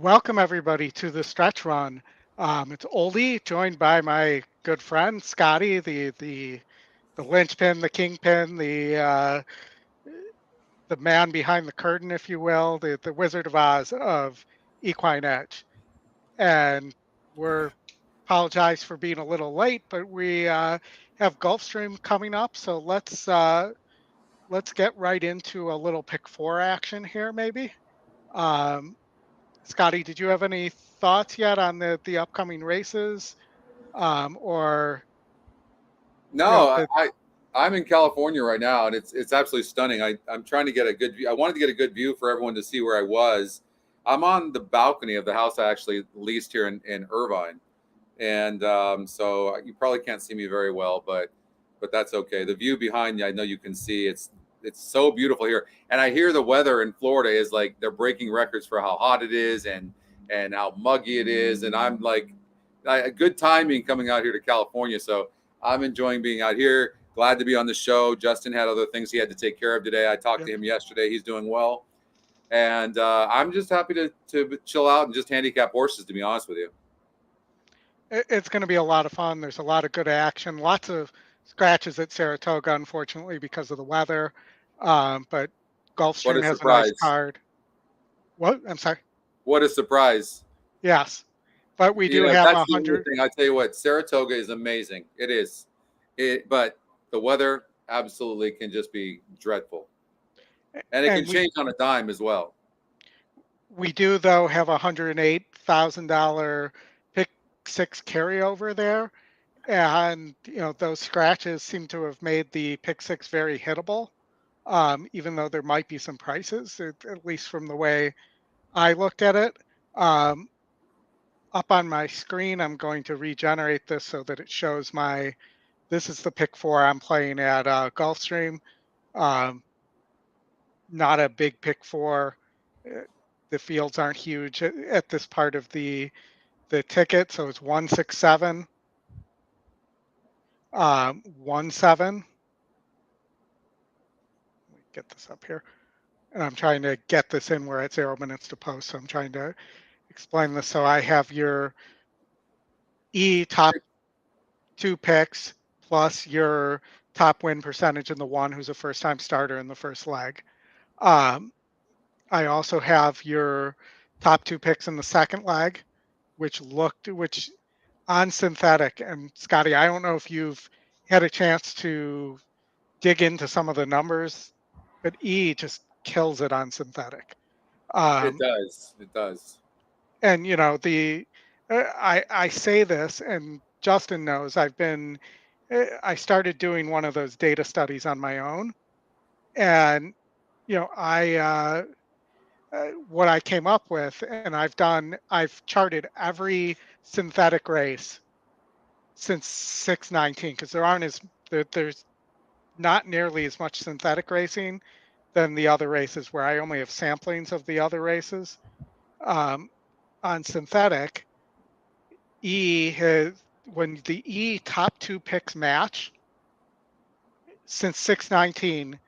Welcome everybody to the stretch run. It's Oldy, joined by my good friend Scotty, the linchpin, the kingpin, the man behind the curtain, if you will, the Wizard of Oz of EquinEdge. And we're apologize for being a little late, but we have Gulfstream coming up, so let's get right into a little pick four action here, maybe. Um, Scotty, did you have any thoughts yet on the upcoming races? Or No, the, I'm in California right now, and it's absolutely stunning. I'm trying to get a good view. I wanted to get a good view for everyone to see where I was. I'm on the balcony of the house I actually leased here in Irvine, and so you probably can't see me very well, but that's okay. The view behind you, I know you can see. It's so beautiful here, and I hear the weather in Florida is like they're breaking records for how hot it is and how muggy it is, and I'm like, a good timing coming out here to California. So I'm enjoying being out here. Glad to be on the show. Justin had other things he had to take care of today. I talked to him yesterday. He's doing well. And I'm just happy to chill out and just handicap horses, to be honest with you. it's going to be a lot of fun. There's a lot of good action, lots of scratches at Saratoga, unfortunately, because of the weather. But What Gulfstream a has a nice surprise. card. What? I'm sorry. What a surprise. Yes, but we do Yeah, have that's a the other hundred. thing. I tell you what, Saratoga is amazing. It is. But the weather absolutely can just be dreadful. And it can And change on a dime as well. we do though have $108,000 pick six carryover there. And those scratches seem to have made the pick six very hittable, even though there might be some prices, at least from the way I looked at it. Um, Up on my screen, I'm going to regenerate this so that it shows this is the pick four I'm playing at Gulfstream. Um, Not a big pick four. Uh, The fields aren't huge at this part of the ticket, so it's 167, 17. Let me get this up here. And I'm trying to get this in where it's 0 minutes to post. So I'm trying to explain this. So I have your top two picks plus your top win percentage in the one who's a first time starter in the first leg. Um, I also have your top two picks in the second leg, which on synthetic. And Scotty, I don't know if you've had a chance to dig into some of the numbers, but E just kills it on synthetic. It Um, does. It does. and I say this, and Justin knows I started doing one of those data studies on my own, and I what I came up with, and I've charted every synthetic race since 619 because there's not nearly as much synthetic racing than the other races where I only have samplings of the other races. Um, on synthetic, when the E top two picks match since 619,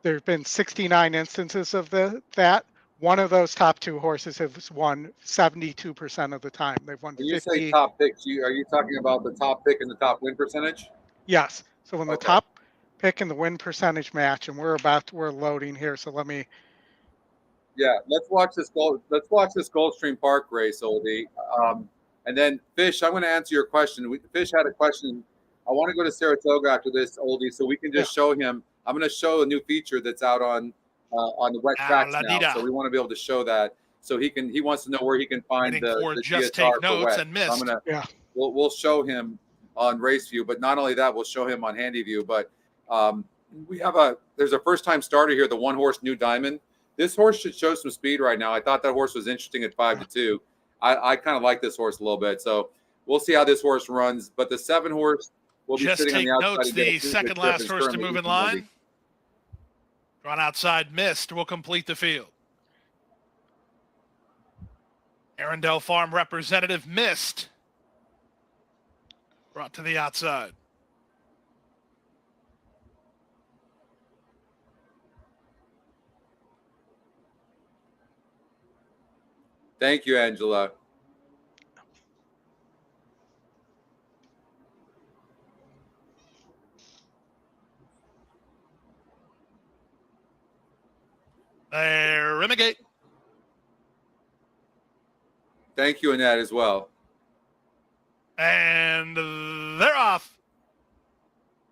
there have been 69 instances of that. One of those top two horses has won 72% of the time. They've won When you say 50. top picks, are you talking about the top pick and the top win percentage? Yes. So when the Okay. top pick and the win percentage match, and we're loading here. So let me. Yeah, Let's watch this Gulfstream Park race, Oldie. And then Fish, I'm going to answer your question. Fish had a question. I want to go to Saratoga after this, Oldie, so we can Yeah. just show him. I'm going to show a new feature that's out on the wet tracks now. So we want to be able to show that. So he wants to know where he can find the just GSR take for notes wet. and missed. So Yeah. we'll show him on Race View, but not only that, we'll show him on Handy View. But there's a first time starter here, the one horse New Diamond. This horse should show some speed right now. I thought that horse was interesting at 5-2. I kind of like this horse a little bit. So we'll see how this horse runs. But the 7 horse will be Just sitting on take the outside. notes. And get The second last horse to move in line. Drawn outside, missed, will complete the field. Arundel Farm representative missed. Brought to the outside. Thank you, Angela. There, Renegade. Thank you, Annette, as well. And they're off.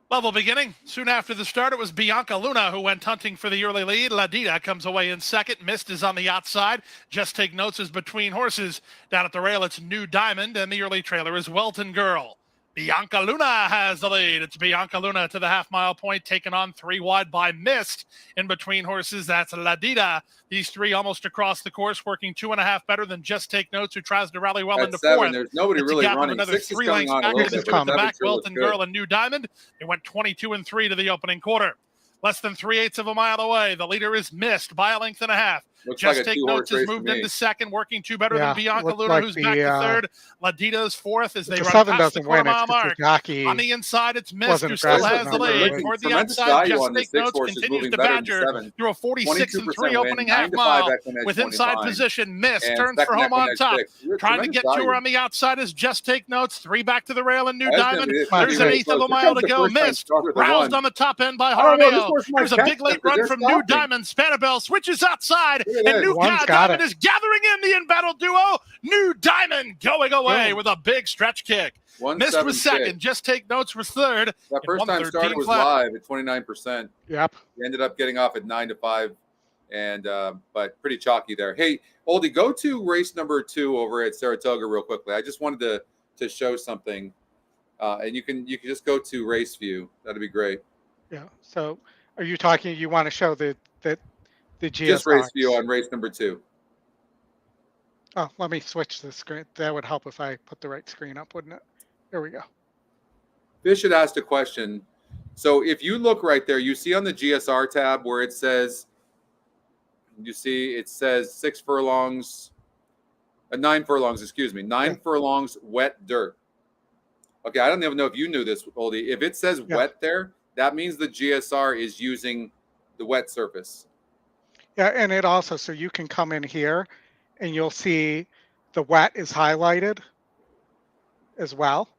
Level beginning. Soon after the start, it was Bianca Luna who went hunting for the early lead. Ladida comes away in second. Mist is on the outside. Just Take Notes is between horses. Down at the rail, it's New Diamond, and the early trailer is Welton Girl. Bianca Luna has the lead. It's Bianca Luna to the half-mile point, taken on 3 wide by Mist. In between horses, that's Ladida. These 3 almost across the course, working 2.5 better than Just Take Notes, who tries to rally well At into 7, fourth. there's nobody It's really a gap of running. another 6 is 3 coming lengths on a back little to the bit, two but at the 7 back. sure looks Welton good. Girl and New Diamond. They went 22-3 to the opening quarter. Less than 3/8 of a mile away. The leader is Missed by a length and a half. Looks Just like a Take two-horse Notes has race to moved me. into second, working 2 better Yeah, than Bianca looked Luna, like who's the, back to third. Ladida's fourth as they the run 7 past the doesn't win. It's quarter-mile 'cause the mark. jockey On the inside, it's Mist, wasn't who still aggressive has the enough to lead. win. Toward the Tremendous outside, value Just on the Take 6 Notes horses, continues moving to better than the badger 7. through a 46-3 22% opening win, 9 half to 5 mile. EquinEdge With 20 inside line. position, Mist And turns for second home on EquinEdge top. 6. Trying to Tremendous get to her value. on the outside is Just Take Notes. 3 back to the rail and New That's Diamond. it's gonna There's be an really eighth of a close. Here mile comes to the go. first-time Mist starter, the roused 1. on the top end by I don't know, this Jaramillo. horse might There's a catch big them late 'cause run they're from New stopping. Diamond. Spanabel switches outside, Look at and this. New One's got Diamond it. is gathering in the in-battle duo. New Diamond going away Boom. with a big stretch kick. Mist was 176. second. Just Take Notes was third. That and first-time starter 113 was flat. live at 29%. Yep. He ended up getting off at 9 to 5, and but pretty chalky there. Hey, Oldy, go to race number 2 over at Saratoga real quickly. I just wanted to show something, and you can just go to race view. That'd be great. Yeah. So are you talking, you want to show the Just race view GSRs? on race number 2. Oh, let me switch the screen. That would help if I put the right screen up, wouldn't it? There we go. Fish had asked a question. So if you look right there, you see on the GSR tab where it says, you see it says 6 furlongs, 9 furlongs, excuse me, 9 Yeah. furlongs wet dirt. Okay, I don't even know if you knew this, Oldie. If it says Yeah. wet there, that means the GSR is using the wet surface. Yeah, and it also, so you can come in here and you'll see the wet is highlighted as well.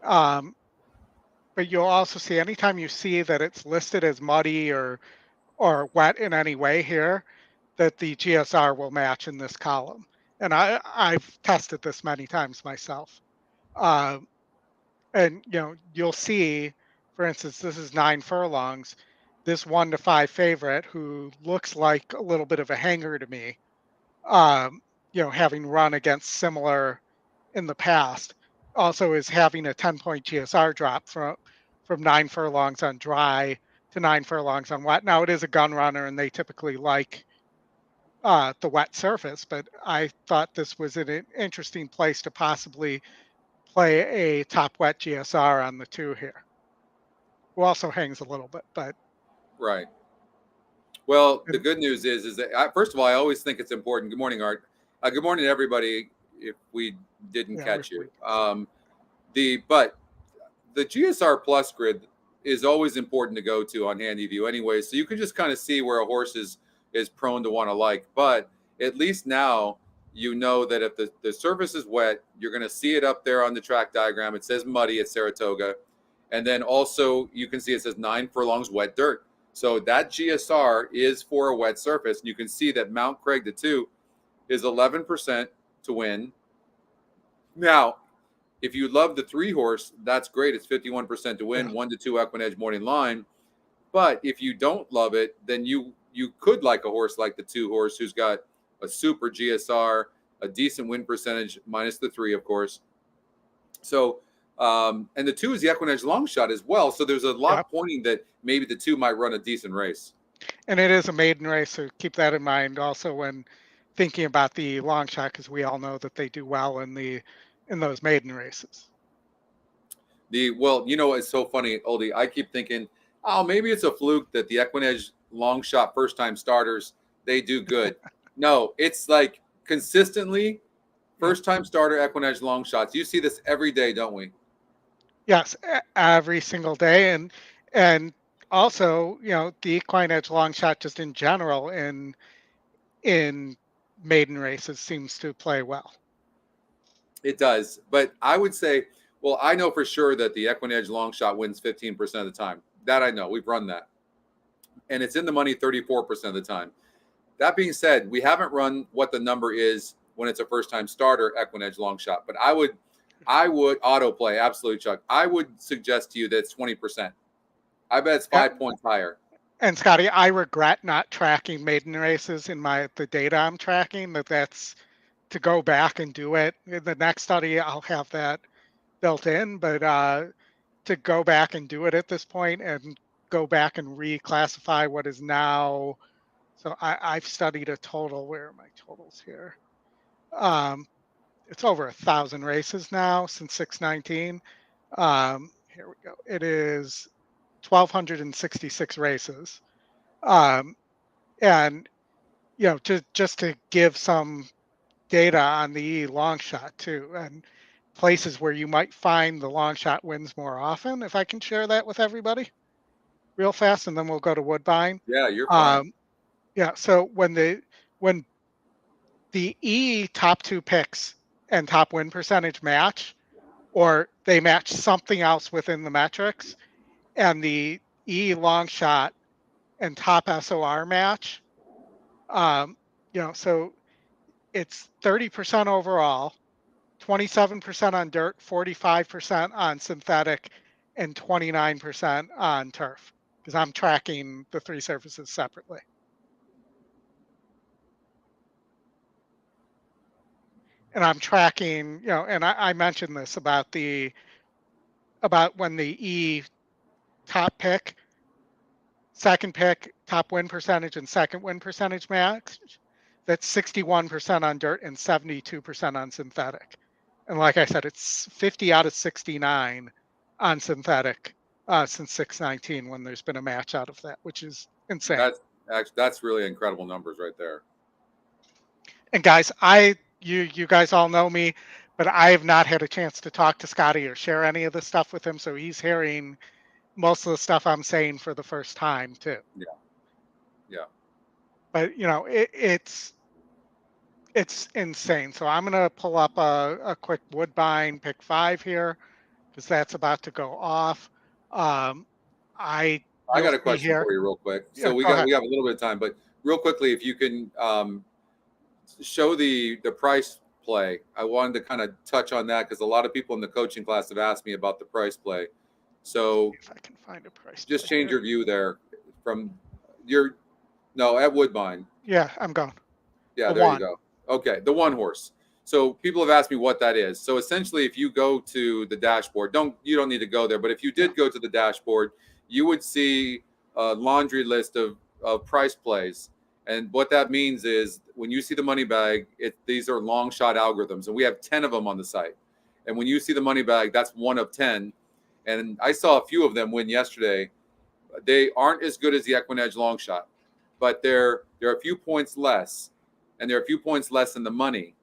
But you'll also see anytime you see that it's listed as muddy or wet in any way here, that the GSR will match in this column. And I've tested this many times myself. And you'll see, for instance, this is 9 furlongs. This 1 to 5 favorite, who looks like a little bit of a hanger to me, having run against similar in the past, also is having a 10-point GSR drop from 9 furlongs on dry to 9 furlongs on wet. Now it is a gun runner, and they typically like the wet surface, but I thought this was an interesting place to possibly play a top wet GSR on the 2 here, who also hangs a little bit, but Right. Well, the good news is that first of all, I always think it's important. Good morning, Art. Good morning to everybody. If we didn't catch you, but the GSR Plus grid is always important to go to on Handy View anyway, so you can just kind of see where a horse is prone to want to like. But at least now you know that if the surface is wet, you're going to see it up there on the track diagram. It says muddy at Saratoga, and then also you can see it says 9 furlongs wet dirt. So that GSR is for a wet surface. And you can see that Mount Craig, the 2, is 11% to win. Now, if you love the 3 horse, that's great. It's 51% to win, 1 to 2 EquinEdge morning line. But if you don't love it, then you could like a horse like the 2 horse who's got a super GSR, a decent win percentage, minus the 3, of course. So, and the 2 is the EquinEdge long shot as well. So there's a lot pointing that maybe the 2 might run a decent race. And it is a maiden race, so keep that in mind also when thinking about the long shot, because we all know that they do well in those maiden races. Well, it's so funny, Oldie. I keep thinking, oh, maybe it's a fluke that the EquinEdge long shot first time starters, they do good. No, it's like consistently first time starter EquinEdge long shots. You see this every day, don't we? Yes, every single day, and also the EquinEdge long shot just in general in maiden races seems to play well. It does, but I would say, well, I know for sure that the EquinEdge long shot wins 15% of the time. That I know. We've run that, and it's in the money 34% of the time. That being said, we haven't run what the number is when it's a first-time starter EquinEdge long shot, but I would auto play absolutely, Chuck. I would suggest to you that it's 20%. I bet it's 5 points higher. And Scotty, I regret not tracking maiden races in the data I'm tracking. That's to go back and do it. In the next study, I'll have that built in, but to go back and do it at this point and go back and reclassify what is now. So I've studied a total. Where are my totals here? It's over 1,000 races now since 619. Here we go. It is 1,266 races. And just to give some data on the long shot too, and places where you might find the long shot wins more often. If I can share that with everybody real fast, and then we'll go to Woodbine. Yeah, you're fine. Yeah. So when the E top two picks and top win percentage match, or they match something else within the metrics, and the E long shot and top SOR match, so it's 30% overall, 27% on dirt, 45% on synthetic, and 29% on turf, because I'm tracking the three surfaces separately. And I'm tracking, and I mentioned this about when the E top pick, second pick, top win percentage, and second win percentage match, that's 61% on dirt and 72% on synthetic. And like I said, it's 50 out of 69 on synthetic since 619 when there's been a match out of that, which is insane. That's really incredible numbers right there. And guys, you guys all know me, but I have not had a chance to talk to Scotty or share any of this stuff with him. So he's hearing most of the stuff I'm saying for the first time too. Yeah. But it's insane. So I'm gonna pull up a quick Woodbine pick 5 here, because that's about to go off. I got a question for you real quick. So we have a little bit of time, but real quickly, if you can show the price play. I wanted to kind of touch on that because a lot of people in the coaching class have asked me about the price play. So if I can find a price, just change your view there from at Woodbine. Yeah, I'm gone. Yeah, there you go. Okay, the one horse. So people have asked me what that is. So essentially, if you go to the dashboard, you don't need to go there, but if you did go to the dashboard, you would see a laundry list of price plays. And what that means is when you see the money bag, these are long shot algorithms, and we have 10 of them on the site. And when you see the money bag, that's one of 10. And I saw a few of them win yesterday. They aren't as good as the EquinEdge long shot, but they're a few points less, and they're a few points less in the money.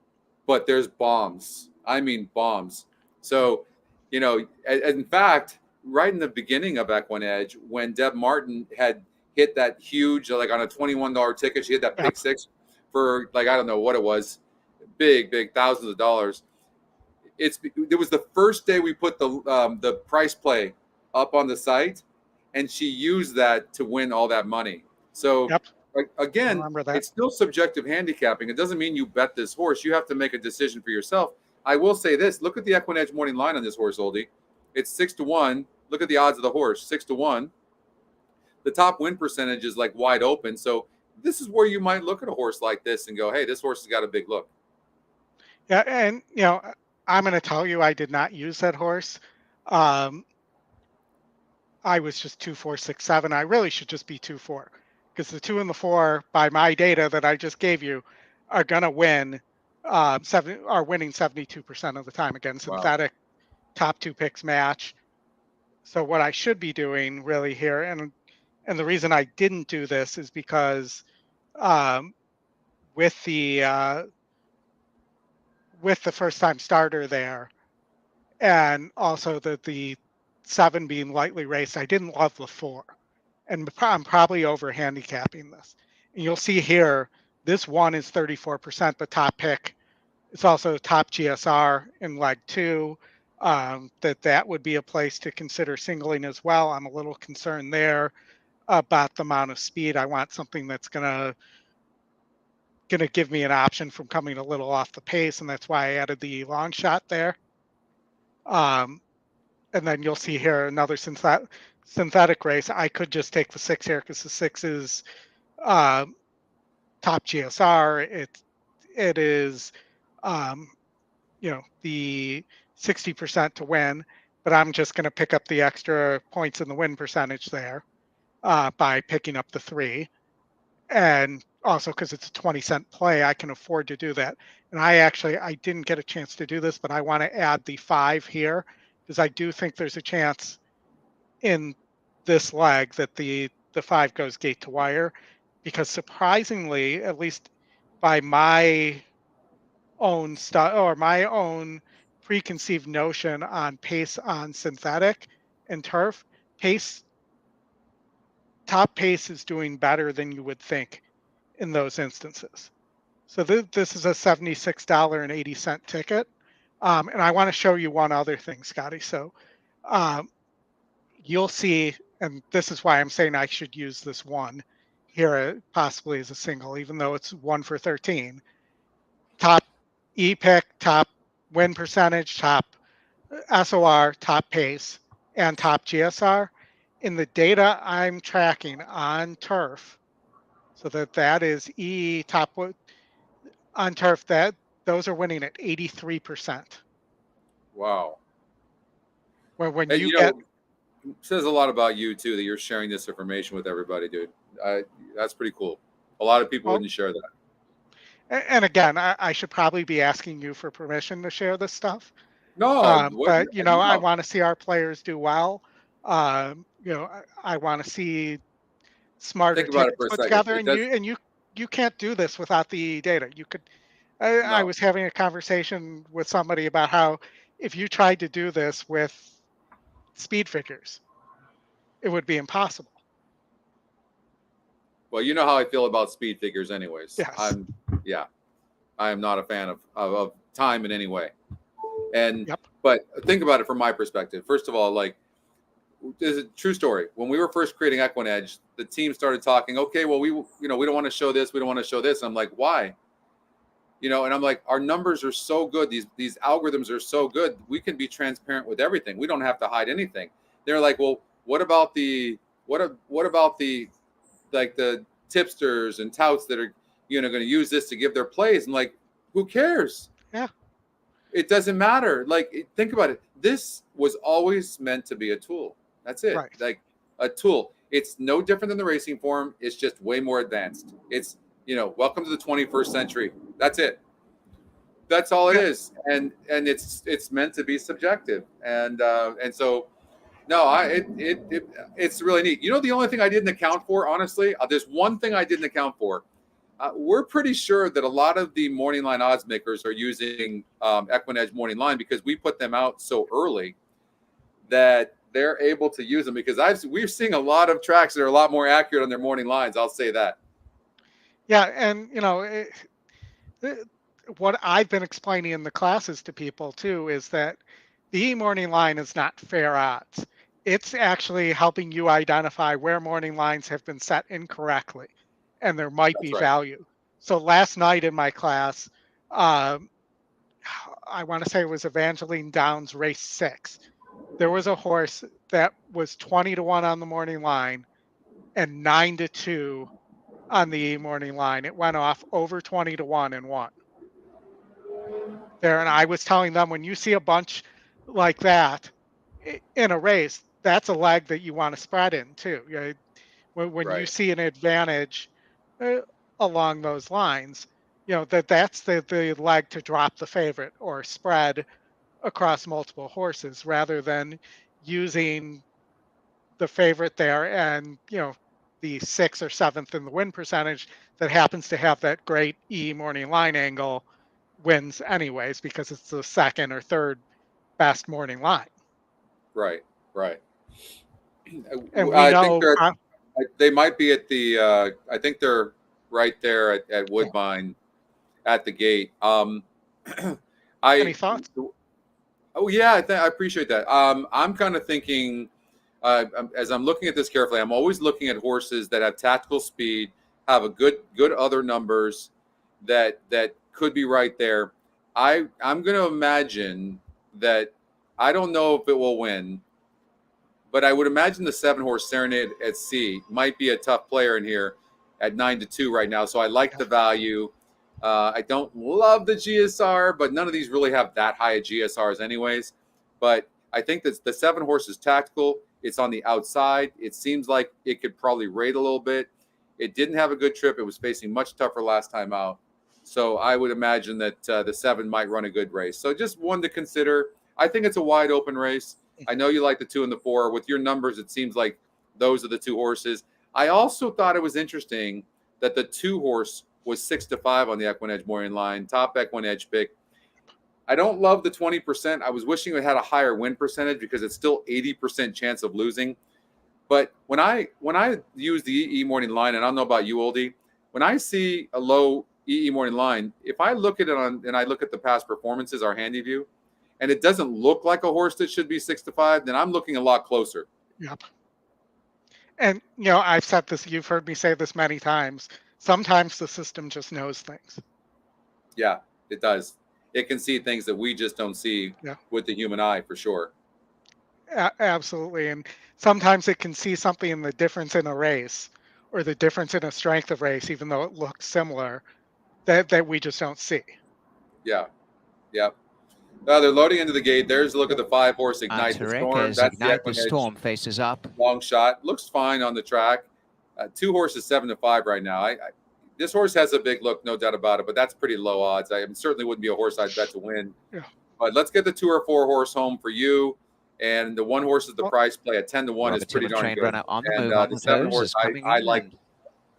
But there's bombs. I mean bombs. So, in fact, right in the beginning of EquinEdge, when Deb Martin had hit that huge, like on a $21 ticket, she hit that pick 6 for I don't know what it was, big thousands of dollars. It was the first day we put the price play up on the site, and she used that to win all that money. So again, it's still subjective handicapping. It doesn't mean you bet this horse. You have to make a decision for yourself. I will say this: look at the EquinEdge morning line on this horse, Oldy. It's 6-1. Look at the odds of the horse, 6-1. The top win percentage is wide open. So this is where you might look at a horse like this and go, hey, this horse has got a big look. Yeah, and I'm going to tell you, I did not use that horse. I was just 2, 4, 6, 7. I really should just be 2, 4, because the 2 and the 4, by my data that I just gave you, are going to win. Are winning 72% of the time against synthetic top 2 picks match. So what I should be doing really here, and the reason I didn't do this is because with the first time starter there, and also the 7 being lightly raced, I didn't love the 4, and I'm probably over handicapping this. And you'll see here This one is 34%, but top pick. It's also top GSR in leg 2. That would be a place to consider singling as well. I'm a little concerned there about the amount of speed. I want something that's gonna give me an option from coming a little off the pace, and that's why I added the long shot there. And then you'll see here another synthetic race. I could just take the 6 here because the 6 is top GSR. It is the 60% to win, but I'm just going to pick up the extra points in the win percentage there by picking up the 3. And also because it's a 20-cent play, I can afford to do that. And I didn't get a chance to do this, but I want to add the 5 here because I do think there's a chance in this leg that the 5 goes gate to wire, because surprisingly, at least by my own stuff or my own preconceived notion on pace on synthetic and turf, top pace is doing better than you would think in those instances. So this is a $76.80 ticket. And I want to show you one other thing, Scotty. So you'll see, and this is why I'm saying I should use this one here possibly as a single, even though it's 1 for 13. Top E-pick, top win percentage, top SOR, top pace, and top GSR. In the data I'm tracking on turf, so that is top on turf, that those are winning at 83%. Wow. When Hey, you get it says a lot about you too that you're sharing this information with everybody, dude. That's pretty cool. A lot of people wouldn't share that. and again, I should probably be asking you for permission to share this stuff. No, But I no. want to see our players do well. I want to see smarter Think about it tickets for a put second. together, It does. and you can't do this without the data. You could. I No. was having a conversation with somebody about how if you tried to do this with speed figures, it would be impossible. Well, you know how I feel about speed figures, anyways. Yes. I am not a fan of time in any way. And Yep. but think about it from my perspective. First of all, like, this is a true story. When we were first creating EquinEdge, the team started talking. Okay, well, we don't want to show this. We don't want to show this. And I'm like, why? And I'm like, our numbers are so good. These algorithms are so good. We can be transparent with everything. We don't have to hide anything. They're like, well, what about the like the tipsters and touts that are going to use this to give their plays? And like, who cares? Yeah. It doesn't matter. Like, think about it. This was always meant to be a tool. That's it. Right. Like a tool. It's no different than the racing form. It's just way more advanced. It's, welcome to the 21st century. That's it. That's all it is. And it's meant to be subjective. And so, no, it's really neat. The only thing I didn't account for, honestly, there's one thing I didn't account for. We're pretty sure that a lot of the morning line odds makers are using EquinEdge morning line because we put them out so early that they're able to use them, because we've seen a lot of tracks that are a lot more accurate on their morning lines. I'll say that. Yeah, and what I've been explaining in the classes to people too is that the morning line is not fair odds. It's actually helping you identify where morning lines have been set incorrectly, and there might be value. So last night in my class, I want to say it was Evangeline Downs race 6. There was a horse that was 20 to 1 on the morning line and 9 to 2 on the morning line. It went off over 20 to 1 and won. There, and I was telling them, when you see a bunch like that in a race, that's a leg that you want to spread in too. When you see an advantage along those lines, that's the leg to drop the favorite or spread across multiple horses, rather than using the favorite there and the 6th or 7th in the win percentage that happens to have that great morning line angle wins anyways, because it's the 2nd or 3rd best morning line. Right. And we know they might be at the I think they're right there at Woodbine at the gate. Any thoughts? Oh yeah, I appreciate that. I'm kind of thinking, as I'm looking at this carefully, I'm always looking at horses that have tactical speed, have a good other numbers that could be right there. I'm going to imagine that I don't know if it will win, but I would imagine the 7-horse Serenade at Sea might be a tough player in here at 9-2 right now. So I like the value. I don't love the GSR, but none of these really have that high of GSRs anyways. But I think that the 7-horse is tactical. It's on the outside. It seems like it could probably rate a little bit. It didn't have a good trip. It was facing much tougher last time out. So I would imagine that the 7 might run a good race. So just one to consider. I think it's a wide open race. I know you like the 2 and the 4. With your numbers, it seems like those are the 2 horses. I also thought it was interesting that the 2-horse was 6-5 on the EquinEdge morning line, top EquinEdge pick. I don't love the 20%. I was wishing it had a higher win percentage because it's still 80% chance of losing. But when I use the EE morning line, and I don't know about you, Oldie, when I see a low EE morning line, if I look at it and I look at the past performances, our handy view, and it doesn't look like a horse that should be 6-5, then I'm looking a lot closer. Yep. And, I've said this, you've heard me say this many times. Sometimes the system just knows things. Yeah, it does. It can see things that we just don't see with the human eye, for sure. Absolutely. And sometimes it can see something in the difference in a race or the difference in a strength of race, even though it looks similar, that we just don't see. Yeah. Yep. They're loading into the gate. There's a look at the 5-horse Ignite the Storm. That's Ignite the Storm faces up. Long shot. Looks fine on the track. 2 horses 7-5 right now. This horse has a big look, no doubt about it, but that's pretty low odds. I certainly wouldn't be a horse I'd bet to win. Yeah. But let's get the 2 or 4 horse home for you. And the 1 horse is the price play at 10-1 is pretty darn good. Runner on the and move on the the 7 toes horse I like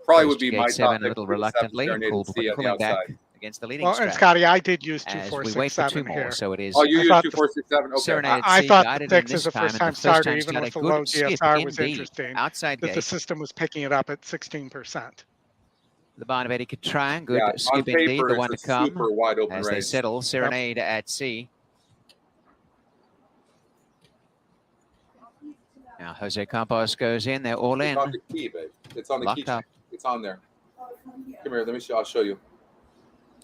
probably would be my gate 7 top a little reluctantly, pulled back against the leading Well, strap. and Scotty, I did use 2, As 4, we 6, wait for 2 7 more, here. so it is. Oh, you used 2, 4, 6, 7. Okay. Serenade I thought guided the in 6 this is a time, and first-time the starter, first-time even with the starter, low good skip GSR was indeed. interesting. Outside That the gate. system was picking it up at 16%. The barn of Eddie Catran, good Yeah, skip on paper, indeed, the one to it's a come super wide open as they race. settle. Serenade at Sea. Now Jose Campos goes in. They're all in. It's on the key, babe. It's on the Locked key. up. It's on there. Come here. Let me show. I'll show you.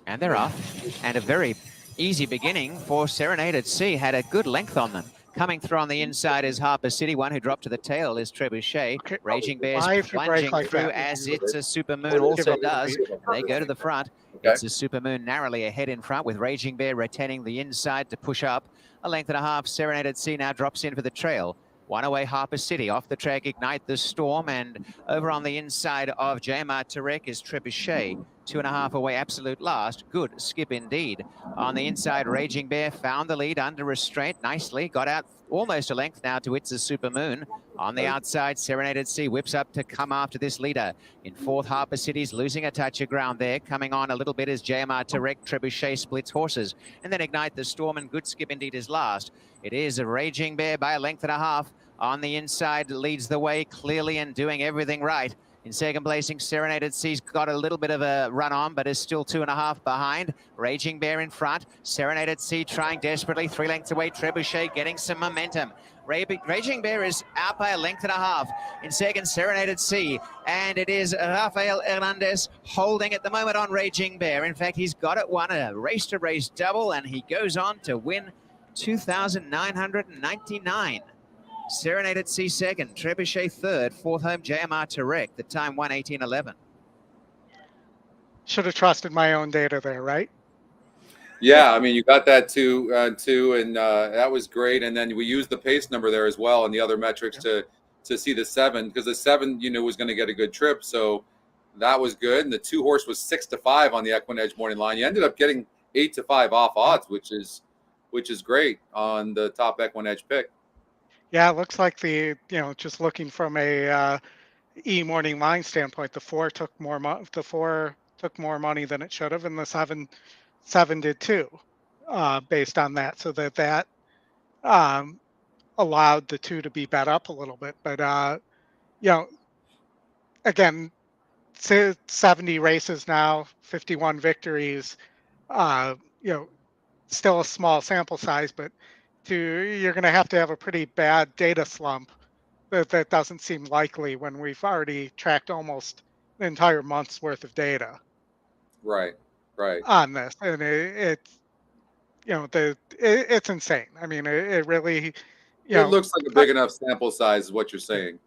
And they're off. And a very easy beginning for Serenade at Sea. Had a good length on them. Coming through on the inside is Harper City. One who dropped to the tail is Trebuchet. Okay. Raging Bears Why if you break plunging like through that, as you It's a Supermoon give also up the does. lead. And they go to the front. Okay. It's a Supermoon narrowly ahead in front with Raging Bear retaining the inside to push up. A length and a half. Serenade at Sea now drops in for the trail. One away, Harper City. Off the track, Ignite the Storm. And over on the inside of JMR Tarek is Trebuchet. 2.5 away, absolute last. Good skip indeed. On the inside, Raging Bear found the lead under restraint nicely. Got out almost a length now to It's a Supermoon. On the outside, Serenade at Sea whips up to come after this leader. In 4th, Harper City's losing a touch of ground there. Coming on a little bit is JMR Tarek. Trebuchet splits horses. And then Ignite the Storm, and good skip indeed is last. It is a Raging Bear by a length and a half. On the inside, leads the way clearly and doing everything right. In second placing, Serenade at Sea's got a little bit of a run on, but is still 2.5 behind. Raging Bear in front. Serenade at Sea trying desperately. 3 lengths away. Trebuchet getting some momentum. Raging Bear is out by a length and a half. In second, Serenade at Sea. And it is Rafael Hernandez holding at the moment on Raging Bear. In fact, he's got it won a race-to-race double, and he goes on to win 2,999. Serenade at Sea second, Trebuchet third, 4th home JMR Tarek, the time 1:18.11. Should have trusted my own data there, right? Yeah, I mean, you got that too, and that was great. And then we used the pace number there as well, and the other metrics to see the 7, because the 7, was going to get a good trip, so that was good. And the 2 horse was 6-5 on the EquinEdge morning line. You ended up getting 8-5 off odds, which is great on the top EquinEdge pick. Yeah, it looks like just looking from a E morning line standpoint, the 4 took more money than it should have, and the 7 did too, based on that. So that allowed the 2 to be bet up a little bit. But again, 70 races now, 51 victories. You know, still a small sample size, but you're going to have a pretty bad data slump that doesn't seem likely when we've already tracked almost the entire month's worth of data Right. Right. on this, and it's it's insane. I mean, it really, It looks like a big enough sample size, is what you're saying.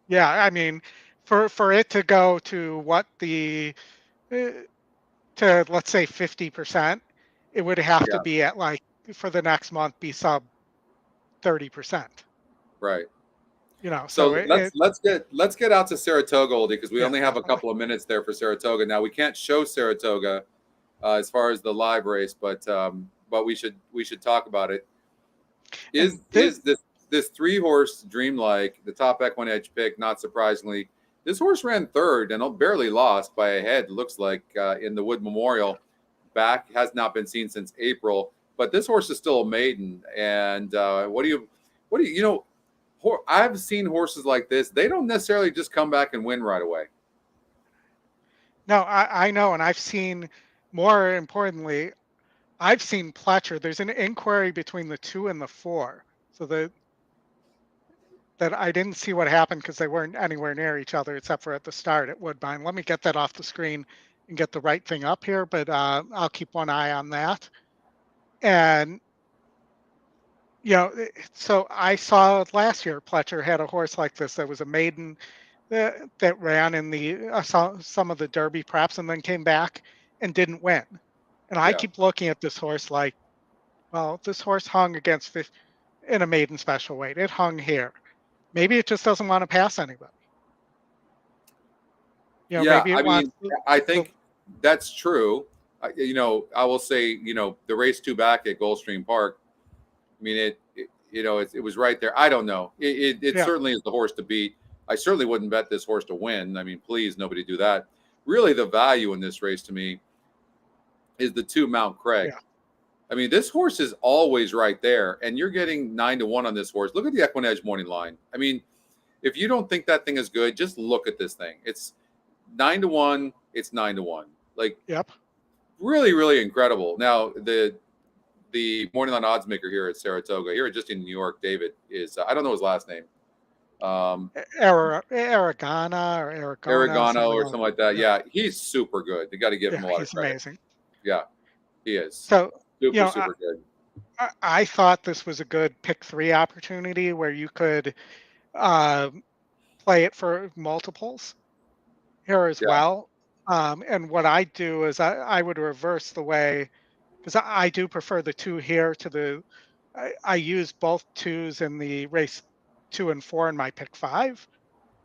yeah. I mean, for it to go to what the uh, to let's say 50%, it would have to Yeah. be at like for the next month be sub 30%. Right. So So let's get out to Saratoga, Oldie, because we yeah, only have a definitely. couple of minutes there for Saratoga. Now we can't show Saratoga as far as the live race, but we should talk about it. Is this 3-horse Dreamlike the top EquinEdge pick? Not surprisingly, this horse ran third and barely lost by a head. Looks like in the Wood Memorial. Back has not been seen since April, but this horse is still a maiden. And what do you I've seen horses like this. They don't necessarily just come back and win right away. No, I know, and I've seen, more importantly, I've seen Pletcher. There's an inquiry between the 2 and the 4, so that I didn't see what happened because they weren't anywhere near each other except for at the start at Woodbine. Let me get that off the screen and get the right thing up here, but I'll keep one eye on that. And so I saw last year Pletcher had a horse like this that was a maiden that ran in some of the Derby preps and then came back and didn't win. And I keep looking at this horse like, well, this horse hung against in a maiden special weight. It hung here. Maybe it just doesn't want to pass anybody. Maybe it wants. I think that's true. I will say, the race 2 back at Gulfstream Park. I mean, it was right there. I don't know. It certainly is the horse to beat. I certainly wouldn't bet this horse to win. I mean, please, nobody do that. Really, the value in this race to me is the 2 Mount Craig. Yeah. I mean, this horse is always right there, and you're getting 9-1 on this horse. Look at the EquinEdge morning line. I mean, if you don't think that thing is good, just look at this thing. It's 9-1. It's 9-1. Like, yep. Really, really incredible. Now, the morning line odds maker here at Saratoga, here just in New York, David, is I don't know his last name. Aragona or something like that. Yeah, he's super good. You got to give him a lot of credit. He's amazing. Yeah, he is. So super good. I thought this was a good pick 3 opportunity where you could play it for multiples here as well. And what I do is I would reverse the way, because I do prefer the 2 here to I use both 2s in the race 2 and 4 in my pick 5,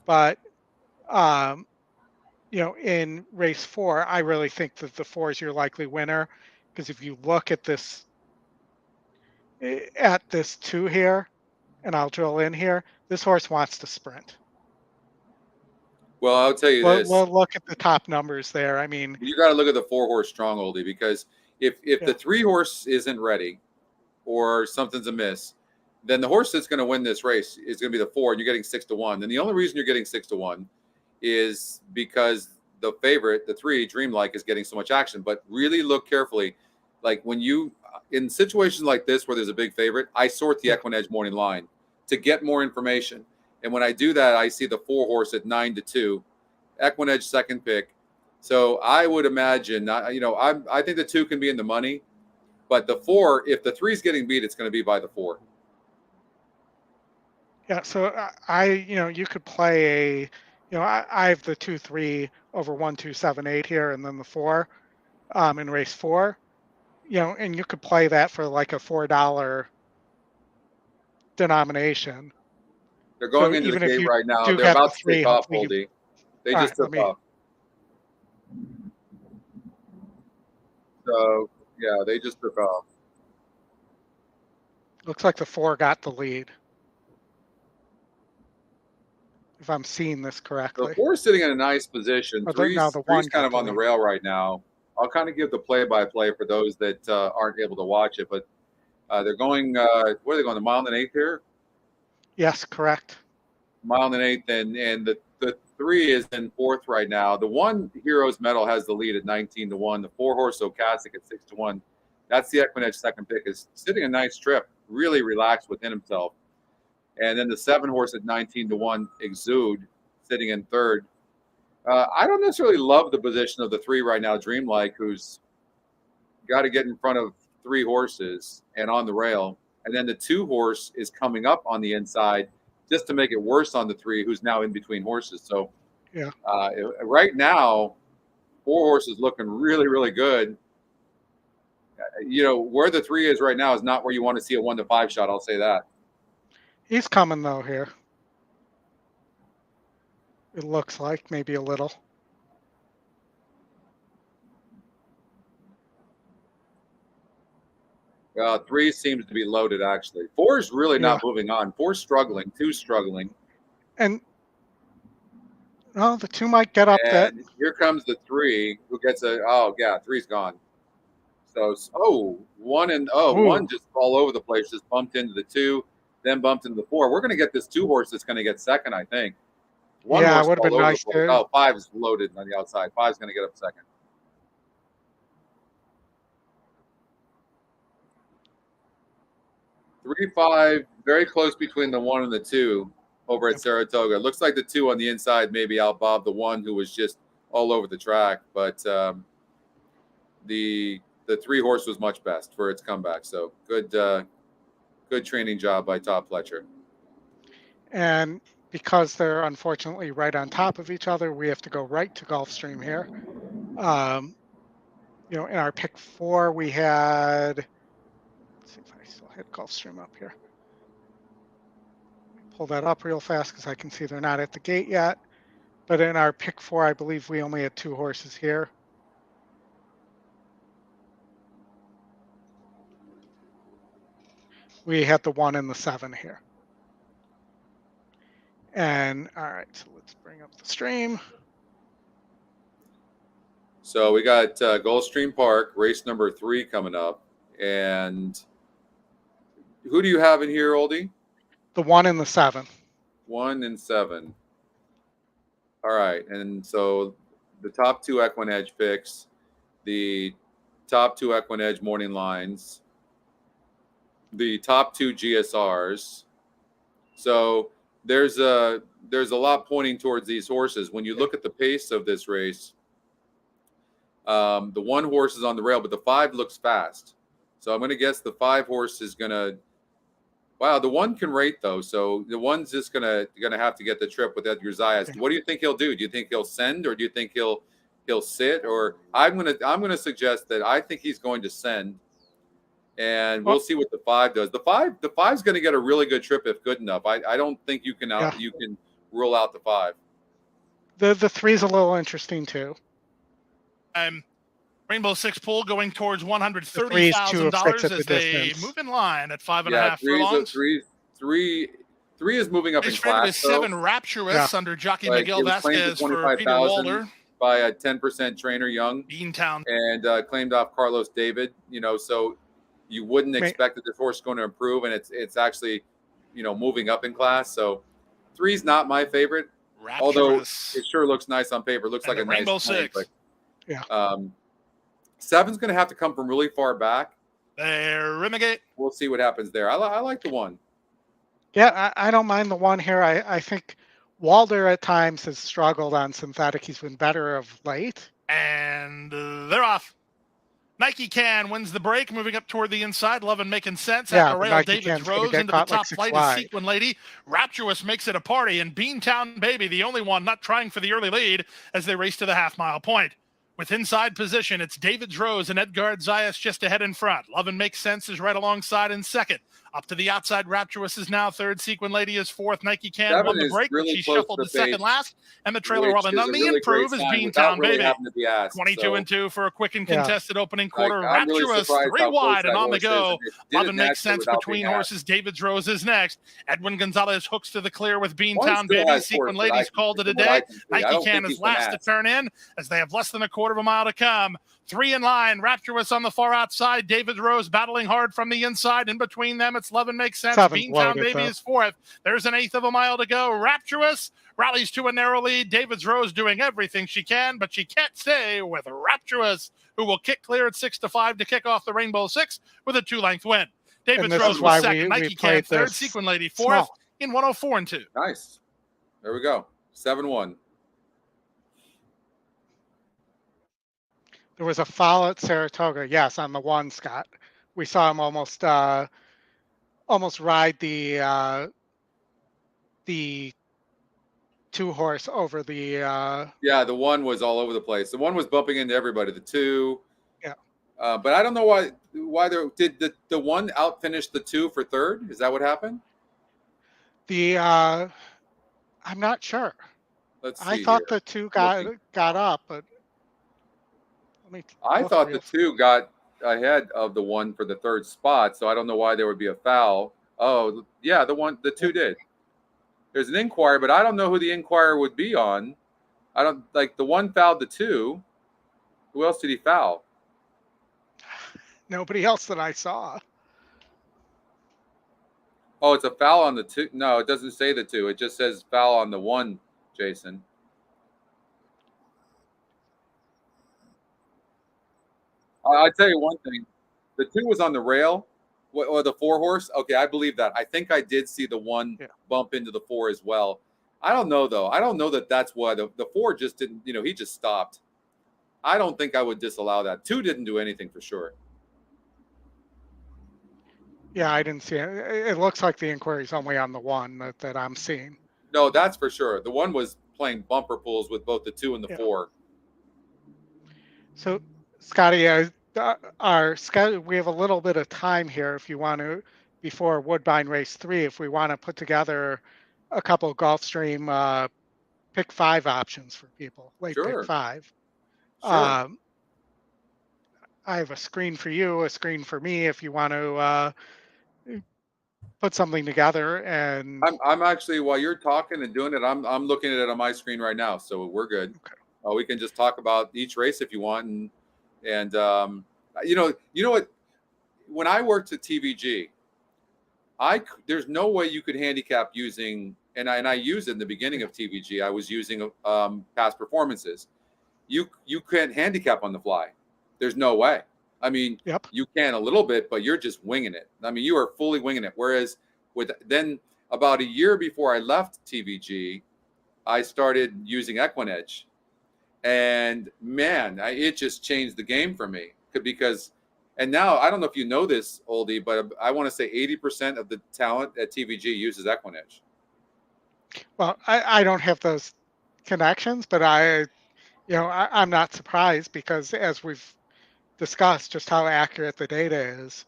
but in race 4, I really think that the 4 is your likely winner, because if you look at this 2 here, and I'll drill in here, this horse wants to sprint. Well, I'll tell you this. We'll look at the top numbers there. I mean, you got to look at the 4-horse strong, Oldie, because if the 3-horse isn't ready or something's amiss, then the horse that's going to win this race is going to be the 4, and you're getting 6-1. And the only reason you're getting 6-1 is because the favorite, the 3, Dreamlike, is getting so much action. But really look carefully. Like when in situations like this where there's a big favorite, I sort the EquinEdge morning line to get more information. And when I do that, I see the 4-horse at 9-2, EquinEdge second pick. So I would imagine, I think the 2 can be in the money, but the 4, if the 3 is getting beat, it's going to be by the 4. Yeah. So you could play I have the 2-3 over 1, 2, 7, 8 here, and then the 4 in race 4, and you could play that for like a $4 denomination. They're going into the gate right now. They're about to take off, Oldie. They just took off. So, yeah, they just took off. Looks like the 4 got the lead, if I'm seeing this correctly. The 4 is sitting in a nice position. 3's kind of on the rail right now. I'll kind of give the play-by-play for those that aren't able to watch it, but they're going, where are they going, the 1.8 here? Yes, correct. 1.8, and the 3 is in 4th right now. The 1 Heroes Medal has the lead at 19-1. The 4-horse Ocasek at 6-1. That's the EquinEdge second pick, is sitting a nice trip, really relaxed within himself. And then the 7-horse at 19-1, Exude, sitting in 3rd. I don't necessarily love the position of the 3 right now, Dreamlike, who's got to get in front of 3 horses and on the rail. And then the 2-horse is coming up on the inside just to make it worse on the 3, who's now in between horses. So Yeah. Right now, 4 horses looking really, really good. Where the 3 is right now is not where you want to see a 1-5 shot. I'll say that. He's coming though here. It looks like maybe a little. Three seems to be loaded, actually. 4 is really not moving on. 4's struggling. 2's struggling. And the 2 might get up that. Here comes the 3 who gets 3's gone. So, 1 just all over the place, just bumped into the 2, then bumped into the 4. We're going to get this 2 horse that's going to get second, I think. 1 Yeah, horse it would have been nice too. Oh, 5 is loaded on the outside. 5's going to get up second. Three, 5, very close between the 1 and the 2 over at Saratoga. It looks like the 2 on the inside maybe outbob the 1 who was just all over the track, but the 3 horse was much best for its comeback. So good training job by Todd Pletcher. And because they're unfortunately right on top of each other, we have to go right to Gulfstream here. In our pick 4, we had, let's see if I still had Gulfstream up here. Pull that up real fast because I can see they're not at the gate yet. But in our pick 4, I believe we only had 2 horses here. We had the 1 and the 7 here. And all right, so let's bring up the stream. So we got Gulfstream Park, race number 3 coming up. And who do you have in here, Oldie? The 1 and the 7. 1 and 7. All right. And so the top 2 EquinEdge picks, the top 2 EquinEdge morning lines, the top 2 GSRs. So there's a lot pointing towards these horses. When you look at the pace of this race, the 1 horse is on the rail, but the 5 looks fast. So I'm going to guess the 5 horse is going to. Wow, the 1 can rate though, so the 1's just gonna have to get the trip with Edgar Zayas. What do you think he'll do? Do you think he'll send, or do you think he'll sit? Or I'm gonna suggest that I think he's going to send, and we'll see what the 5 does. The 5's going to get a really good trip if good enough. I don't think you can rule out the 5. The 3's a little interesting too. Rainbow Six pool going towards $130,000 as they move in line at 5.5 furlongs. Three is moving up in class. 7 Rapturous under jockey Miguel Vasquez for Peter Walder by a 10% trainer Young Beantown, and claimed off Carlos David. So you wouldn't expect that this horse is going to improve, and it's actually moving up in class. So 3's not my favorite, Rapturous. Although it sure looks nice on paper. It looks like a nice Rainbow Six. But, 7's going to have to come from really far back. There, Renegade. We'll see what happens there. I like the 1. Yeah, I don't mind the 1 here. I think Walder at times has struggled on synthetic. He's been better of late. And they're off. Nike Can wins the break, moving up toward the inside. Lovin' making sense. Yeah, Rail David Rose into the top flight is Sequin Lady. Rapturous makes it a party, and Beantown Baby, the only one not trying for the early lead as they race to the half-mile point. With inside position, it's David's Rose and Edgar Zayas just ahead in front. Lovin' Makes Sense is right alongside in second. Up to the outside, Rapturous is now third. Sequin Lady is fourth. Nike Can won the break, but she shuffled to second last. And the trailer while the improve is Beantown Baby. 22-2 for a quick and contested opening quarter. Rapturous 3 wide and on the go. Lovin' Makes Sense between horses. David's Rose is next. Edwin Gonzalez hooks to the clear with Beantown Baby. Sequin Lady's called it a day. Nike Can is last to turn in as they have less than a quarter of a mile to come. 3 in line. Rapturous on the far outside. David Rose battling hard from the inside. In between them, it's Love and Makes Sense. Seven's Beantown loaded, Baby though. is 4th. There's an 1/8 of a mile to go. Rapturous rallies to a narrow lead. David's Rose doing everything she can, but she can't stay with Rapturous, who will kick clear at 6-5 to kick off the Rainbow Six with a 2-length win. David's this Rose is why was second. we Nike Can played third. this Sequin Lady 4th small. in 104-2. Nice. There we go. 7-1. There was a foul at Saratoga, yes, on the 1, Scott. We saw him almost ride the 2-horse over the Yeah, the 1 was all over the place. The 1 was bumping into everybody. The 2. Yeah. But I don't know why there did the 1 out finish the 2 for 3rd. Is that what happened? I'm not sure. Let's see. I thought here. the 2 got up, but let me. I look thought real the 2 got ahead of the 1 for the 3rd spot, so I don't know why there would be a foul. Oh, yeah, the 2 did. There's an inquiry, but I don't know who the inquiry would be on. I don't like the 1 fouled the 2. Who else did he foul? Nobody else that I saw. Oh, it's a foul on the 2. No, it doesn't say the 2. It just says foul on the 1, Jason. I'll tell you one thing. The 2 was on the rail, or the 4-horse. Okay, I believe that. I think I did see the 1 bump into the 4 as well. I don't know, though. I don't know that that's why the 4 just didn't, he just stopped. I don't think I would disallow that. 2 didn't do anything for sure. Yeah, I didn't see it. It looks like the inquiry's only on the 1 that I'm seeing. No, that's for sure. The 1 was playing bumper pulls with both the 2 and the 4. So, Scotty, our schedule, we have a little bit of time here if you want to, before Woodbine race 3, if we want to put together a couple of Gulfstream pick 5 options for people, late Sure. pick 5. Sure. I have a screen for you, a screen for me if you want to put something together. And I'm actually, while you're talking and doing it, I'm looking at it on my screen right now, so we're good. Okay. We can just talk about each race if you want, and you know what? When I worked at TVG, there's no way you could handicap using, and I used it in the beginning of TVG. I was using past performances. You can't handicap on the fly. There's no way. I mean, You can a little bit, but you're just winging it. I mean, you are fully winging it. Whereas then about a year before I left TVG, I started using EquinEdge. And man, it just changed the game for me because, and now I don't know if you know this, Oldy, but I want to say 80% of the talent at TVG uses EquinEdge. Well, I don't have those connections, but I'm not surprised because as we've discussed just how accurate the data is.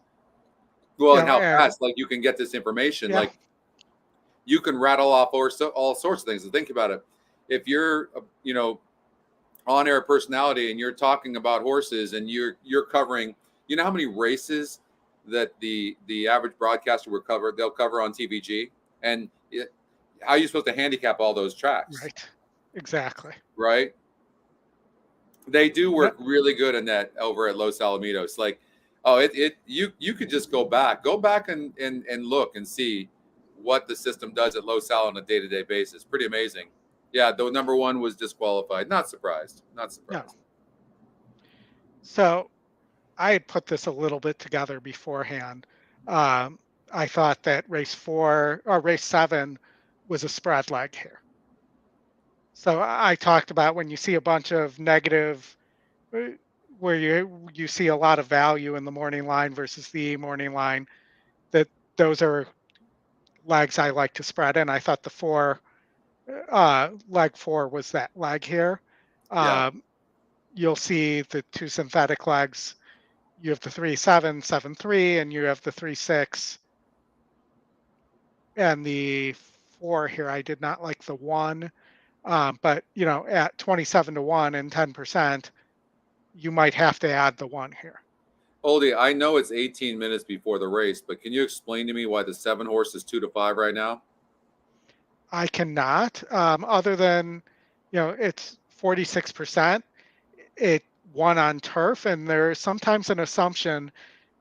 Well, and how fast, like, you can get this information. Yeah. Like, you can rattle off all sorts of things. And think about it. If you're, on-air personality and you're talking about horses and you're covering, how many races that the average broadcaster they'll cover on TVG, and how are you supposed to handicap all those tracks? Right. Exactly. Right. They do work really good in that over at Los Alamitos. Like, you could just go back and look and see what the system does at Los Al on a day-to-day basis. Pretty amazing. Yeah, the number 1 was disqualified. Not surprised. No. So I had put this a little bit together beforehand. I thought that race 7 was a spread leg here. So I talked about when you see a bunch of negative, where you see a lot of value in the morning line versus the morning line, that those are legs I like to spread in. I thought the leg 4 was that leg here. You'll see the 2 synthetic legs. You have the 3-7, 7-3, and you have the 3-6. And the 4 here, I did not like the 1. But, at 27-1 and 10%, you might have to add the 1 here. Oldy, I know it's 18 minutes before the race, but can you explain to me why the 7-horse is 2-5 right now? I cannot, other than, it's 46%. won on turf, and there's sometimes an assumption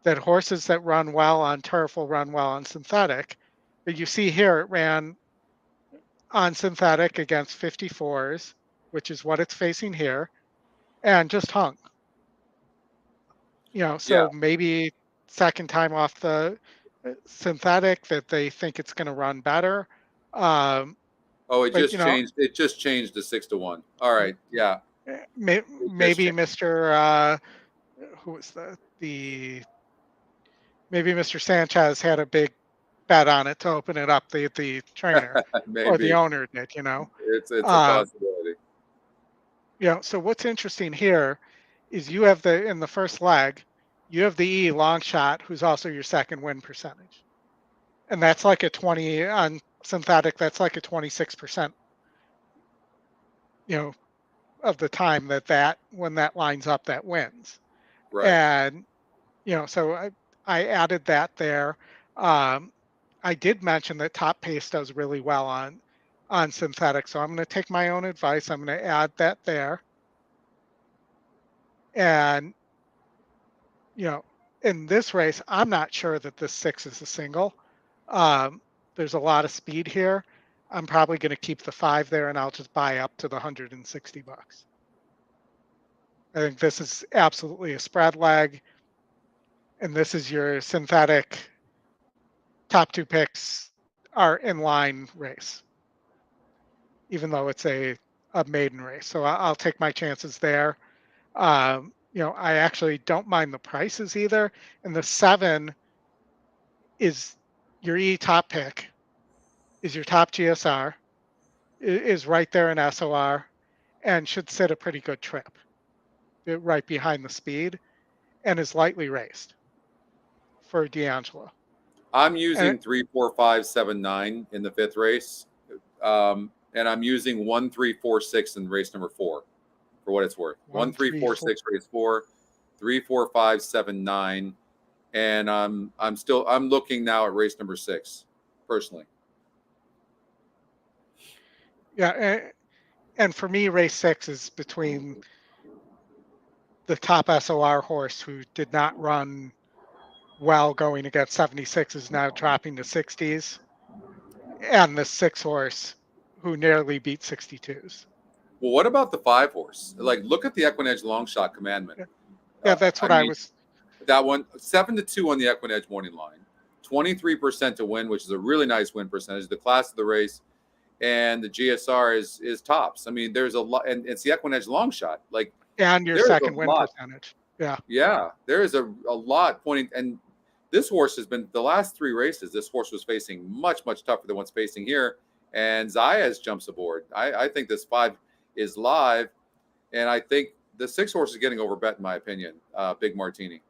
that horses that run well on turf will run well on synthetic. But you see here, it ran on synthetic against 54s, which is what it's facing here, and just hung. Yeah. So maybe second time off the synthetic that they think it's going to run better. Oh, it But just changed. It just changed to 6-1. All right. Yeah. It just maybe changed. Mr. Who was the maybe Mr. Sanchez had a big bet on it to open it up. The trainer or the Maybe owner did. it's a Um, possibility. So what's interesting here is you have in the first leg, you have the E long shot, who's also your second win percentage, and that's like a 20 on synthetic. That's like a 26%. Of the time that when that lines up, that wins. Right. And so I added that there. Um, I did mention that Top Pace does really well on synthetic, so I'm going to take my own advice. I'm going to add that there. And in this race, I'm not sure that this 6 is a single. There's a lot of speed here. I'm probably going to keep the 5 there, and I'll just buy up to the $160. I think this is absolutely a spread leg, and this is your synthetic top 2 picks are in line race, even though it's a maiden race. So I'll take my chances there. I actually don't mind the prices either. And the 7 is your E top pick, is your top GSR, is right there in SOR, and should sit a pretty good trip right behind the speed, and is lightly raced for D'Angelo. I'm using 3, 4, 5, 7, 9 in the 5th race, and I'm using 1, 3, 4, 6 in race number 4, for what it's worth. 1, 3, 4, 6 race 4, 3, 4, 5, 7, 9, and I'm looking now at race number 6, personally. Yeah, and for me, race 6 is between the top SOR horse who did not run well going against 76 is now dropping to 60s, and the 6 horse who nearly beat 62s. Well, what about the 5 horse? Like, look at the EquinEdge long shot commandment. Yeah, that's what I was. That one, 7-2 on the EquinEdge morning line, 23% to win, which is a really nice win percentage. The class of the race, and the GSR is tops. I mean, there's a lot, and it's the EquinEdge long shot. Like, and your second win percentage. Yeah, there is a lot pointing. And this horse has been the last 3 races. This horse was facing much tougher than what's facing here. And Zayas jumps aboard. I think this 5 is live, and I think the 6 horse is getting overbet in my opinion. Big Martini.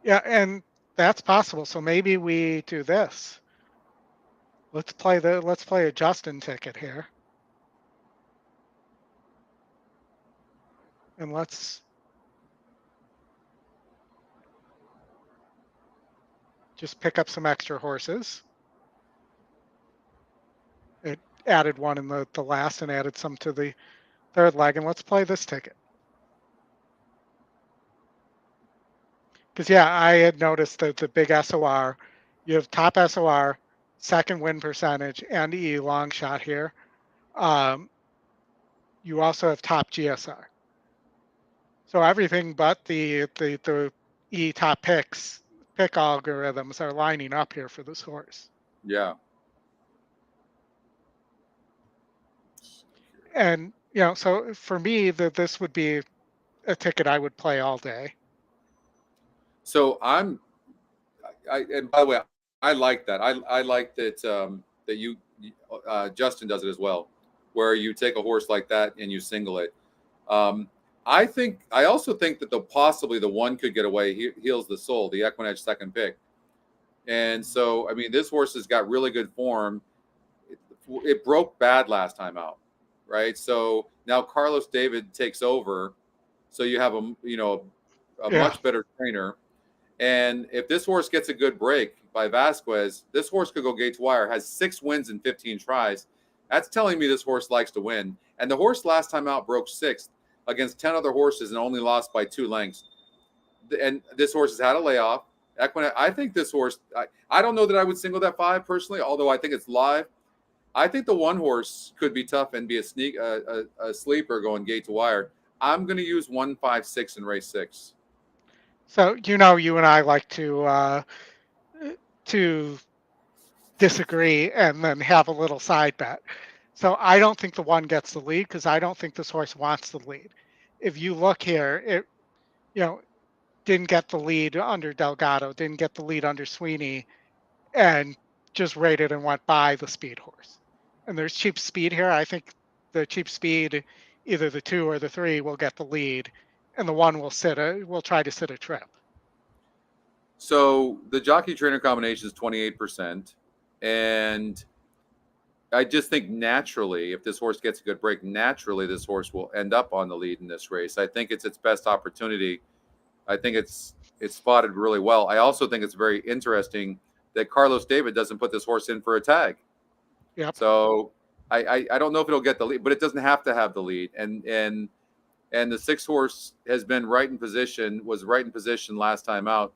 Yeah, and that's possible. So maybe we do this. Let's play a Justin ticket here. And let's just pick up some extra horses. It added one in the last and added some to the 3rd leg. And let's play this ticket. Because, I had noticed that the big SOR, you have top SOR, second win percentage, and E long shot here. You also have top GSR. So everything but the E top pick algorithms are lining up here for this horse. Yeah. And, so for me, this would be a ticket I would play all day. So and by the way, I like that. I like that that you Justin does it as well, where you take a horse like that and you single it. I also think that possibly the 1 could get away. Heals the soul, the EquinEdge second pick. And so, I mean, this horse has got really good form. It broke bad last time out, right? So now Carlos David takes over. So you have a much better trainer. And if this horse gets a good break by Vasquez, this horse could go gate to wire, has 6 wins in 15 tries. That's telling me this horse likes to win. And the horse last time out broke 6th. against 10 other horses and only lost by 2 lengths. And this horse has had a layoff. Equine, I think this horse, I don't know that I would single that 5 personally, although I think it's live. I think the 1 horse could be tough and be a sleeper going gate to wire. I'm going to use 1, 5, 6 in race 6. So, you and I like to disagree and then have a little side bet. So I don't think the 1 gets the lead because I don't think this horse wants the lead. If you look here, it, didn't get the lead under Delgado, didn't get the lead under Sweeney, and just rated and went by the speed horse. And there's cheap speed here. I think the cheap speed, either the 2 or the 3, will get the lead, and the 1 will try to sit a trip. So the jockey trainer combination is 28%. And I just think naturally, if this horse gets a good break, naturally this horse will end up on the lead in this race. I think it's its best opportunity. I think it's spotted really well. I also think it's very interesting that Carlos David doesn't put this horse in for a tag. Yep. So I don't know if it'll get the lead, but it doesn't have to have the lead. And the 6 horse has been was right in position last time out.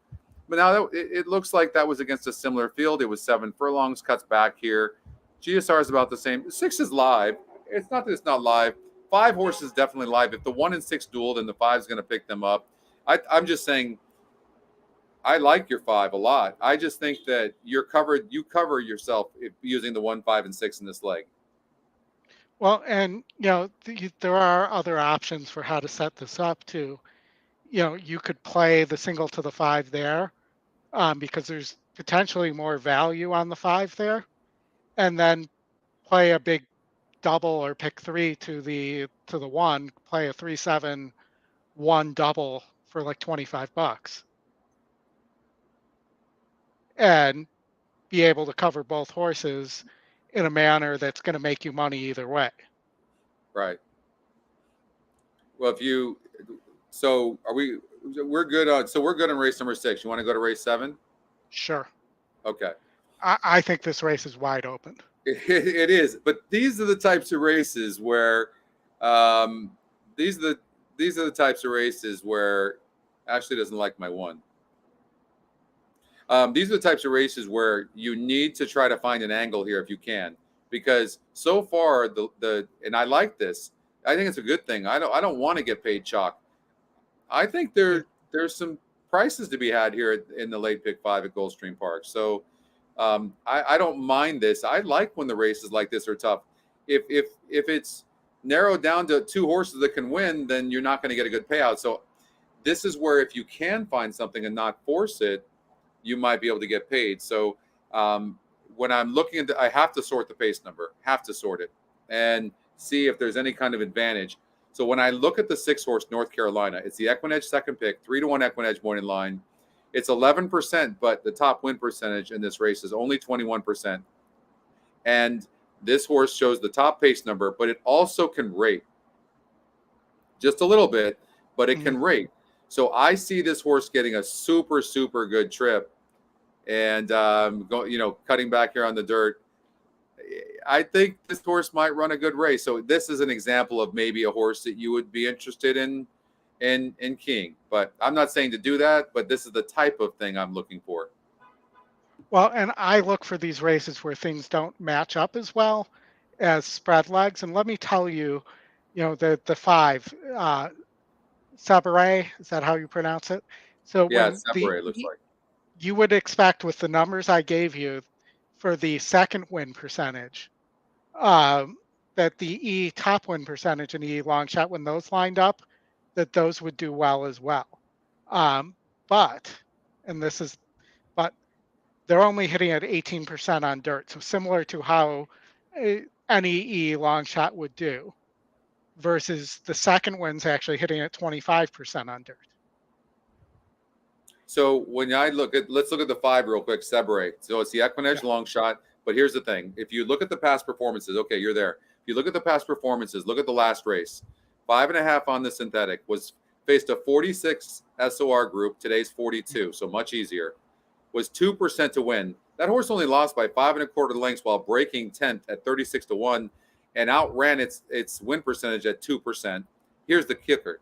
But now it looks like that was against a similar field. It was 7 furlongs, cuts back here. GSR is about the same. 6 is live. It's not that it's not live. 5 horses definitely live. If the 1 and 6 duel, then the 5 is going to pick them up. I'm just saying, I like your 5 a lot. I just think that you cover yourself using the 1, 5, and 6 in this leg. Well, and there are other options for how to set this up too. You could play the single to the 5 there, because there's potentially more value on the 5 there, and then play a big double or pick 3 to the 1. Play a 3-7-1 double for like $25, and be able to cover both horses in a manner that's going to make you money either way. Right. Well, we're good on race number 6. You want to go to race 7? Sure. Okay. I think this race is wide open. It is, but these are the types of races where, these are the types of races where Ashley doesn't like my 1. These are the types of races where you need to try to find an angle here if you can, because so far and I like this. I think it's a good thing. I don't want to get paid chalk. I think there's some prices to be had here in the late pick 5 at Gulfstream Park. So I don't mind this. I like when the races like this are tough. If it's narrowed down to 2 horses that can win, then you're not going to get a good payout. So this is where if you can find something and not force it, you might be able to get paid. So when I'm looking at I have to sort the pace number, have to sort it and see if there's any kind of advantage. So when I look at the 6 horse North Carolina, it's the EquinEdge second pick, 3-1 EquinEdge morning line. It's 11%, but the top win percentage in this race is only 21%. And this horse shows the top pace number, but it also can rate just a little bit, but it can rate. So I see this horse getting a super, super good trip and cutting back here on the dirt. I think this horse might run a good race. So this is an example of maybe a horse that you would be interested in keying. But I'm not saying to do that, but this is the type of thing I'm looking for. Well, and I look for these races where things don't match up as well as spread legs. And let me tell you, the 5, Sabaret, is that how you pronounce it? So yeah, when Sabaret looks like. You would expect with the numbers I gave you for the second win percentage, that the E top win percentage and E long shot, when those lined up, that those would do well as well. But they're only hitting at 18% on dirt. So similar to how any E long shot would do, versus the second win's actually hitting at 25% on dirt. So when let's look at the 5 real quick, Sabaret. So it's the EquinEdge long shot. But here's the thing. If you look at the past performances, okay, you're there. If you look at the past performances, look at the last race. 5.5 on the synthetic, was faced a 46 SOR group. Today's 42, so much easier. Was 2% to win. That horse only lost by 5 1/4 lengths while breaking 10th at 36-1 and outran its win percentage at 2%. Here's the kicker.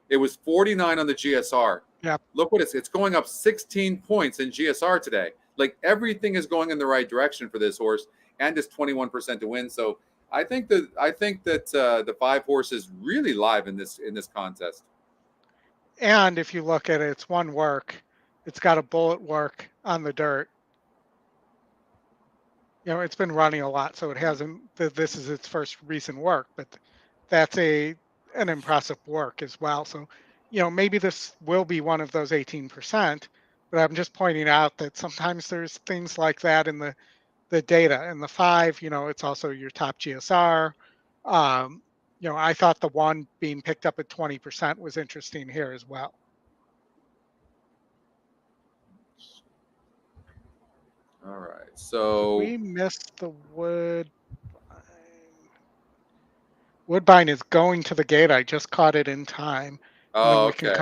It was 49 on the GSR. Yep. Look what it's going up 16 points in GSR today. Like everything is going in the right direction for this horse, and it's 21% to win. So I think that the 5 horse is really live in this contest. And if you look at it, it's one work. It's got a bullet work on the dirt. You know, it's been running a lot, so it hasn't. This is its first recent work, but that's an impressive work as well. So, you know, maybe this will be one of those 18%. But I'm just pointing out that sometimes there's things like that in the data. And the 5, you know, it's also your top GSR. You know, I thought the 1 being picked up at 20% was interesting here as well. All right, so we missed the Woodbine. Woodbine is going to the gate. I just caught it in time. Oh, okay.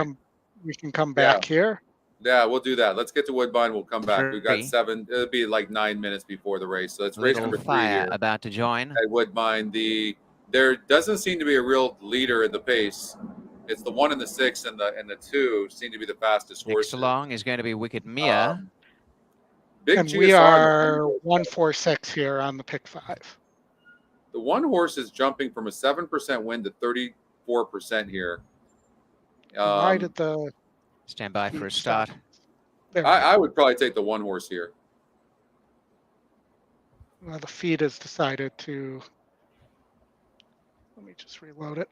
We can come back here. Yeah, we'll do that. Let's get to Woodbine. We'll come back. We've got 7. It'll be like 9 minutes before the race. So it's race number 3 here. About to join at Woodbine. There doesn't seem to be a real leader in the pace. It's the 1 and the 6 and the 2 seem to be the fastest horses. Next along is going to be Wicked Mia. And we are 146 here on the pick 5. The 1 horse is jumping from a 7% win to 34% here. Why did the stand by for a start? I would probably take the 1 horse here. Well, the feed has decided to. Let me just reload it.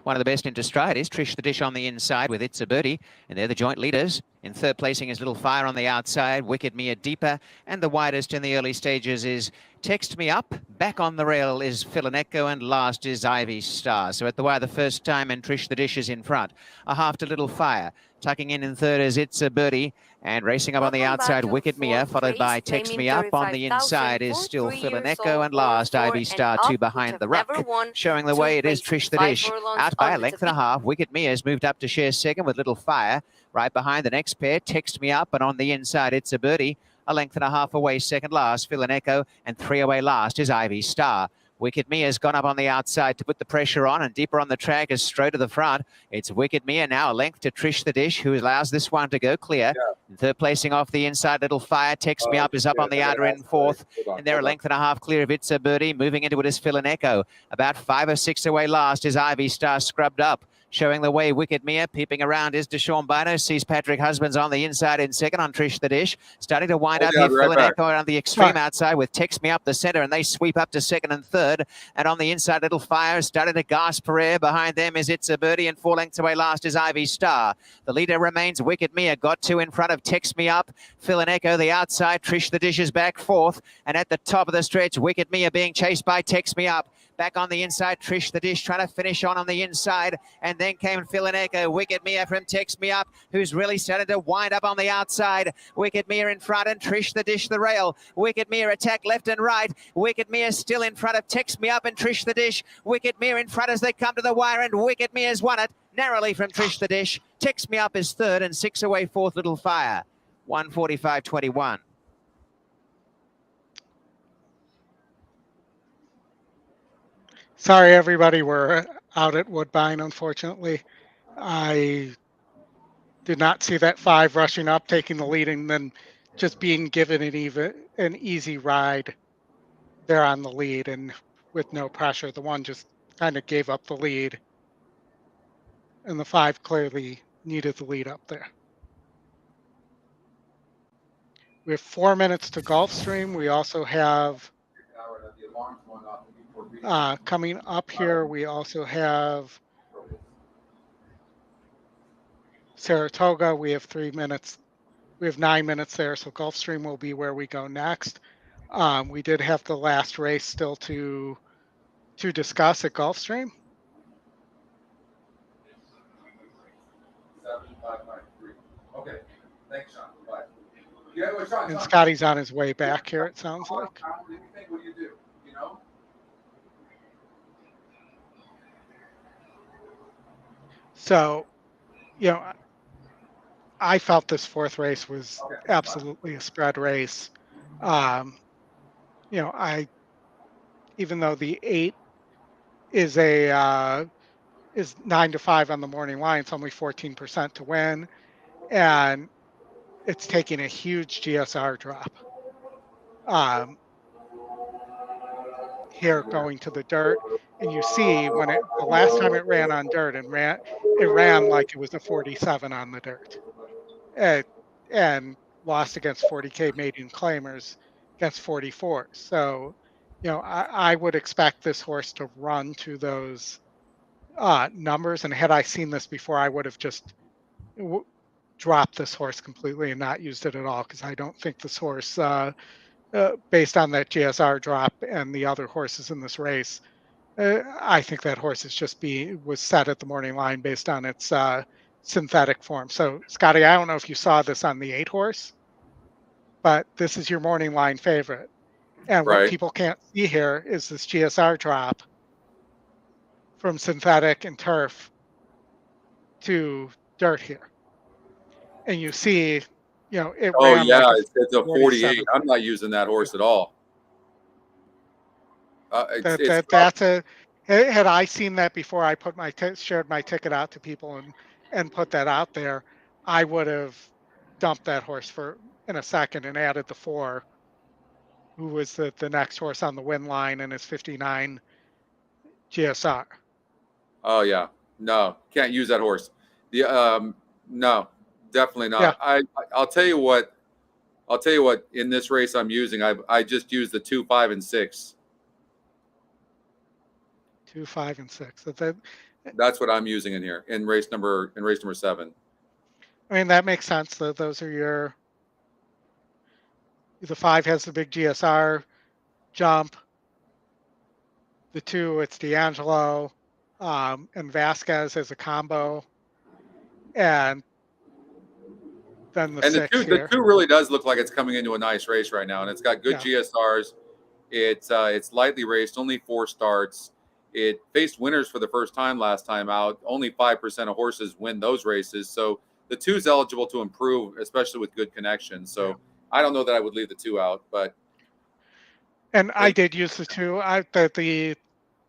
One of the best into stride is Trish the Dish on the inside with It's a Birdie, and they're the joint leaders. In third placing is Little Fire on the outside, Wicked Mia deeper, and the widest in the early stages is Text Me Up. Back on the rail is Phil and Echo, and last is Ivy Star. So at the wire the first time, and Trish the Dish is in front. A half to Little Fire. Tucking in third is It's a Birdie, and racing up on the outside, Wicked Mia, followed by Text Me Up. On the inside is still Phil and Echo, and last Ivy Star 2 behind the ruck. Showing the way it is Trish the Dish. Out by a length and a half, Wicked Mia has moved up to share second with Little Fire. Right behind the next pair, Text Me Up, and on the inside, It's a Birdie. A length and a half away, second last, Phil and Echo, and 3 away last is Ivy Star. Wicked Mia's gone up on the outside to put the pressure on, and deeper on the track is straight to the front. It's Wicked Mia now, a length to Trish the Dish, who allows this one to go clear. Yeah. Third placing off the inside, Little Fire. Text Me Up is up on the outer end fourth, and they're a length and a half clear of It's a Birdie. Moving into it is Phil and Echo. About 5 or 6 away last is Ivy Star scrubbed up. Showing the way, Wicked Mia. Peeping around is Deshaun Bino. Sees Patrick Husbands on the inside in second on Trish the Dish. Starting to wind up here, Phil and Echo on the extreme outside with Text Me Up the center, and they sweep up to second and third. And on the inside, Little Fire starting to gasp for air. Behind them is It's a Birdie, and 4 lengths away last is Ivy Star. The leader remains Wicked Mia. Got 2 in front of Text Me Up. Phil and Echo the outside. Trish the Dish is back fourth. And at the top of the stretch, Wicked Mia being chased by Text Me Up. Back on the inside, Trish the Dish trying to finish on the inside. And then came Phil and Echo. Wicked Mia from Text Me Up, who's really started to wind up on the outside. Wicked Mia in front, and Trish the Dish the rail. Wicked Mia attack left and right. Wicked Mia still in front of Text Me Up and Trish the Dish. Wicked Mia in front as they come to the wire, and Wicked Mia's won it narrowly from Trish the Dish. Text Me Up is third, and 6 away fourth, Little Fire. 1:45.21. Sorry, everybody. We're out at Woodbine, unfortunately. I did not see that 5 rushing up, taking the lead, and then just being given an easy ride there on the lead and with no pressure. The 1 just kind of gave up the lead, and the 5 clearly needed the lead up there. We have 4 minutes to Gulfstream. We also have coming up here, we also have Saratoga. We have 3 minutes. We have 9 minutes there, so Gulfstream will be where we go next. We did have the last race still to discuss at Gulfstream. 7-5-9-3. Okay, thanks, Sean. Bye. Yeah, well, Sean, and Scotty's on his way back here, it sounds like. What do you think? What do you do? You know? So, you know, I felt this 4th race was absolutely a spread race. You know, even though the 8 is 9-5 on the morning line. It's only 14% to win, and it's taking a huge GSR drop. Here going to the dirt, and you see when the last time it ran on dirt and it ran like it was a 47 on the dirt, and lost against 40K maiden claimers against 44. So, I would expect this horse to run to those numbers. And had I seen this before, I would have just dropped this horse completely and not used it at all, because I don't think this horse, based on that GSR drop and the other horses in this race, I think that horse was set at the morning line based on its synthetic form. So, Scotty, I don't know if you saw this on the 8 horse, but this is your morning line favorite. And what Right. people can't see here is this GSR drop from synthetic and turf to dirt here. And you see, it Oh ran yeah, like it's a 48. I'm not using that horse at all. Had I seen that before I put shared my ticket out to people and put that out there, I would have dumped that horse in a second and added the 4, who was the next horse on the win line, and his 59 GSR. Oh yeah, no, can't use that horse. No, definitely not. Yeah. I'll tell you what. In this race I'm using, I just used the 2, 5, and 6. 2, 5, and 6. That's what I'm using in here in race number 7. I mean, that makes sense. Those are the 5 has the big GSR jump. The 2, it's D'Angelo, and Vasquez as a combo, and then the 6 the here. 2 really does look like it's coming into a nice race right now, and it's got good GSRs. It's lightly raced, only 4 starts. It faced winners for the first time last time out. Only 5% of horses win those races, so the 2 is eligible to improve, especially with good connections. So I don't know that I would leave the 2 out, but. And I did use the 2.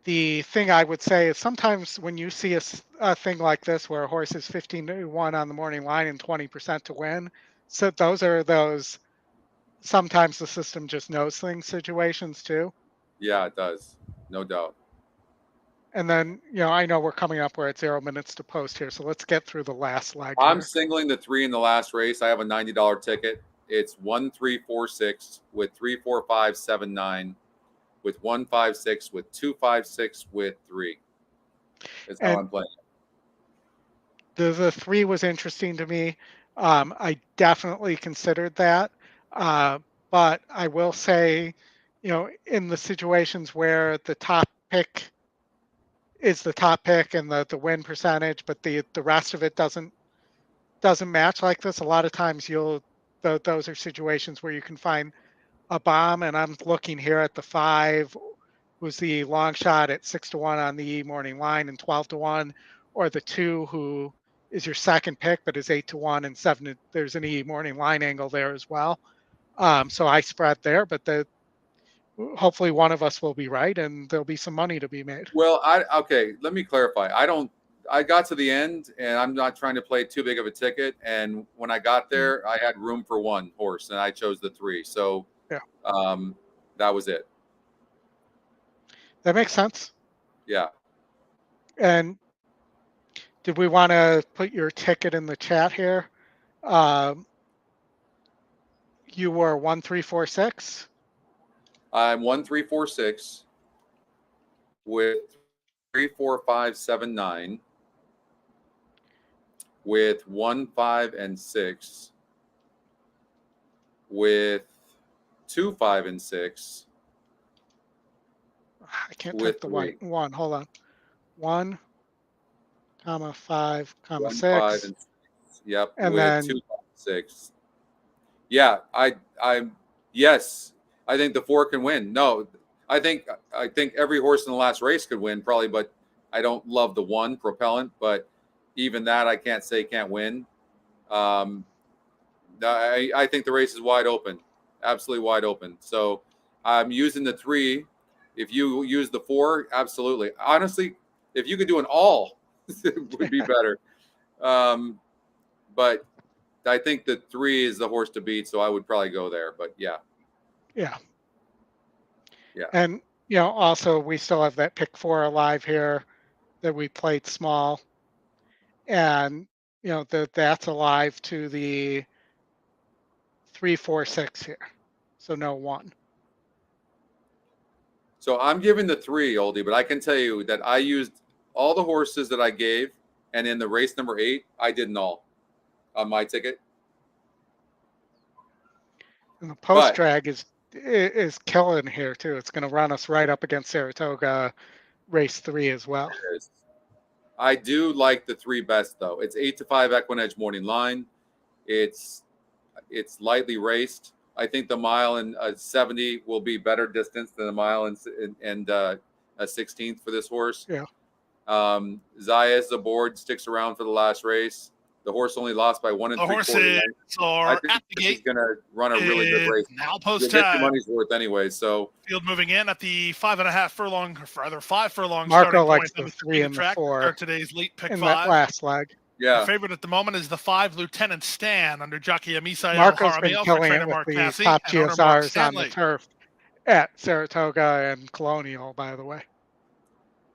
The thing I would say is sometimes when you see a thing like this where a horse is 15-1 on the morning line and 20% to win, so those sometimes the system just knows things situations too. Yeah, it does, no doubt. And then, I know we're coming up where it's 0 minutes to post here, so let's get through the last leg. I'm singling the 3 in the last race. I have a $90 ticket. It's 1, 3, 4, 6 with 3, 4, 5, 7, 9. With 1, 5, 6, with 2, 5, 6, with 3. That's how I'm playing. The 3 was interesting to me. I definitely considered that. But I will say, in the situations where the top pick is the top pick and the win percentage, but the rest of it doesn't match like this, a lot of times those are situations where you can find a bomb. And I'm looking here at the 5, who's the long shot at 6-1 on the morning line and 12-1, or the 2, who is your second pick but is 8-1 and 7. There's an E morning line angle there as well. So I spread there, but hopefully one of us will be right and there'll be some money to be made. Well, okay, let me clarify. I got to the end and I'm not trying to play too big of a ticket. And when I got there, I had room for 1 horse and I chose the 3. So that was it. That makes sense. Yeah. And did we want to put your ticket in the chat here? You were 1, 3, 4, 6. I'm 1, 3, 4, 6 with 3, 4, 5, 7, 9 with 1, 5, and 6 with 2, 5, and 6. I can't type the white one. Hold on. 1, 5, 1, 6. 5, and 6. Yep. And with then 2, 5, 6. Yeah. Yes. I think the 4 can win. No, I think every horse in the last race could win probably, but I don't love the 1 Propellant, but even that I can't say can't win. I think the race is wide open, absolutely wide open. So I'm using the 3 If you use the 4, absolutely. Honestly, if you could do an all, it would be better. But I think the 3 is the horse to beat, so I would probably go there. But yeah. Yeah. Yeah. And, also we still have that pick 4 alive here that we played small. And, that's alive to the 3, 4, 6 here. So no 1. So I'm giving the 3, Oldie, but I can tell you that I used all the horses that I gave, and in the race number 8, I did an all on my ticket. And the post drag is killing here too. It's going to run us right up against Saratoga race 3 as well. I do like the 3 best though. It's 8-5 EquinEdge morning line. It's lightly raced. I think the mile and 70 will be better distance than the mile and a 16th for this horse. Yeah. Zayas aboard, sticks around for the last race. The horse only lost by 1 3/4 lengths. I think at the gate. He's going to run a really good race. Now post time. Get your money's worth anyway. So field moving in at the 5.5 furlong, or rather 5 furlong. Marco likes the 3 and the 4. Today's late pick in 5. That last leg. Yeah. The favorite at the moment is the 5 Lieutenant Stan under jockey Amisa Marco's been killing it with the top GSRs on the turf at Saratoga and Colonial, by the way.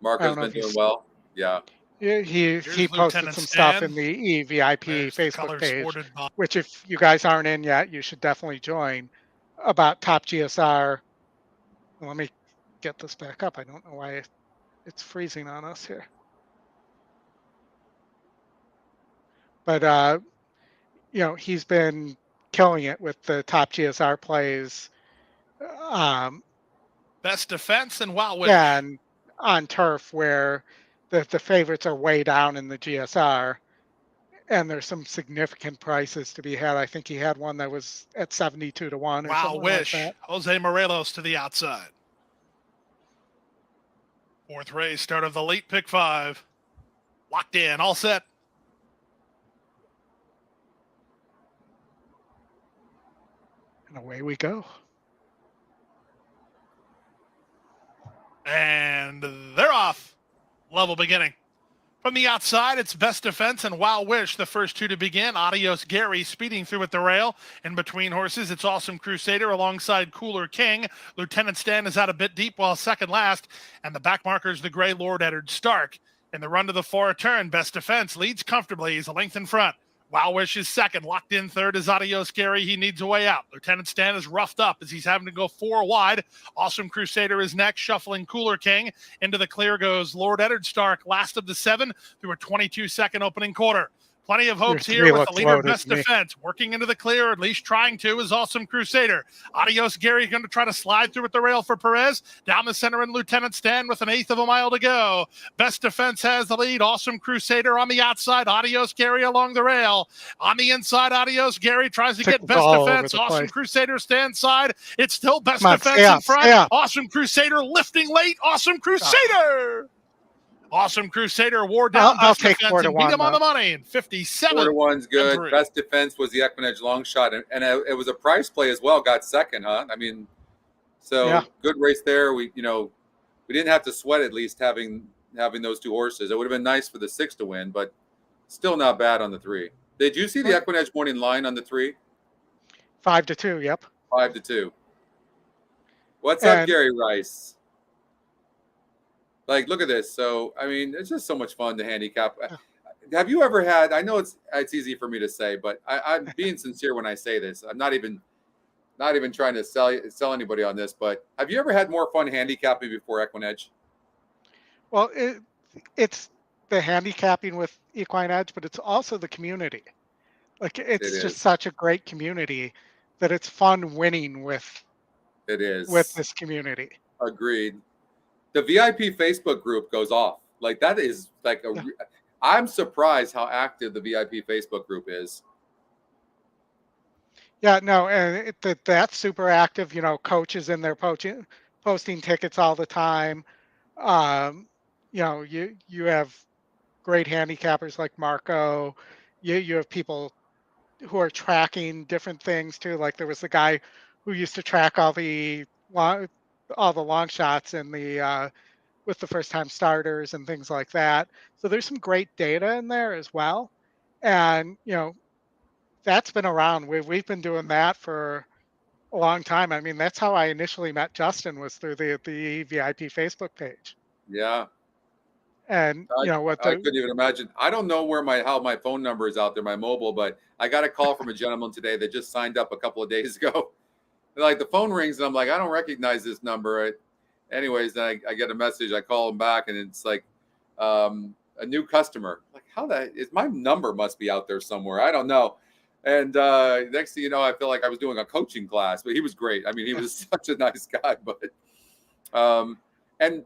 Marco's been doing well. Yeah. He posted some stuff in the EVIP Facebook page, which if you guys aren't in yet, you should definitely join, about top GSR. Let me get this back up. I don't know why it's freezing on us here. But, he's been killing it with the top GSR plays. Best defense and Wow Wish. Yeah, and on turf where the favorites are way down in the GSR, and there's some significant prices to be had. I think he had one that was at 72 to 1. Wow Wish. Like Jose Morelos to the outside. 4th race, start of the late pick 5. Locked in, all set. And away we go. And they're off. Level beginning. From the outside, it's Best Defense and Wow Wish, the first 2 to begin. Adios Gary speeding through at the rail. In between horses, it's Awesome Crusader alongside Cooler King. Lieutenant Stan is out a bit deep while second last. And the back marker's the gray Lord Eddard Stark. In the run to the 4 turn, Best Defense leads comfortably. He's a length in front. Wow Wish is second. Locked in third is Adios Gary. He needs a way out. Lieutenant Stan is roughed up as he's having to go 4 wide. Awesome Crusader is next, shuffling Cooler King. Into the clear goes Lord Eddard Stark, last of the 7 through a 22-second opening quarter. Plenty of hopes here with the leader, Best Defense. Working into the clear, at least trying to, is Awesome Crusader. Adios Gary going to try to slide through at the rail for Perez. Down the center and Lieutenant Stan with an 1/8 of a mile to go. Best Defense has the lead. Awesome Crusader on the outside. Adios Gary along the rail. On the inside, Adios Gary tries to get Best Defense. Awesome Crusader stands side. It's still Best Defense in front. Awesome Crusader lifting late. Awesome Crusader. Awesome Crusader wore down I'll Best take Defense 4 to and 1, beat him on the money in 57. 4 to 1's good. Best Defense was the EquinEdge long shot, and it was a price play as well. Got second, huh? I mean, so good race there. We didn't have to sweat at least having those 2 horses. It would have been nice for the 6 to win, but still not bad on the 3. Did you see the EquinEdge morning line on the 3? 5 to 2. Yep. 5 to 2. What's up, Gary Rice? Like, look at this. So, I mean, it's just so much fun to handicap. Have you ever had, I know it's easy for me to say, but I'm being sincere when I say this. I'm not even trying to sell anybody on this, but have you ever had more fun handicapping before EquinEdge? Well, it's the handicapping with EquineEdge, but it's also the community. Like, it's just such a great community that it's fun winning with. It is. With this community. Agreed. The VIP Facebook group goes off. Like, that is like I'm surprised how active the VIP Facebook group is. Yeah, no, and that's super active. Coaches in there posting tickets all the time. You have great handicappers like Marco. You have people who are tracking different things too. Like there was the guy who used to track all the all the long shots in the with the first time starters and things like that. So there's some great data in there as well. And, that's been around. We've been doing that for a long time. I mean, that's how I initially met Justin, was through the VIP Facebook page. Yeah. And, what I the couldn't even imagine. I don't know how my phone number is out there, my mobile, but I got a call from a gentleman today that just signed up a couple of days ago. Like the phone rings and I'm like, I don't recognize this number. Anyways, then I get a message. I call him back and it's like a new customer. Like, how that is, my number must be out there somewhere. I don't know. And next thing you know, I feel like I was doing a coaching class, but he was great. I mean, he was such a nice guy. But and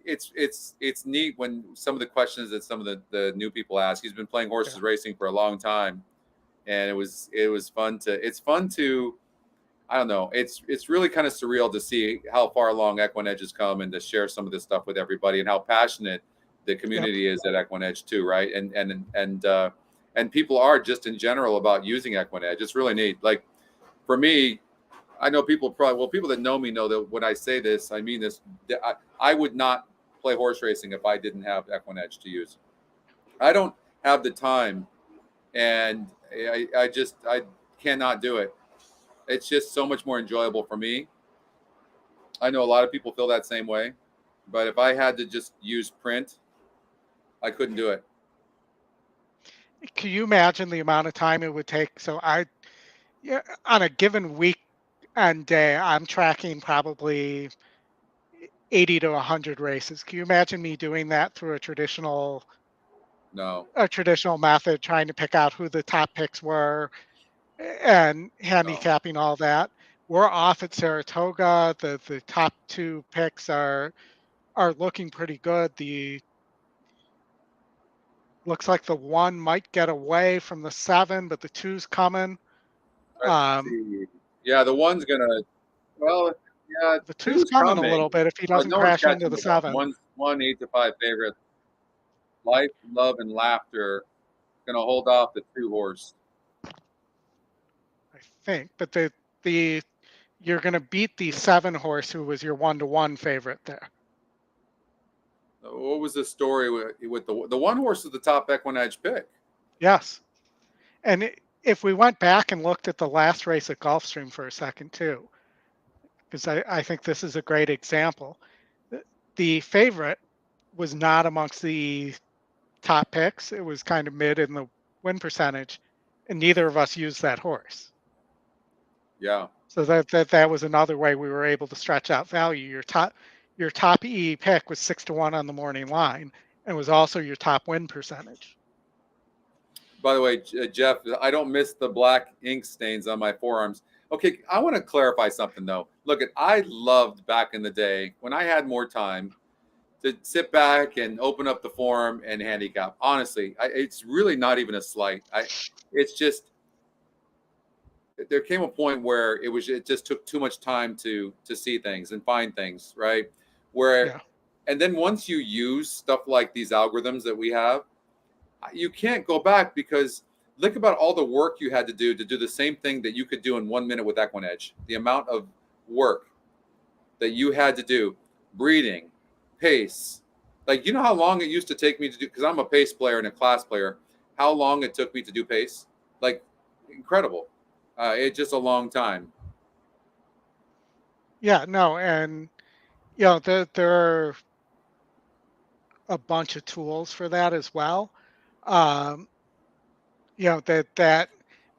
it's neat when some of the questions that some of the new people ask. He's been playing horses racing for a long time, and it was fun to I don't know. It's really kind of surreal to see how far along EquinEdge has come and to share some of this stuff with everybody and how passionate the community is at EquinEdge too, right? And people are just in general about using EquinEdge. It's really neat. Like for me, I know people that know me know that when I say this, I mean this. I would not play horse racing if I didn't have EquinEdge to use. I don't have the time, and I cannot do it. It's just so much more enjoyable for me. I know a lot of people feel that same way, but if I had to just use print, I couldn't do it. Can you imagine the amount of time it would take? So on a given week and day, I'm tracking probably 80 to 100 races. Can you imagine me doing that through a traditional method, trying to pick out who the top picks were and handicapping all that? We're off at Saratoga. The top two picks are looking pretty good. Looks like the 1 might get away from the 7, but the 2's coming. Let's see. Yeah, the 1's gonna. Well, yeah, The 2's coming a little bit if he doesn't crash into the 7. 1 8-5 favorite. Life, Love, and Laughter gonna hold off the 2 horse. I think, but you're gonna beat the 7 horse, who was your 1-to-1 favorite there. What was the story with the 1 horse is the top EquinEdge pick? Yes, and if we went back and looked at the last race at Gulfstream for a second too, because I think this is a great example. The favorite was not amongst the top picks. It was kind of mid in the win percentage, and neither of us used that horse. Yeah. So that was another way we were able to stretch out value. Your top E pick was 6-1 on the morning line, and was also your top win percentage. By the way, Jeff, I don't miss the black ink stains on my forearms. Okay, I want to clarify something though. Look, I loved back in the day when I had more time to sit back and open up the forum and handicap. Honestly, it's really not even a slight. It's just there came a point where it just took too much time to see things and find things, right? And then once you use stuff like these algorithms that we have, you can't go back, because look about all the work you had to do the same thing that you could do in 1 minute with EquinEdge. The amount of work that you had to do, breeding, pace. Like, you know how long it used to take me to do, because I'm a pace player and a class player, how long it took me to do pace? Like, incredible. It's just a long time. Yeah, no, and there are a bunch of tools for that as well. That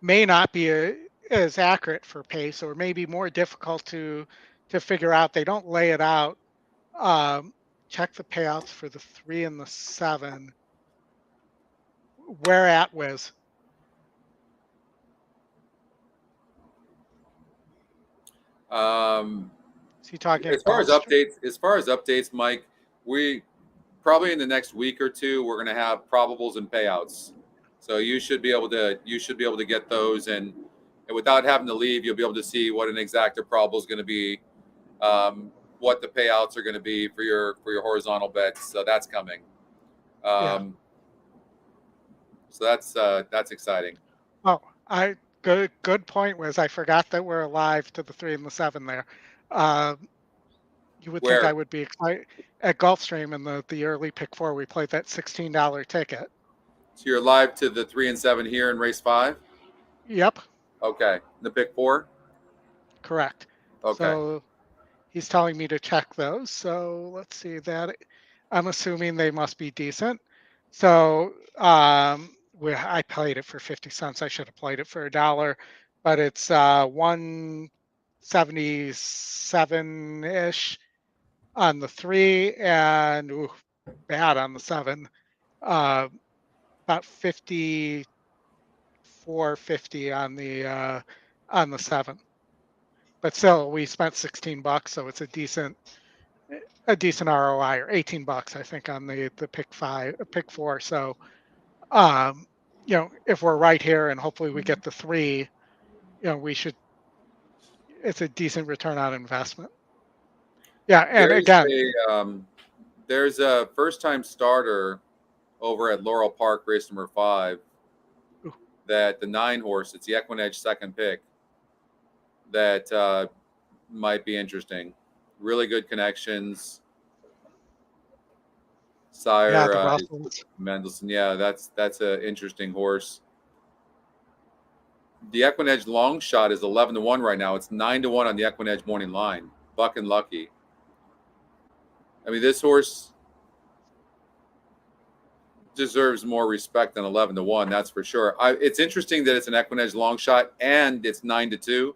may not be as accurate for pace, or maybe more difficult to figure out. They don't lay it out. Check the payouts for the 3 and the 7. Where at, Wiz? Is he talking as far as updates, Mike, we probably in the next week or two we're going to have probables and payouts. So you should be able to get those, and without having to leave, you'll be able to see what an exacta probable is going to be, what the payouts are going to be for your horizontal bets. So that's coming. So that's exciting. Oh, good point, Wiz. I forgot that we're alive to the 3 and the 7 there. You would think Where? I would be excited at Gulfstream in the early pick 4. We played that $16 ticket. So you're live to the 3 and 7 here in race 5. Yep, Okay, the pick 4. correct. Okay. So he's telling me to check those. So let's see that. I'm assuming they must be decent. So I played it for 50 cents. I should have played it for $1, but it's 177 ish on the 3 and bad on the 7. Uh, about 54.50 on the 7. But still, we spent $16, so it's a decent ROI, or $18, I think, on the pick 4. So, um, if we're right here and hopefully we get the 3, we should. It's a decent return on investment. Yeah, and again, There's a first-time starter over at Laurel Park, race number 5. Ooh. That the 9 horse, it's the EquinEdge second pick. That might be interesting. Really good connections. Sire the Russells. Mendelssohn. Yeah, that's an interesting horse. The EquinEdge long shot is 11-1 right now. It's 9-1 on the EquinEdge morning line. Buck and Lucky. I mean, this horse deserves more respect than 11-1. That's for sure. It's interesting that it's an EquinEdge long shot and it's 9-2.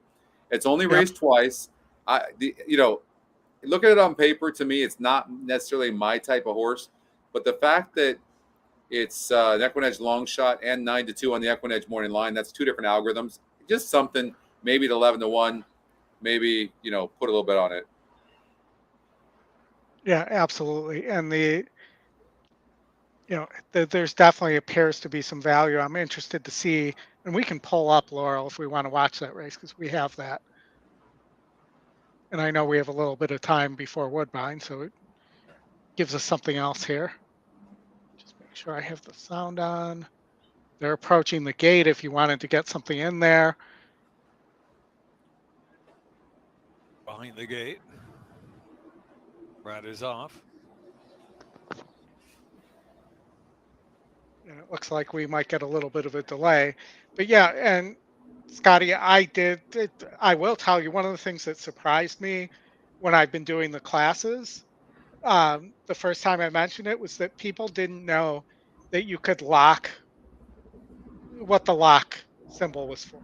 It's only raced twice. Look at it on paper. To me, it's not necessarily my type of horse, but the fact that it's an EquinEdge long shot and 9-2 on the EquinEdge morning line—that's 2 different algorithms. Just something. Maybe at 11-1. Maybe put a little bit on it. Yeah, absolutely. And there's definitely appears to be some value. I'm interested to see, and we can pull up Laurel if we want to watch that race because we have that. And I know we have a little bit of time before Woodbine, so it gives us something else here. Just make sure I have the sound on. They're approaching the gate if you wanted to get something in there. Behind the gate. Riders off. And it looks like we might get a little bit of a delay. But yeah, and Scotty, I will tell you, one of the things that surprised me when I've been doing the classes, the first time I mentioned it, was that people didn't know that you could lock, what the lock symbol was for.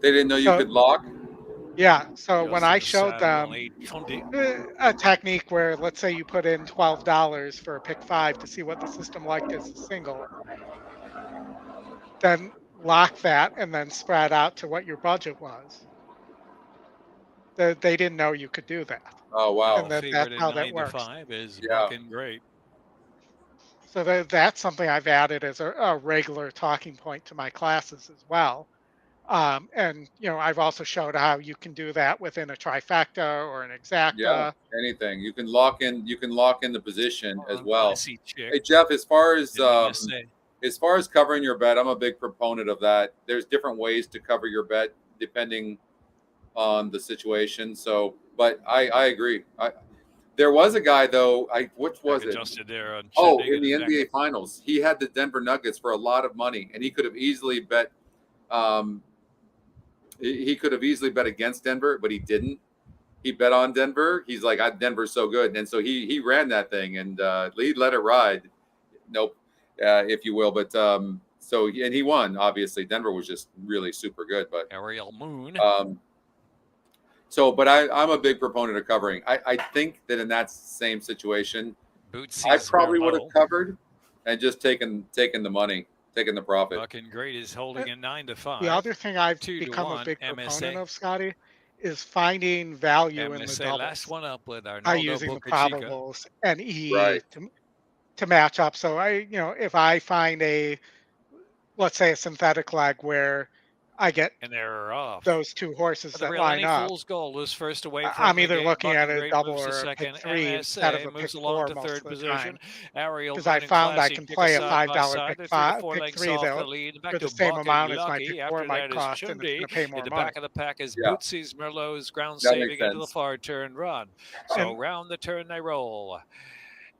They didn't know you could lock? Yeah, so when I showed them them a technique where, let's say you put in $12 for a pick 5 to see what the system liked as a single, then lock that and then spread out to what your budget was. They didn't know you could do that. Oh, wow. And that's how that works. 5 is Yeah. working great. So that's something I've added as a regular talking point to my classes as well. And I've also showed how you can do that within a trifecta or an exacta. Yeah, anything. You can lock in the position as well. Chick. Hey Jeff, as far as MSA. covering your bet, I'm a big proponent of that. There's different ways to cover your bet depending on the situation. So, but I agree. There was a guy though. Which was it? Adjusted there on In the NBA Finals, he had the Denver Nuggets for a lot of money, and he could have easily bet. He could have easily bet against Denver, but he didn't. He bet on Denver. He's like, Denver's so good, and so he ran that thing and he let it ride. Nope, if you will. But and he won. Obviously, Denver was just really super good. But Ariel Moon. But I'm a big proponent of covering. I think that in that same situation, I probably would have covered and just taken the money, taking the profit. Buck and Great is holding a 9-5. The other thing I've 2-1 become a big proponent MSA. of, Scotty, is finding value in the MSA doubles last one up with our by using the probables and E to match up. So if I find let's say a synthetic leg where I get And they're off. those two horses The that real line Any up. Fool's Gold is first away from I'm the either gate. looking at Bucking a Great double moves to or a pick second. 3 instead of MSA a pick moves along 4 to most third of the position. time. Ariel Because I Glenn and found I Classy can Pick play a side by $5 side. pick They're 3 to 5, 4 pick lengths 3 off the though lead. Back for to the same Buck amount and as my Lucky. pick 4 After might that is cost, and it's Chundy. going to pay more In the money. back of the pack is Yeah. Bootsy's Merlot's ground That saving makes into the sense. far turn run. So And round the turn they roll.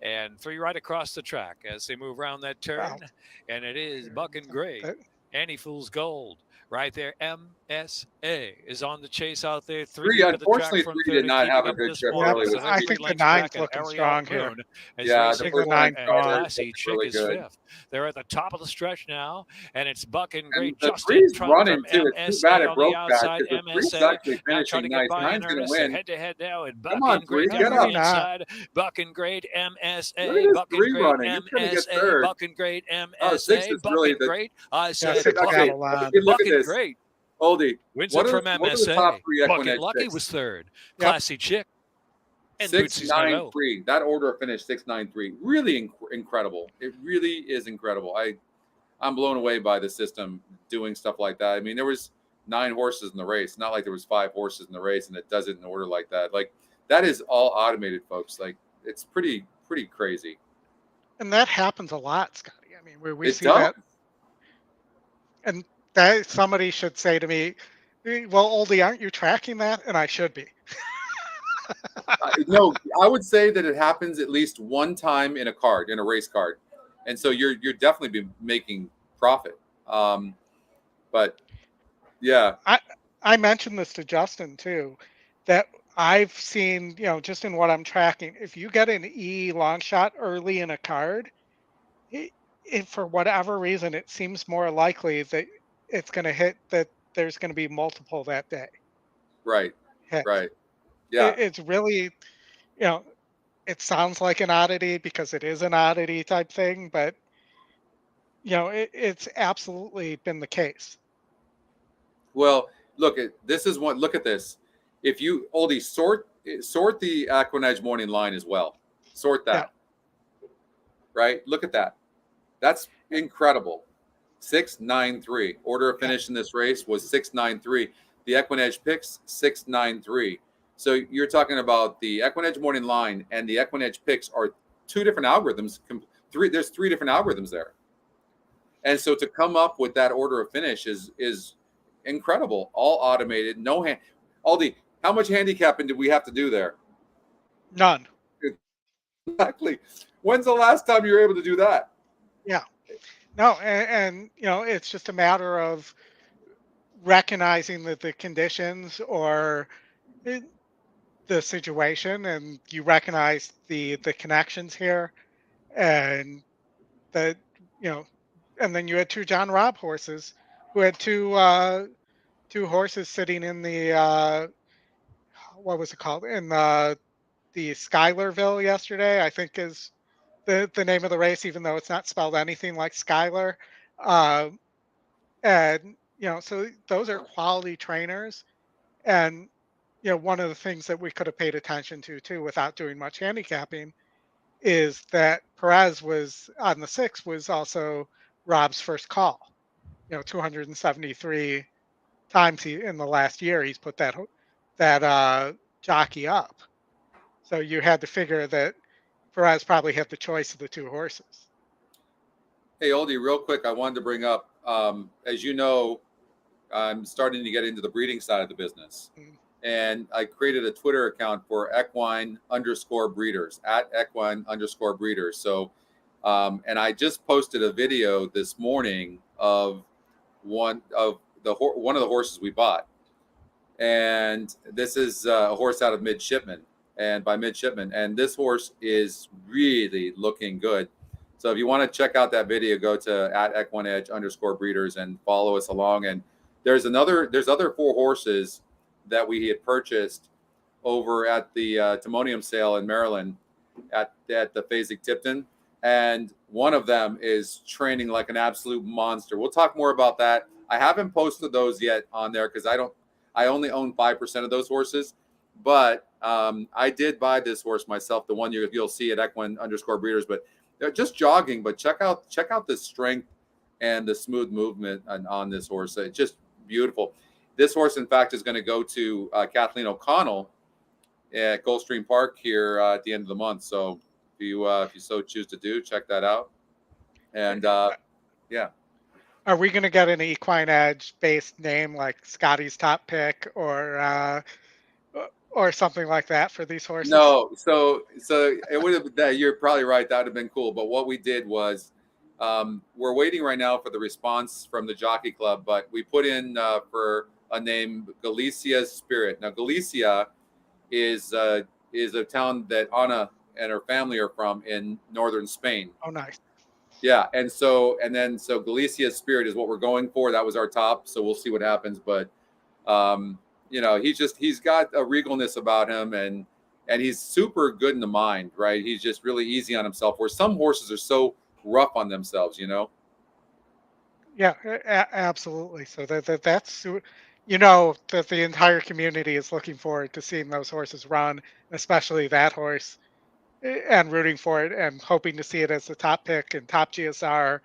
And 3 right across the track as they move around that turn. well, And it is Bucking Great. that- Any Fool's Gold. Right there, MSA is on the chase out there. 3 Three, deep of the track unfortunately, from 3 third did not and have keeping a up good this trip morning. early yeah, with So they're I 3 think the lengths 9's back, and looking Ariel strong here. Moon is Yeah, the racing first forward, nine and started Classy looking Chick really is good. 5th. They're at the top of the stretch now, and it's Bucking Great And the just in three's front running from too. It's too bad MSA it on the broke that outside. because the three's MSA actually now trying finishing to get nice. by in Nine's going to earnest. They're win. head-to-head now, and Come on, Bucking Great three, Yeah, get coming maybe up. inside. not. Bucking Great Look at MSA. this Bucking three Great running. It's going to get MSA. third. Bucking Great Oh, 6 MSA. is really Bucking the. Great. I Yeah, said 6 Okay, battle Bucking. on. look at Bucking this. Great. Oldie, Wins what it are from the top MSA. 3 Bucking EquinEdge Lucky picks? was third. Yep. Classy Chick and 6, Bootsy's 9, Merlot. 3. That order of finish 6, 9, 3. Really incredible. It really is incredible. I'm blown away by the system doing stuff like that. I mean, there was 9 horses in the race. Not like there was 5 horses in the race, and it does it in order like that. Like that is all automated, folks. Like it's pretty crazy. And that happens a lot, Scotty. I mean, where we It see does. that, and that somebody should say to me, well, Oldie, aren't you tracking that? And I should be. No, I would say that it happens at least one time in a race card, and so you're definitely be making profit. But yeah, I mentioned this to Justin too, that I've seen, just in what I'm tracking, if you get an E long shot early in a card, if for whatever reason it seems more likely that it's going to hit, that there's going to be multiple that day. right, Hit. right, yeah. It's really, it sounds like an oddity because it is an oddity type thing, but it's absolutely been the case. Well, look at this is one. Look at this. If you Oldie sort the EquinEdge morning line as well, sort that. Yeah. Right. Look at that. That's incredible. 6-9-3. Order of finish in this race was 6-9-3. The EquinEdge picks 6-9-3. So you're talking about the EquinEdge morning line and the EquinEdge picks are 2 different algorithms. There's 3 different algorithms there. And so to come up with that order of finish is incredible. All automated, no hand. Aldi, how much handicapping did we have to do there? None. Exactly. When's the last time you were able to do that? Yeah. No, and it's just a matter of recognizing that the conditions or the situation, and you recognize the connections here, and that and then you had 2 John Robb horses who had two horses sitting in the what was it called, in the Schuylerville yesterday, I think is the name of the race, even though it's not spelled anything like Schuyler. And so those are quality trainers, and one of the things that we could have paid attention to too, without doing much handicapping, is that Perez was on the 6 was also Rob's first call. 273 times in the last year he's put that jockey up. So you had to figure that Perez probably had the choice of the 2 horses. Hey, Oldie, real quick, I wanted to bring up, as you know, I'm starting to get into the breeding side of the business. And I created a Twitter account for Equine_breeders, at Equine_breeders. So, and I just posted a video this morning of one of the horses we bought. And this is a horse out of Midshipman, and by Midshipman. And this horse is really looking good. So if you want to check out that video, go to at EquinEdge_breeders and follow us along. And there's other 4 horses that we had purchased over at the Timonium sale in Maryland at the Fasig-Tipton. And one of them is training like an absolute monster. We'll talk more about that. I haven't posted those yet on there because I only own 5% of those horses. But I did buy this horse myself, the one you'll see at Equine_breeders. But they're just jogging. But check out the strength and the smooth movement on this horse. It's just beautiful. This horse, in fact, is going to go to Kathleen O'Connell at Gulfstream Park here at the end of the month. So if you so choose to do, check that out. And yeah. Are we going to get an EquinEdge based name like Scotty's Top Pick or something like that for these horses? No, so it would have that. You're probably right. That would have been cool. But what we did was, we're waiting right now for the response from the Jockey Club. But we put in for a name, Galicia's Spirit. Now, Galicia is a town that Anna and her family are from in northern Spain. Oh, nice. Yeah, and so Galicia's Spirit is what we're going for. That was our top. So we'll see what happens. But you know, he's got a regalness about him, and he's super good in the mind, right? He's just really easy on himself, where some horses are so rough on themselves, you know? Yeah, absolutely. So that's, you know, that the entire community is looking forward to seeing those horses run, especially that horse, and rooting for it and hoping to see it as the top pick and top GSR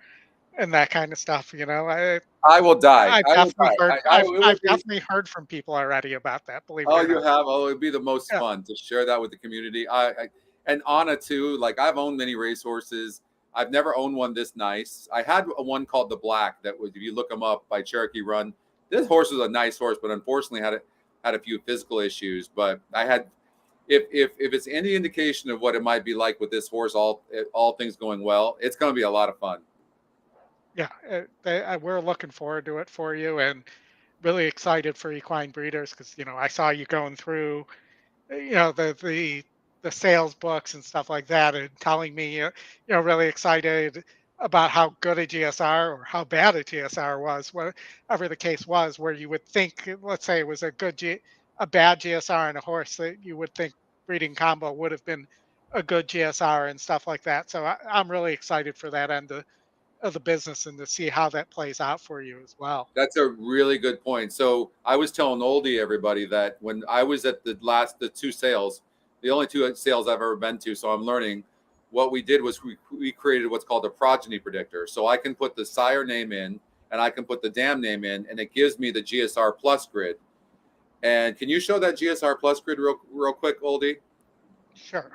and that kind of stuff. You know, I will die. I've I will definitely die. heard. It would I've be, definitely heard from people already about that. Believe it oh, or you not. have. Oh, it'd be the most Yeah. fun to share that with the community. And Anna too. Like, I've owned many racehorses. I've never owned one this nice. I had one called the Black that was, if you look them up, by Cherokee Run. This horse was a nice horse, but unfortunately had a few physical issues. But I had, if it's any indication of what it might be like with this horse, all things going well, it's going to be a lot of fun. Yeah, we're looking forward to it for you, and really excited for equine breeders because, you know, I saw you going through, you know, the sales books and stuff like that, and telling me, you know, really excited about how good a GSR or how bad a GSR was, whatever the case was, where you would think, let's say it was a bad GSR and a horse, that you would think breeding combo would have been a good GSR and stuff like that. So I'm really excited for that end of the business and to see how that plays out for you as well. That's a really good point. So I was telling Oldy, everybody, that when I was at the two sales, the only two sales I've ever been to, so I'm learning, what we did was we created what's called a progeny predictor. So I can put the sire name in and I can put the dam name in, and it gives me the GSR plus grid. And can you show that GSR plus grid real quick, Oldy? Sure.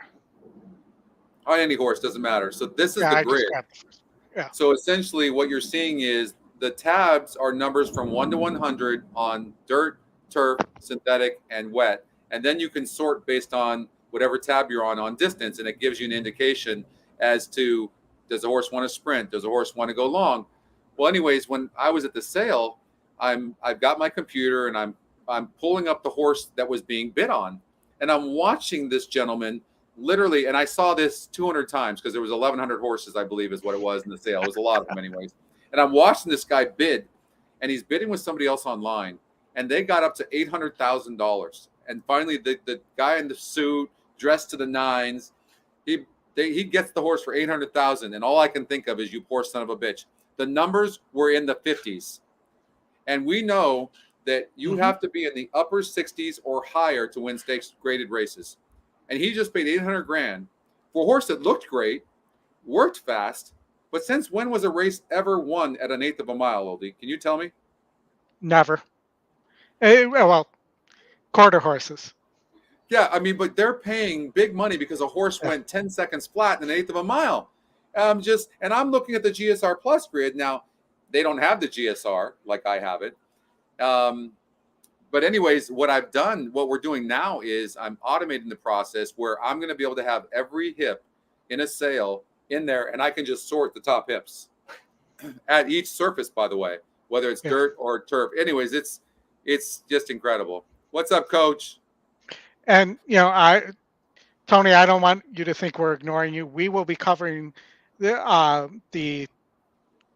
On any horse, doesn't matter. So this is Yeah, the I just grid. grabbed the first. Yeah. So essentially what you're seeing is the tabs are numbers from 1 to 100 on dirt, turf, synthetic, and wet. And then you can sort based on whatever tab you're on distance, and it gives you an indication as to, does the horse want to sprint? Does the horse want to go long? Well, anyways, when I was at the sale, I've got my computer and I'm pulling up the horse that was being bid on, and I'm watching this gentleman literally, and I saw this 200 times because there was 1,100 horses, I believe is what it was in the sale. It was a lot of them anyways. And I'm watching this guy bid, and he's bidding with somebody else online, and they got up to $800,000. And finally, the guy in the suit, dressed to the nines, he gets the horse for $800,000. And all I can think of is, you poor son of a bitch. The numbers were in the 50s. And we know that you have to be in the upper 60s or higher to win stakes graded races. And he just paid $800,000 for a horse that looked great, worked fast. But since when was a race ever won at an eighth of a mile, Oldie? Can you tell me? Never. Well, quarter horses. Yeah, I mean, but they're paying big money because a horse went 10 seconds flat in an eighth of a mile. And I'm looking at the GSR Plus grid. Now, they don't have the GSR like I have it. But anyways, what we're doing now is I'm automating the process where I'm going to be able to have every hip in a sale in there, and I can just sort the top hips at each surface, by the way, whether it's dirt or turf. Anyways, it's just incredible. What's up, Coach? And, you know, Tony, I don't want you to think we're ignoring you. We will be covering the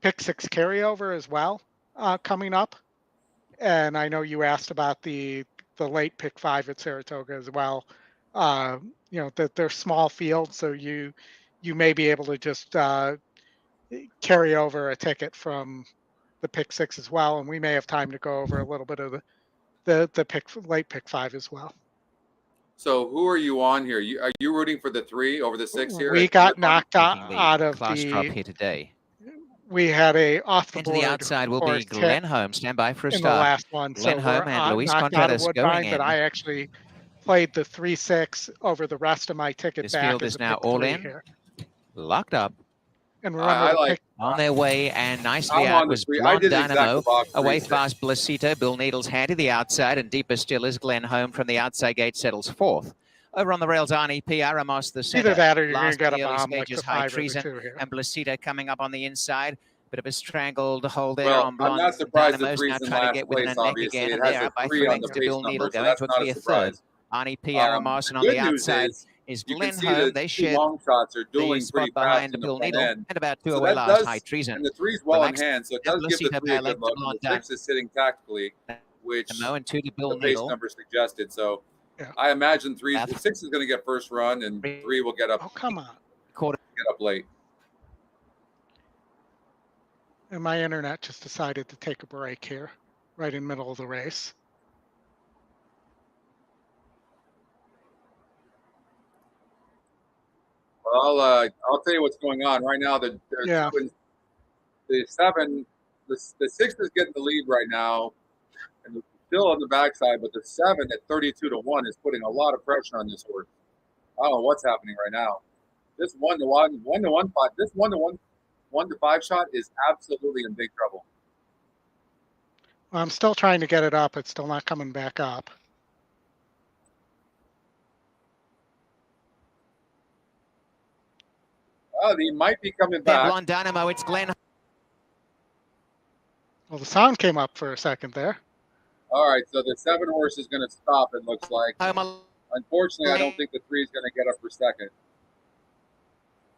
Pick 6 carryover as well coming up. And I know you asked about the late Pick 5 at Saratoga as well. You know, that they're small fields, so you may be able to just carry over a ticket from the Pick 6 as well. And we may have time to go over a little bit of the late Pick 5 as well. So who are you on here? Are you rooting for the 3 over the 6 here? We got knocked out of class drop the here today. we had a off the Into the board outside will horse be hit Glenholm. Stand by for a in the start. last one, so we're Glenholm and Luis knocked out of Contreras going Woodbine, but in. I actually played the 3-6 over the rest of my ticket This back field as is a now pick all 3 in. here. Locked up. And remember, I the like. pick On their way and nicely I'm out on the was 3. I Blonde did the exact Dynamo. box Away 3-6. fast Blasito. Bill Needles handy the outside, and deeper still is Glenholm from the outside gate settles fourth. Over on the rails, Arnie P. Aramos the center. either that or you're going to Last get in a the early bomb like stages, the High 5 or the Treason 2 here. and Blasito coming up on the inside. Bit of a strangled hold there Well, on Blonde I'm not surprised the Dynamos. 3's Now in trying to last get within place, a neck obviously. again, It and has they're a up by 3 3 on the lengths to pace Bill number, Needle, so going that's to a not a clear surprise. third. Arnie P. The Aramos, and on good the news outside is is you can see Glenholm. the They 2 share long shots are the dueling pretty spot fast behind in the Bill front Needle, end. and about 2 So away that last, High does, Treason. and the 3's well in Relaxed hand, so it and does give the Blasito 3 by a a good length to look. And Blonde the 6 is sitting tactically, which Dynamo, and 2 to Bill the pace Needle. number suggested. So Yeah. I imagine 3, Bath- 6 is going to get first run, and 3 will get Oh, up come on. Quarter late. And my internet just decided to take a break here, right in the middle of the race. Well, I'll tell you what's going on right now. There's Yeah. the 7, the 6 is getting the lead right now, and it's still on the backside. But the 7 at 32-1 is putting a lot of pressure on this horse. I don't know what's happening right now. This 1-to-1 fight. This 1-to-5 shot is absolutely in big trouble. Well, I'm still trying to get it up. It's still not coming back up. Oh, he might be coming then back. Blonde Dynamo. It's Glenholm. Well, the sound came up for a second there. All right, so the 7 horse is going to stop. It looks like. Unfortunately, I don't think the 3 is going to get up for second.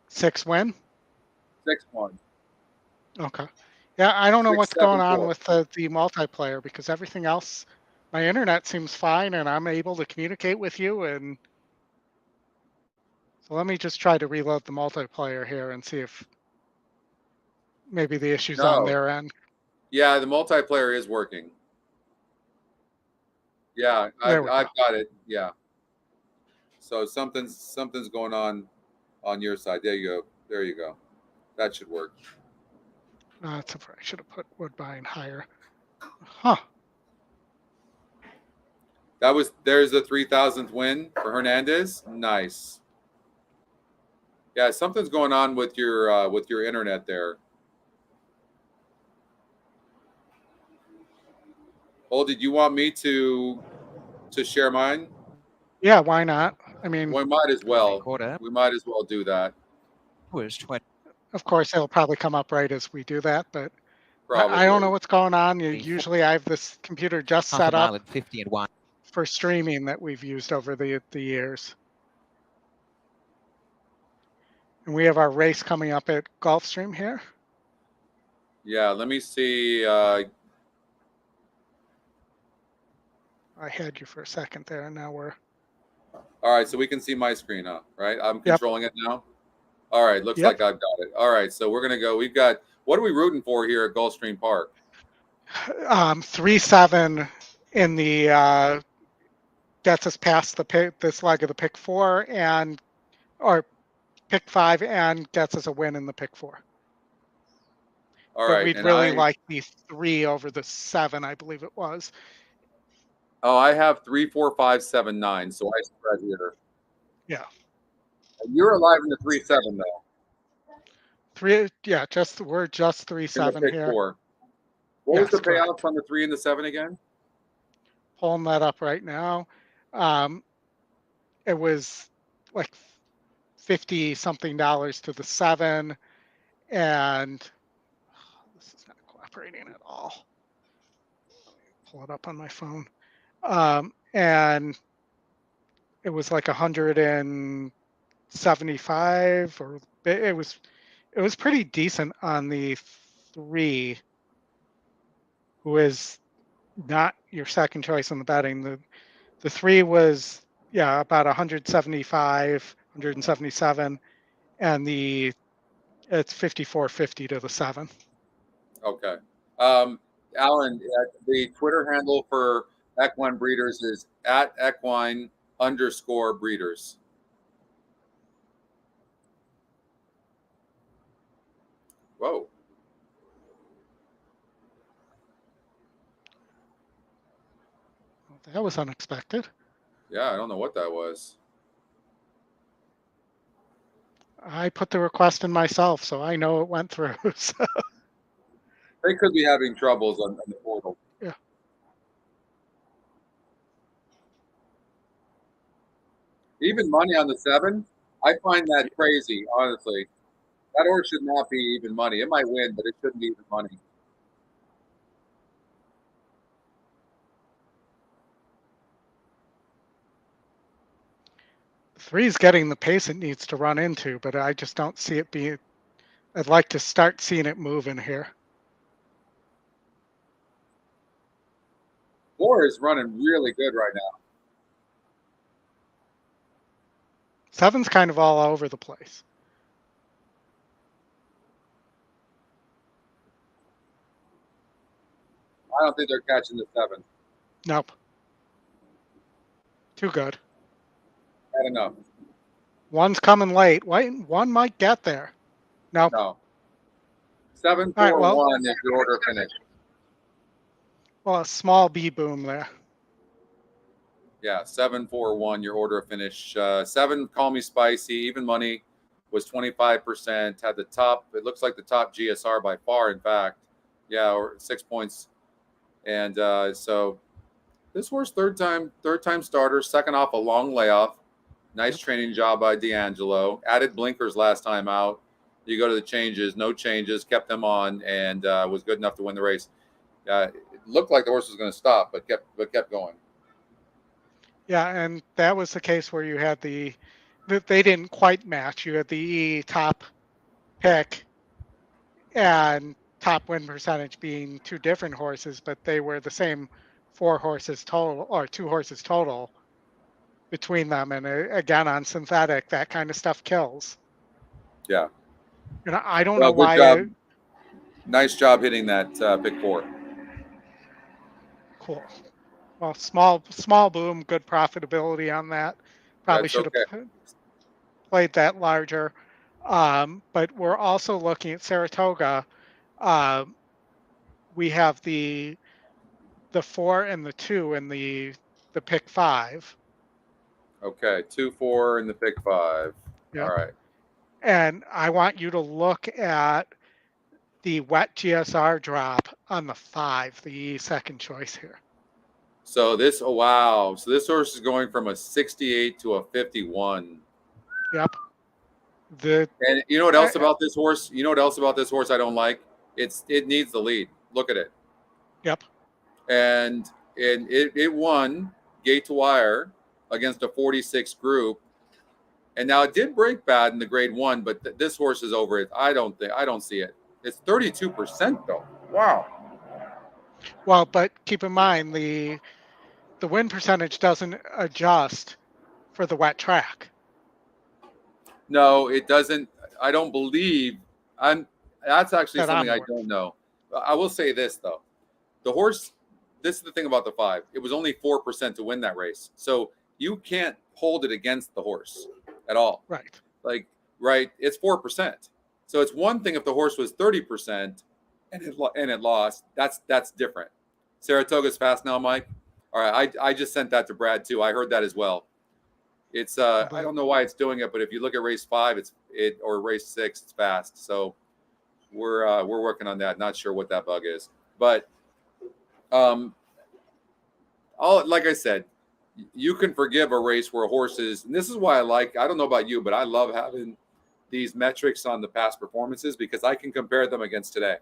6 win? 6-1. Okay. Yeah, I don't know 6, what's 7, going on 4. with the multiplayer, because everything else, my internet seems fine and I'm able to communicate with you. And so let me just try to reload the multiplayer here and see if maybe the issue's on No. their end. Yeah, the multiplayer is working. Yeah, There we I've go. got it. Yeah. So something's going on your side. There you go. There you go. That should work. I should have put Woodbine higher. Huh. There's the 3,000th win for Hernandez. Nice. Yeah, something's going on with your internet there. Oh, did you want me to share mine? Yeah, why not? I mean, We might as well. Quarter We might as well do that. was 20. of course, it'll probably come up right as we do that, but Probably. I don't know what's going on. Usually I have this computer just Half a set mile up at 50-1. for streaming that we've used over the years. And we have our race coming up at Gulfstream here. Yeah, let me see. I had you for a second there, and now we're. All right, so we can see my screen, huh? Right? I'm Yep. controlling it now. All right, looks Yep. like I've got it. All right, so we're gonna go. We've got. What are we rooting for here at Gulfstream Park? 3-7 in the gets us past this leg of the pick 4 or pick 5 and gets us a win in the pick 4. All But right, we'd and really like the 3 over the 7, I believe it was. Oh, I have 3, 4, 5, 7, 9. So I spread here. Yeah. You're alive in the 3-7 though. 3, yeah, we're just In the 3-7 pick here. 4. What was Yes, the correct. payoff on the 3 and the 7 again? Pulling that up right now. It was like $50-something to the 7, and this is not cooperating at all. Let me pull it up on my phone. And it was like 175, or it was pretty decent on the 3, who is not your second choice in the betting. The 3 was, yeah, about 175, 177, and it's 54.50 to the 7. Okay. Alan, the Twitter handle for Equine Breeders is @Equine_breeders. Whoa. That was unexpected. Yeah, I don't know what that was. I put the request in myself, so I know it went through. So, They could be having troubles on the portal. yeah. Even money on the 7, I find that crazy, honestly. That horse should not be even money. It might win, but it shouldn't be even money. Three's getting the pace it needs to run into, but I just don't see it being. I'd like to start seeing it move in here. 4 is running really good right now. 7's kind of all over the place. I don't think they're catching the 7. Nope. Too good. Had enough. 1's coming late. One might get there. Nope. No. 7, 4, All right, well, 1 is your order finish. Well, a small B boom there. Yeah, 7, 4, 1, your order of finish. 7, call me spicy. Even money was 25%. Had the top, it looks like the top GSR by far, in fact. Yeah, or 6 points. And so this horse, third time starter, second off a long layoff. Nice training job by D'Angelo. Added blinkers last time out. You go to the changes, no changes, kept them on, and was good enough to win the race. It looked like the horse was going to stop, but kept going. Yeah, and that was the case where you had they didn't quite match. You had the E top pick and top win percentage being two different horses, but they were the same 4 horses total or 2 horses total between them. And again, on synthetic, that kind of stuff kills. Yeah. And I don't Well, know why. good job. Nice job hitting that pick 4. Cool. Well, small boom, good profitability on that. Probably That's should have played that larger. But we're also looking at Saratoga. We have the 4 and the 2 in the pick 5. Okay, 2, 4 in the pick 5. Yeah. All right. And I want you to look at the wet GSR drop on the 5, the second choice here. So this, oh wow! So this horse is going from a 68 to a 51. Yep. And you know what else about this horse? You know what else about this horse I don't like? It needs the lead. Look at it. Yep. And it won gate to wire against a 46 group. And now it did break bad in the grade 1, but this horse is over it. I don't see it. It's 32% though. Wow. Well, but keep in mind the win percentage doesn't adjust for the wet track. No, it doesn't. I don't believe. That's actually something I don't know. I will say this though, the horse. This is the thing about the 5. It was only 4% to win that race, so you can't hold it against the horse at all. Right. Right. It's 4%. So it's one thing if the horse was 30% and it lost. That's different. Saratoga's fast now, Mike. All right. I just sent that to Brad too. I heard that as well. It's I don't know why it's doing it, but if you look at race 5, or race 6, it's fast. So we're working on that. Not sure what that bug is, but like I said, you can forgive a race where horses, and this is why I don't know about you, but I love having these metrics on the past performances because I can compare them against today.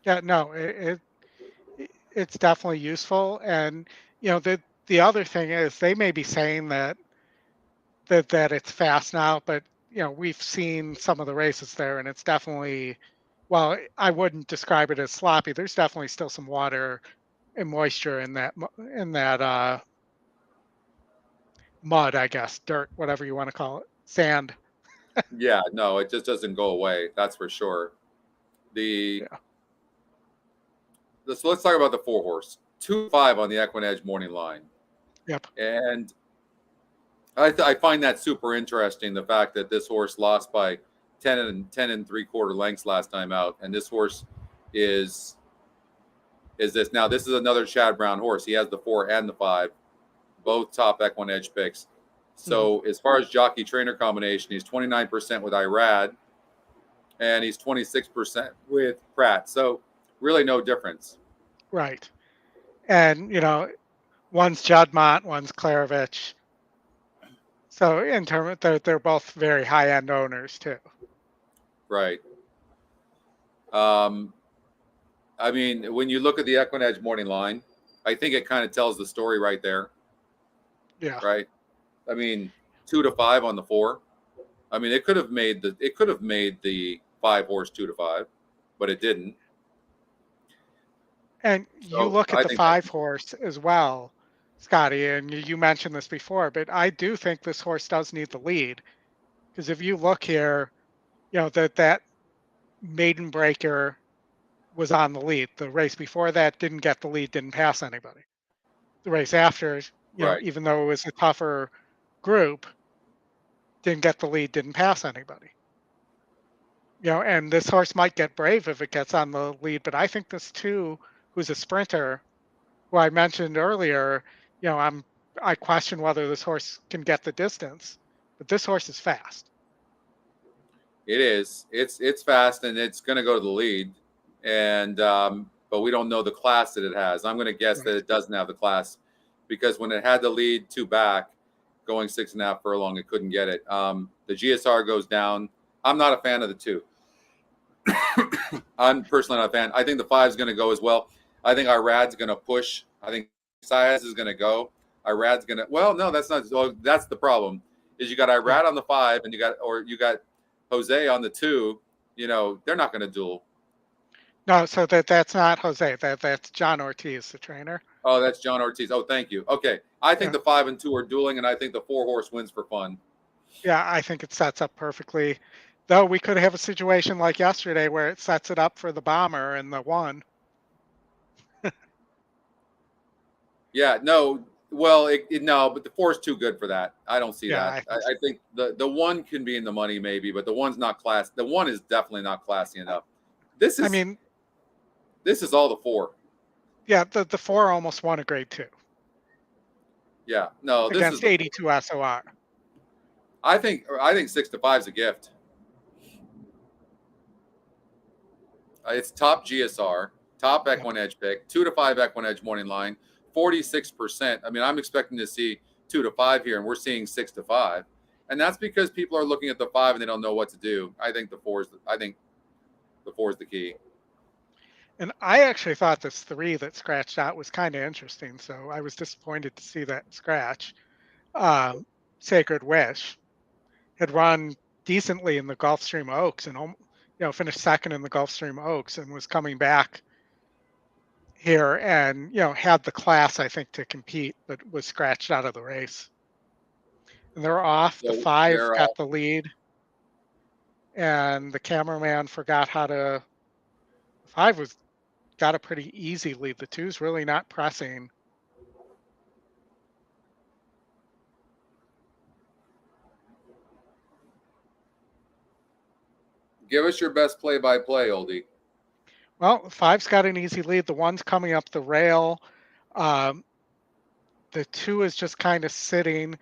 Yeah, no, it's definitely useful. And the other thing is they may be saying that it's fast now, but we've seen some of the races there, and it's definitely, well, I wouldn't describe it as sloppy. There's definitely still some water and moisture in that mud, I guess, dirt, whatever you want to call it, sand. Yeah, no, it just doesn't go away. That's for sure. So let's talk about the 4 horse. 2-5 on the EquinEdge morning line. Yep. And I find that super interesting. The fact that this horse lost by 10 and 3/4 lengths last time out, and this horse is is this. Now, this is another Chad Brown horse. He has the 4 and the 5, both top EquinEdge picks. So as far as jockey trainer combination, he's 29% with Irad, and he's 26% with Pratt. So really no difference. Right. And, one's Judmont, one's Klarovich. So in terms of, they're both very high-end owners too. Right. I mean, when you look at the EquinEdge morning line, I think it kind of tells the story right there. Yeah. Right. I mean, 2 to 5 on the 4. I mean, it could have made the 5 horse 2 to 5, but it didn't. And So, you look I at the think 5 horse as well, Scotty, and you mentioned this before, but I do think this horse does need the lead. Because if you look here, that maiden breaker was on the lead. The race before that didn't get the lead, didn't pass anybody. The race after, Right. even though it was a tougher group, didn't get the lead, didn't pass anybody. And this horse might get brave if it gets on the lead, but I think this too, who's a sprinter, who I mentioned earlier, I question whether this horse can get the distance, but this horse is fast. It is. It's fast, and it's going to go to the lead. And but we don't know the class that it has. I'm going to guess that it doesn't have the class, because when it had the lead 2 back, going 6.5 furlong, it couldn't get it. The GSR goes down. I'm not a fan of the 2. I'm personally not a fan. I think the 5 is going to go as well. I think Irad's going to push. I think Sias is going to go. Irad's going to. Well, no, that's not. That's the problem. Is you got Irad on the 5, and you got Jose on the 2. They're not going to duel. No, so that's not Jose. That's John Ortiz, the trainer. Oh, that's John Ortiz. Oh, thank you. Okay, I think the 5 and 2 are dueling, and I think the 4 horse wins for fun. Yeah, I think it sets up perfectly. Though we could have a situation like yesterday where it sets it up for the bomber and the 1. Yeah, no. Well, no, but the 4 is too good for that. I don't see Yeah, that. I think the 1 can be in the money maybe, but the 1's not class. The 1 is definitely not classy enough. This is all the 4. Yeah, the 4 almost won a grade 2. Yeah, no, this against is 82 SOR. I think 6 to 5 is a gift. It's top GSR, top EquinEdge pick, 2 to 5 EquinEdge morning line, 46%. I mean, I'm expecting to see 2 to 5 here, and we're seeing 6 to 5, and that's because people are looking at the 5 and they don't know what to do. I think the 4 is the key. And I actually thought this 3 that scratched out was kind of interesting, so I was disappointed to see that scratch. Sacred Wish had run decently in the Gulfstream Oaks and finished second in the Gulfstream Oaks and was coming back here and had the class, I think, to compete, but was scratched out of the race. And they're off. The 5 got the lead, and the cameraman forgot how to. The 5 got a pretty easy lead. The 2's really not pressing. Give us your best play-by-play, Oldie. Well, the 5's got an easy lead. The 1's coming up the rail. The 2 is just kind of sitting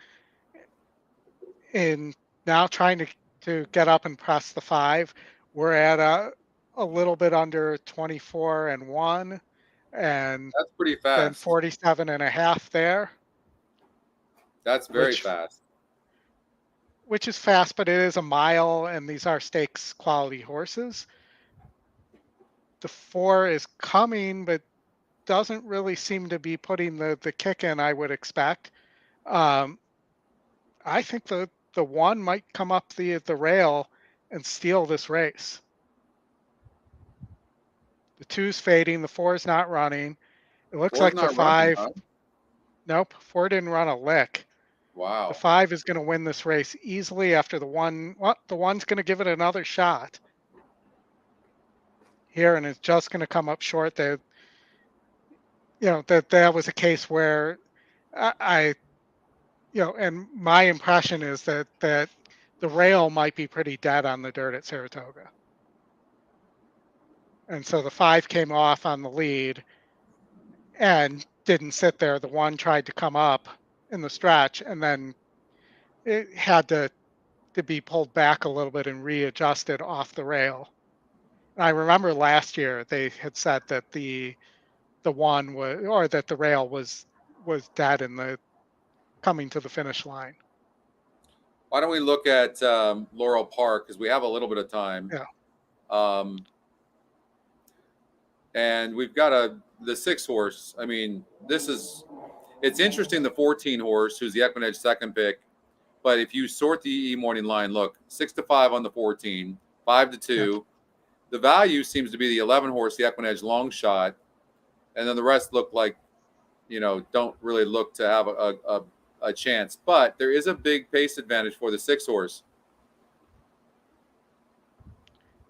in now, trying to get up and press the 5. We're at a little bit under 24 and 1, and that's pretty fast. Then 47 and a half there. That's very fast. Which is fast, but it is a mile, and these are stakes quality horses. The 4 is coming, but doesn't really seem to be putting the kick in I would expect. I think the 1 might come up the rail and steal this race. The 2's fading. The 4's not running. It looks like the 5. Running, huh? Nope, 4 didn't run a lick. Wow. The 5 is going to win this race easily after the 1. Well, the 1's going to give it another shot here, and it's just going to come up short. That that was a case where and my impression is that the rail might be pretty dead on the dirt at Saratoga, and so the 5 came off on the lead, and didn't sit there. The one tried to come up in the stretch, and then it had to be pulled back a little bit and readjusted off the rail. And I remember last year they had said that the one was, or that the rail was dead in the coming to the finish line. Why don't we look at Laurel Park, because we have a little bit of time. Yeah. And we've got the 6 horse. I mean, it's interesting, the 14 horse, who's the EquinEdge second pick. But if you sort the EE morning line, look, 6-5 on the 14, 5-2. Yeah. The value seems to be the 11 horse, the EquinEdge long shot. And then the rest look like, don't really look to have a chance. But there is a big pace advantage for the 6 horse.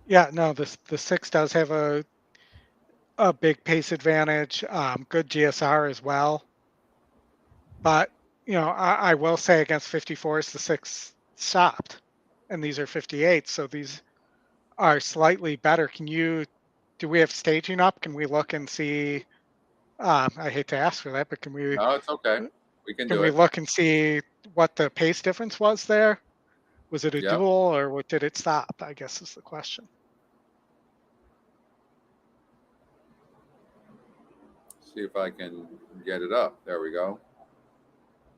Yeah, no, the 6 does have a big pace advantage, good GSR as well. But, I will say against 54s, the 6 stopped, and these are 58, so these are slightly better. Do we have staging up? Can we look and see? I hate to ask for that, but No, it's okay. We can do we it. look and see what the pace difference was there? Was it a Yep. duel, or what did it stop? I guess is the question. See if I can get it up. There we go.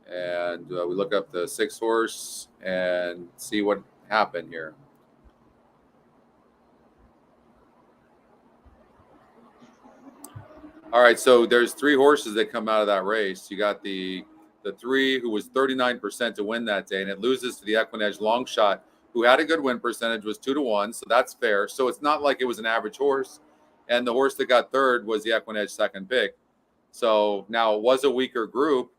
And we look up the 6 horse and see what happened here. All right, so there's 3 horses that come out of that race. You got the 3 who was 39% to win that day, and it loses to the EquinEdge long shot, who had a good win percentage, was 2-1, so that's fair. So it's not like it was an average horse. And the horse that got third was the EquinEdge second pick. So now it was a weaker group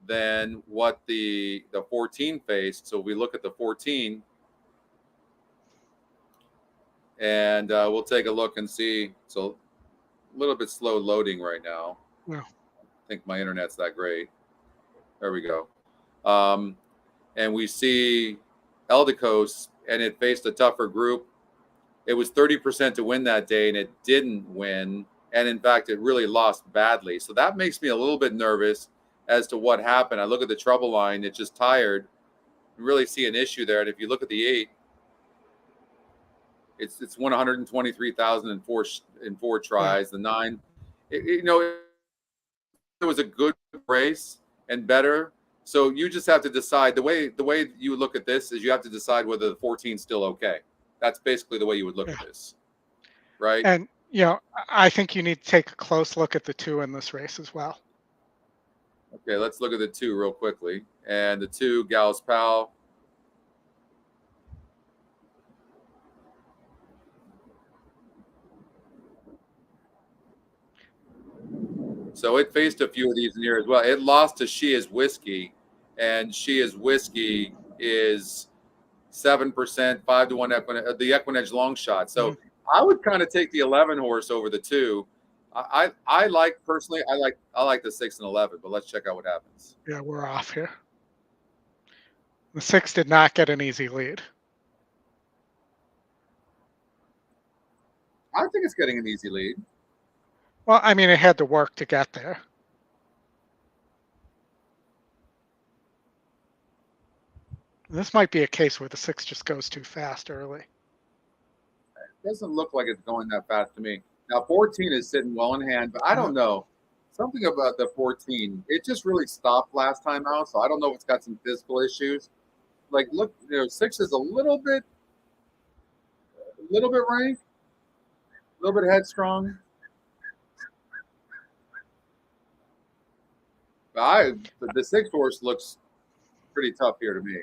than what the 14 faced. So we look at the 14, and we'll take a look and see. So a little bit slow loading right now. Yeah. I think my internet's that great. There we go. And we see Eldicos, and it faced a tougher group. It was 30% to win that day, and it didn't win. And in fact, it really lost badly. So that makes me a little bit nervous as to what happened. I look at the trouble line, it's just tired. You really see an issue there. And if you look at the 8, it's won 123,000 in 4 tries. The 9, it was a good race and better. So you just have to decide. The way you look at this is you have to decide whether the 14 is still okay. That's basically the way you would look at this, right? And I think you need to take a close look at the 2 in this race as well. Okay, let's look at the 2 real quickly. And the 2, Gals Pal. So it faced a few of these in here as well. It lost to She Is Whiskey, and She Is Whiskey is 7%, 5-1 the EquinEdge long shot. So I would kind of take the 11 horse over the 2. I like personally, I like the 6 and 11, but let's check out what happens. Yeah, we're off here. The 6 did not get an easy lead. I think it's getting an easy lead. Well, I mean, it had to work to get there. This might be a case where the 6 just goes too fast early. It doesn't look like it's going that fast to me. Now, 14 is sitting well in hand, but I don't know. Something about the 14, it just really stopped last time out, so I don't know if it's got some physical issues. Like, look, 6 is a little bit rank, a little bit headstrong. The 6 horse looks pretty tough here to me.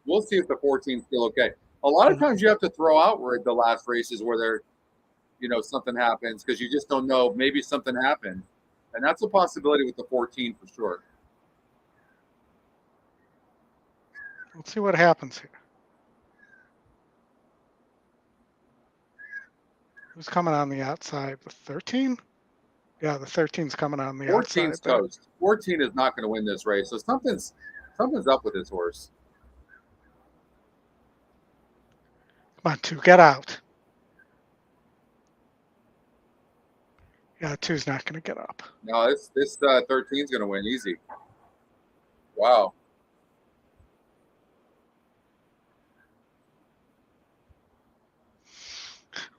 We'll see if the 14 is still okay. A lot of times you have to throw out where the last races where there, something happens because you just don't know. Maybe something happened, and that's a possibility with the 14 for sure. Let's see what happens here. Who's coming on the outside? The 13? Yeah, the 13's coming on the 14's outside. toast. 14 is not going to win this race, so something's up with this horse. Come on, 2, get out. Yeah, 2's not going to get up. No, this 13 is going to win easy. Wow.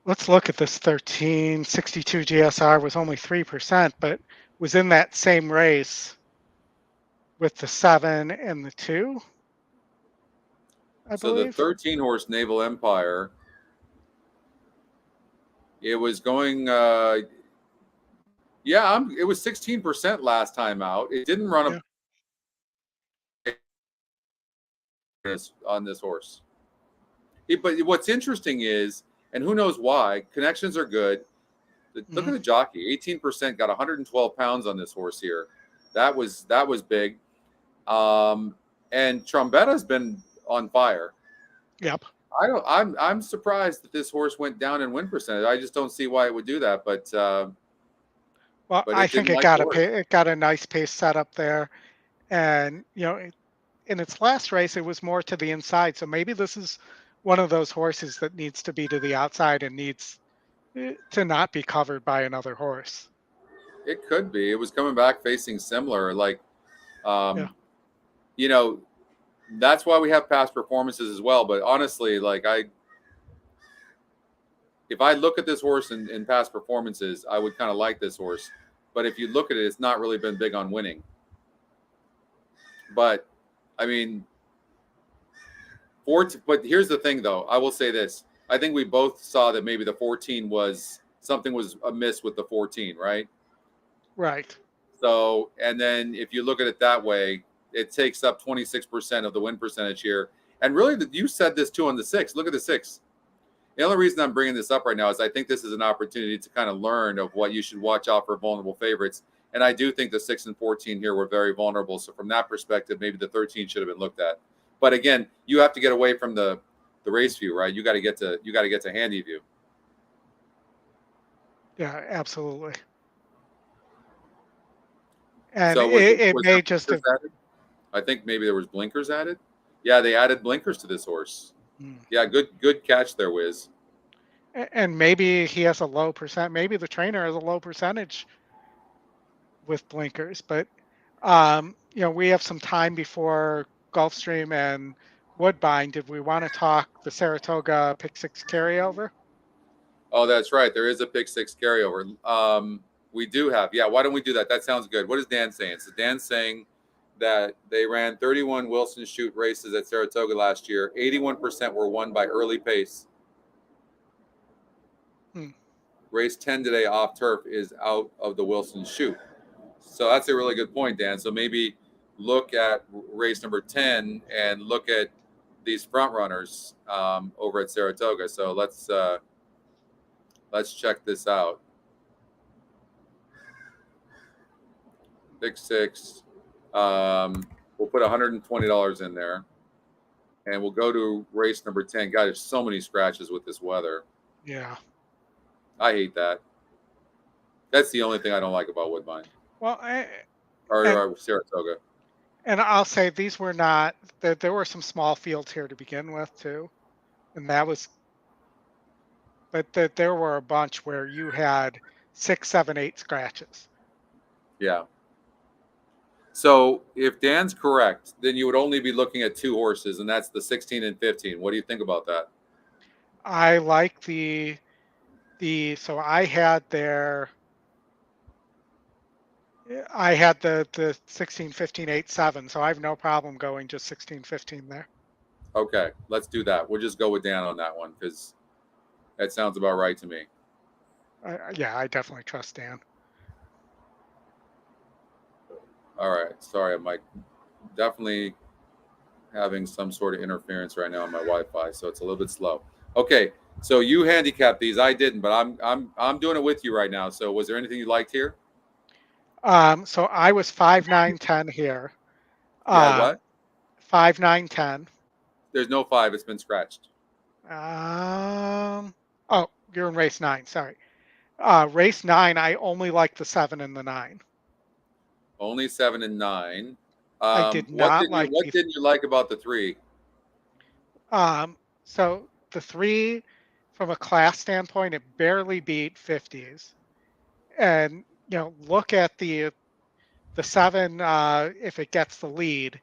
Let's look at this 13. 62 GSR was only 3%, but was in that same race with the 7 and the 2, I So the believe. 13 horse Naval Empire, it was going, it was 16% last time out. It didn't run on this horse. But what's interesting is, and who knows why, connections are good. Look at the jockey, 18%, got 112 pounds on this horse here. That was big. And Trombetta's been on fire. Yep. I'm surprised that this horse went down in win percentage. I just don't see why it would do that. But well, I think it got a nice pace set up there, and in its last race it was more to the inside. So maybe this is one of those horses that needs to be to the outside and needs to not be covered by another horse. It could be. It was coming back facing similar, that's why we have past performances as well. But honestly, if I look at this horse in past performances, I would kind of like this horse. But if you look at it, it's not really been big on winning. But I mean, but here's the thing, though. I will say this. I think we both saw that maybe the 14 something was amiss with the 14, right? Right. So, and then if you look at it that way, it takes up 26% of the win percentage here. And really, you said this too on the 6. Look at the 6. The only reason I'm bringing this up right now is I think this is an opportunity to kind of learn of what you should watch out for vulnerable favorites. And I do think the 6 and 14 here were very vulnerable. So from that perspective, maybe the 13 should have been looked at. But again, you have to get away from the race view, right? You got to get to handy view. Yeah, absolutely. And so it may just have. I think maybe there was blinkers added. Yeah, they added blinkers to this horse. Yeah, good catch there, Wiz. And maybe he has a low percent. Maybe the trainer has a low percentage with blinkers. But we have some time before Gulfstream and Woodbine. Did we want to talk the Saratoga Pick 6 carryover? Oh, that's right. There is a Pick 6 carryover. We do have. Yeah, why don't we do that? That sounds good. What is Dan saying? So Dan's saying that they ran 31 Wilson Shoot races at Saratoga last year. 81% were won by early pace. Race 10 today off turf is out of the Wilson Shoot. So that's a really good point, Dan. So maybe look at race number 10 and look at these front runners over at Saratoga. So let's check this out. Pick 6. We'll put $120 in there, and we'll go to race number 10. God, there's so many scratches with this weather. Yeah, I hate that. That's the only thing I don't like about Woodbine. Well, or Saratoga. And I'll say these were not. There were some small fields here to begin with too, and that was. But there were a bunch where you had 6, 7, 8 scratches. Yeah. So if Dan's correct, then you would only be looking at 2 horses, and that's the 16 and 15. What do you think about that? I like so I had the 16, 15, 8, 7. So I have no problem going just 16, 15 there. Okay, let's do that. We'll just go with Dan on that one because that sounds about right to me. Yeah, I definitely trust Dan. All right. Sorry, I'm definitely having some sort of interference right now on my Wi-Fi, so it's a little bit slow. Okay, so you handicapped these. I didn't, but I'm doing it with you right now. So was there anything you liked here? So I was 5, 9, 10 here. What? 5, 9, 10. There's no 5. It's been scratched. Oh, you're in race 9. Sorry. Race 9, I only like the 7 and the 9. Only 7 and 9. I did not like. What didn't you like about the 3? So the 3, from a class standpoint, it barely beat 50s. and look at the 7 if it gets the lead,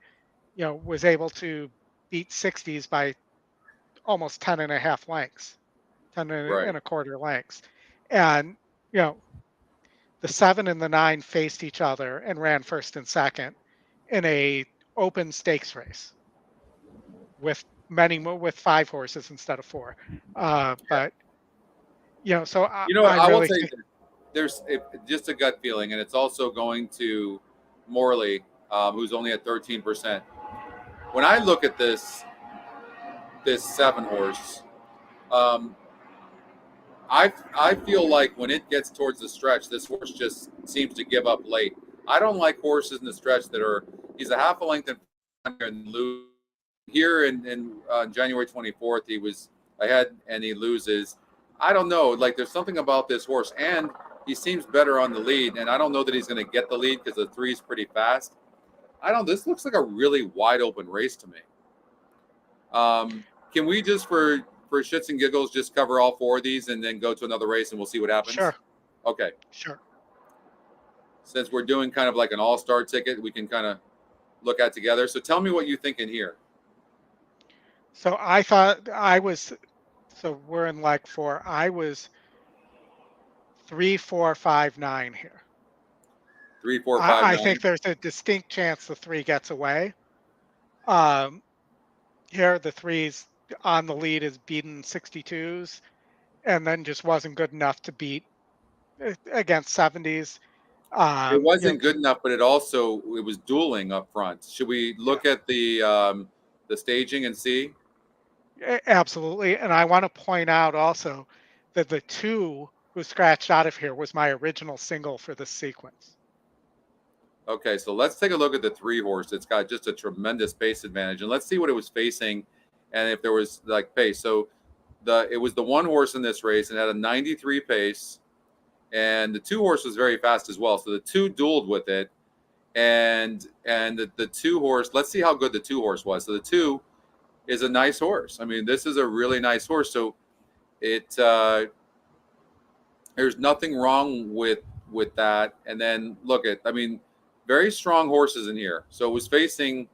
was able to beat 60s by almost 10 and a half lengths, 10 Right. and a quarter lengths. And, you know, the 7 and the 9 faced each other and ran first and second in a open stakes race with with 5 horses instead of 4. But, so You know what? I I will really tell you think, this. Just a gut feeling, and it's also going to Morley, who's only at 13%. When I look at this 7 horse, um, I feel like when it gets towards the stretch, this horse just seems to give up late. I don't like horses in the stretch that are. He's a half a length and lose. Here in January 24th, he was ahead and he loses. I don't know. Like there's something about this horse, and he seems better on the lead. And I don't know that he's going to get the lead because the 3 is pretty fast. I don't. This looks like a really wide open race to me. Can we just for shits and giggles just cover all 4 of these and then go to another race and we'll see what happens? sure, Okay. sure. Since we're doing kind of like an all-star ticket, we can kind of look at together. So tell me what you think in here. So I thought so we're in leg 4. I was 3, 4, 5, 9 here. 3, 4, 5, I 9. think there's a distinct chance the 3 gets away. Here, the 3's on the lead is beaten 62s, and then just wasn't good enough to beat against 70s. It wasn't good enough, but it was dueling up front. Should we look at the staging and see? Absolutely, and I want to point out also that the 2 who scratched out of here was my original single for this sequence. Okay, so let's take a look at the 3 horse. It's got just a tremendous pace advantage, and let's see what it was facing, and if there was like pace. So it was the 1 horse in this race and had a 93 pace, and the 2 horse was very fast as well. So the 2 dueled with it, and the 2 horse. Let's see how good the 2 horse was. So the 2 is a nice horse. I mean, this is a really nice horse. So there's nothing wrong with that. And then look at, I mean, very strong horses in here. So it was facing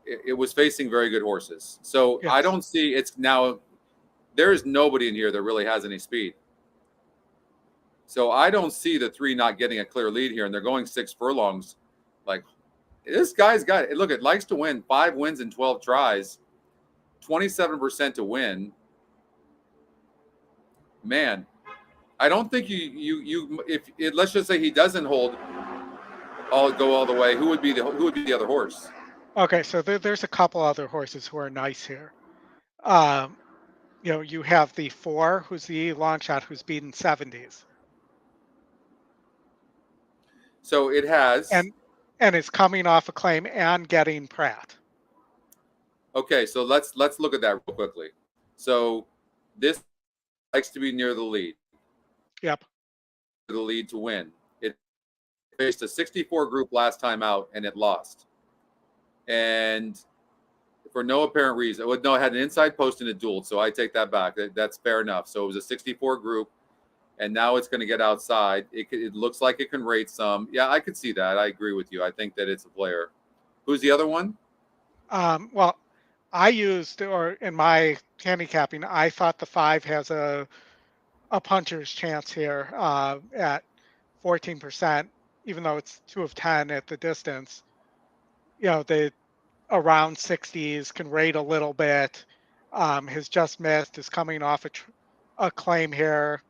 very good horses. So Yes. I don't see it's now. There is nobody in here that really has any speed. So I don't see the 3 not getting a clear lead here, and they're going 6 furlongs. Like this guy's got it. Look, it likes to win. 5 wins in 12 tries, 27% to win. Man, I don't think let's just say he doesn't go all the way. Who would be the other horse? Okay, so there's a couple other horses who are nice here. You have the 4, who's the long shot, who's beaten 70s. So it has, and it's coming off a claim and getting Pratt. Okay, so let's look at that real quickly. So this likes to be near the lead. Yep. The lead to win. It faced a 64 group last time out and it lost. And for no apparent reason, it had an inside post and it dueled. So I take that back. That's fair enough. So it was a 64 group, and now it's going to get outside. It looks like it can rate some. Yeah, I could see that. I agree with you. I think that it's a player. Who's the other one? Well, I used, or in my handicapping, I thought the 5 has a puncher's chance here at 14%, even though it's 2 of 10 at the distance. The around 60s can rate a little bit. Has just missed. Is coming off a claim here.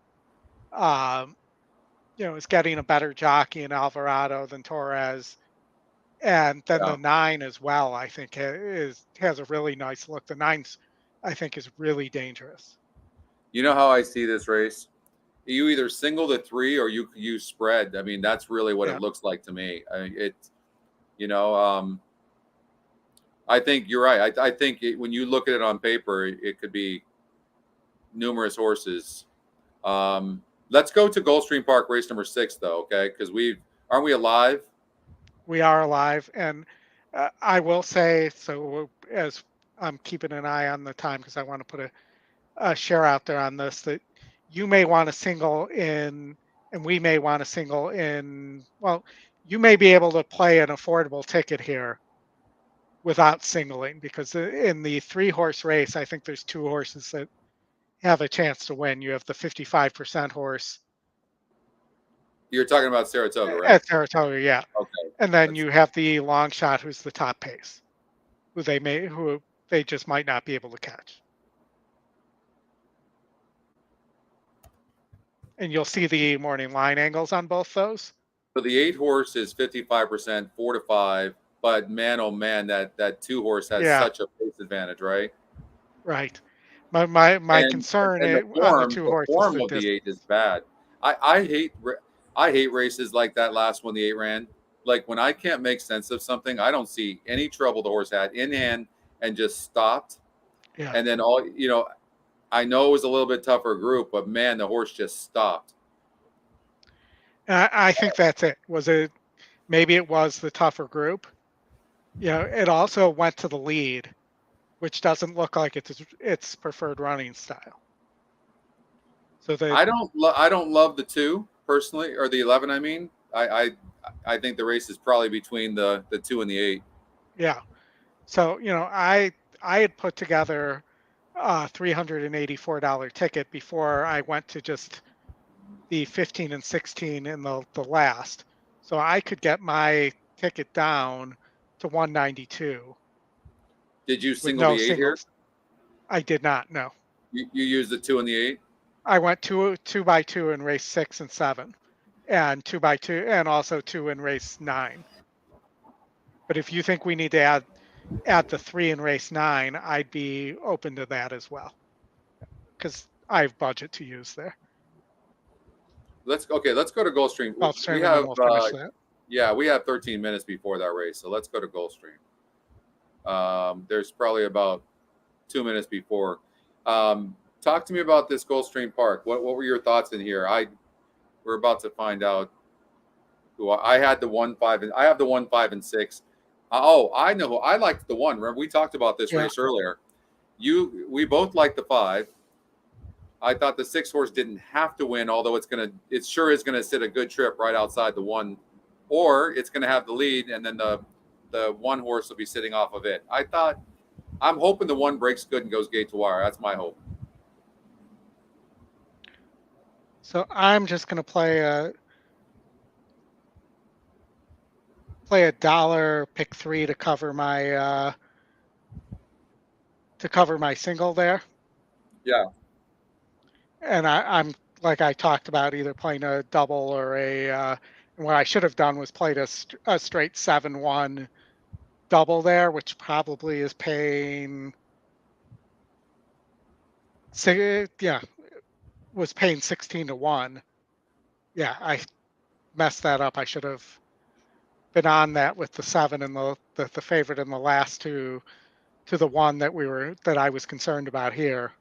Is getting a better jockey in Alvarado than Torres. And then the 9 as well, I think, has a really nice look. The 9's, I think, is really dangerous. You know how I see this race? You either single the 3 or you spread. I mean, that's really what it looks like to me. I think you're right. I think when you look at it on paper, it could be numerous horses. Let's go to Gulfstream Park race number 6, though, okay? Because aren't we alive? We are alive, and I will say, so as I'm keeping an eye on the time because I want to put a share out there on this, that you may want to single in and we may want to single in. Well, you may be able to play an affordable ticket here without singling, because in the 3-horse race, I think there's 2 horses that have a chance to win. You have the 55% horse You're talking about Saratoga, right? at Saratoga, yeah. Okay. And then you have the long shot, who's the top pace, who they just might not be able to catch. And you'll see the morning line angles on both those. So the 8-horse is 55%, 4 to 5. But man, oh man, that 2-horse has such a pace advantage, right? Right. My concern and on the 2 horses. The form of the 8 is bad. I hate races like that last one the 8 ran. Like when I can't make sense of something, I don't see any trouble the horse had in hand and just stopped. Yeah. And then I know it was a little bit tougher group, but man, the horse just stopped. I think that's it. Maybe it was the tougher group. It also went to the lead, which doesn't look like its preferred running style. So I don't love the 2 personally, or the 11. I mean, I think the race is probably between the 2 and the 8. Yeah. So I had put together a $384 ticket before I went to just the 15 and 16 in the last. So I could get my ticket down to 192. Did you single the 8 here? I did not. No. You used the 2 and the 8. I went 2 by 2 in race 6 and 7, and 2 by 2, and also 2 in race 9. But if you think we need to add the 3 in race 9, I'd be open to that as well, because I have budget to use there. Let's go to Gulfstream. Gulfstream, we have we'll finish that. Yeah, we have 13 minutes before that race, so let's go to Gulfstream. There's probably about 2 minutes before. Talk to me about this Gulfstream Park. What were your thoughts in here? We're about to find out. I had the 1, 5, and I have the 1, 5, and 6. I know. I liked the 1. Remember, we talked about this race earlier. We both liked the 5. I thought the 6 horse didn't have to win, although it sure is gonna sit a good trip right outside the 1, or it's gonna have the lead, and then the 1 horse will be sitting off of it. I'm hoping the 1 breaks good and goes gate to wire. That's my hope. So I'm just gonna play a dollar pick 3 to cover my single there. Yeah. And I'm like I talked about, either playing a double or and what I should have done was played a straight 7-1 double there, which probably is paying. Was paying 16 to 1. Yeah, I messed that up. I should have been on that with the 7 and the favorite in the last to the 1 that I was concerned about here.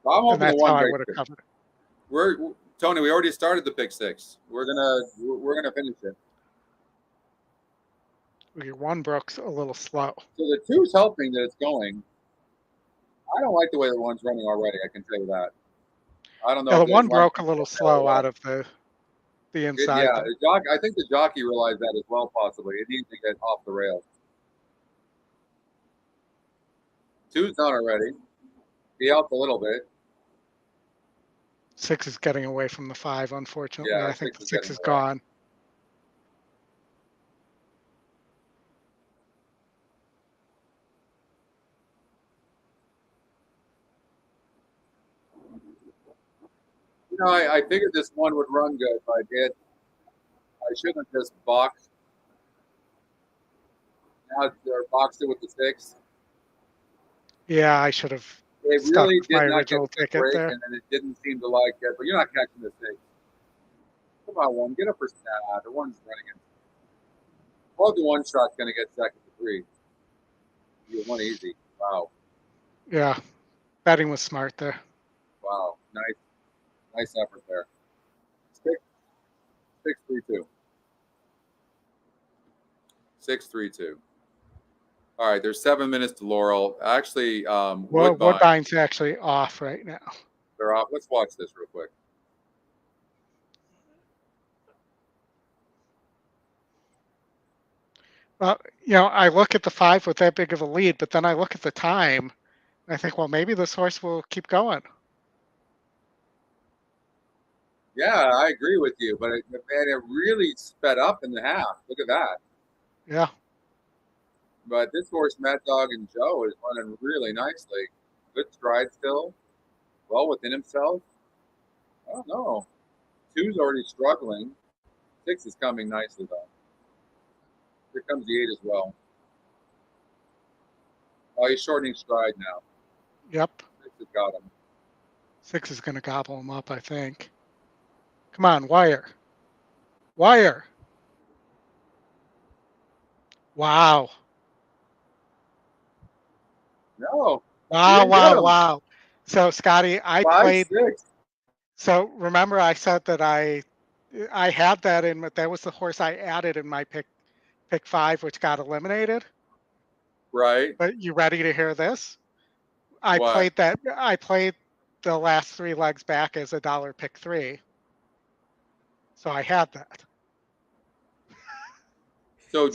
I'm hoping that's the 1 how I breaks would have covered it. Tony, we already started the pick 6. We're gonna finish it. Your 1 broke's a little slow. So the 2's helping that it's going. I don't like the way the 1's running already. I can tell you that. I don't know. Yeah, the 1 broke a little slow out of the inside. I think the jockey realized that as well. Possibly, it needs to get off the rails. 2's done already. He helped a little bit. 6 is getting away from the 5, unfortunately. Yeah, I think the 6 is gone. I figured this 1 would run good, but I did. I shouldn't have just boxed. Now they're boxed it with the 6. Yeah, I should have. It really did my not original get the ticket break, there. and then it didn't seem to like it. But you're not catching the 6. Come on, 1, get up for snap. The 1's running it. Well, the 1 shot's going to get second to 3. You 1 easy. Wow. Yeah, betting was smart there. Wow, nice effort there. 6-3-2. 6-3-2. All right, there's 7 minutes to Laurel. Actually, Woodbine's actually off right now. They're off. Let's watch this real quick. Well, I look at the 5 with that big of a lead, but then I look at the time. And I think, well, maybe this horse will keep going. Yeah, I agree with you, but it really sped up in the half. Look at that. Yeah. But this horse, Mad Dog and Joe, is running really nicely. Good stride still. Well within himself. I don't know. 2's already struggling. 6 is coming nicely, though. Here comes the 8 as well. Oh, he's shortening stride now. Yep. 6 has got him. 6 is going to gobble him up, I think. Come on, wire. Wire. Wow. No. Wow, didn't get him. wow. So, Scotty, I 5, played. 6. So, remember I said that I had that in, but that was the horse I added in my pick 5, which got eliminated. Right. But you ready to hear this? I What? played that. I played the last 3 legs back as a $1 pick 3. So I had that. So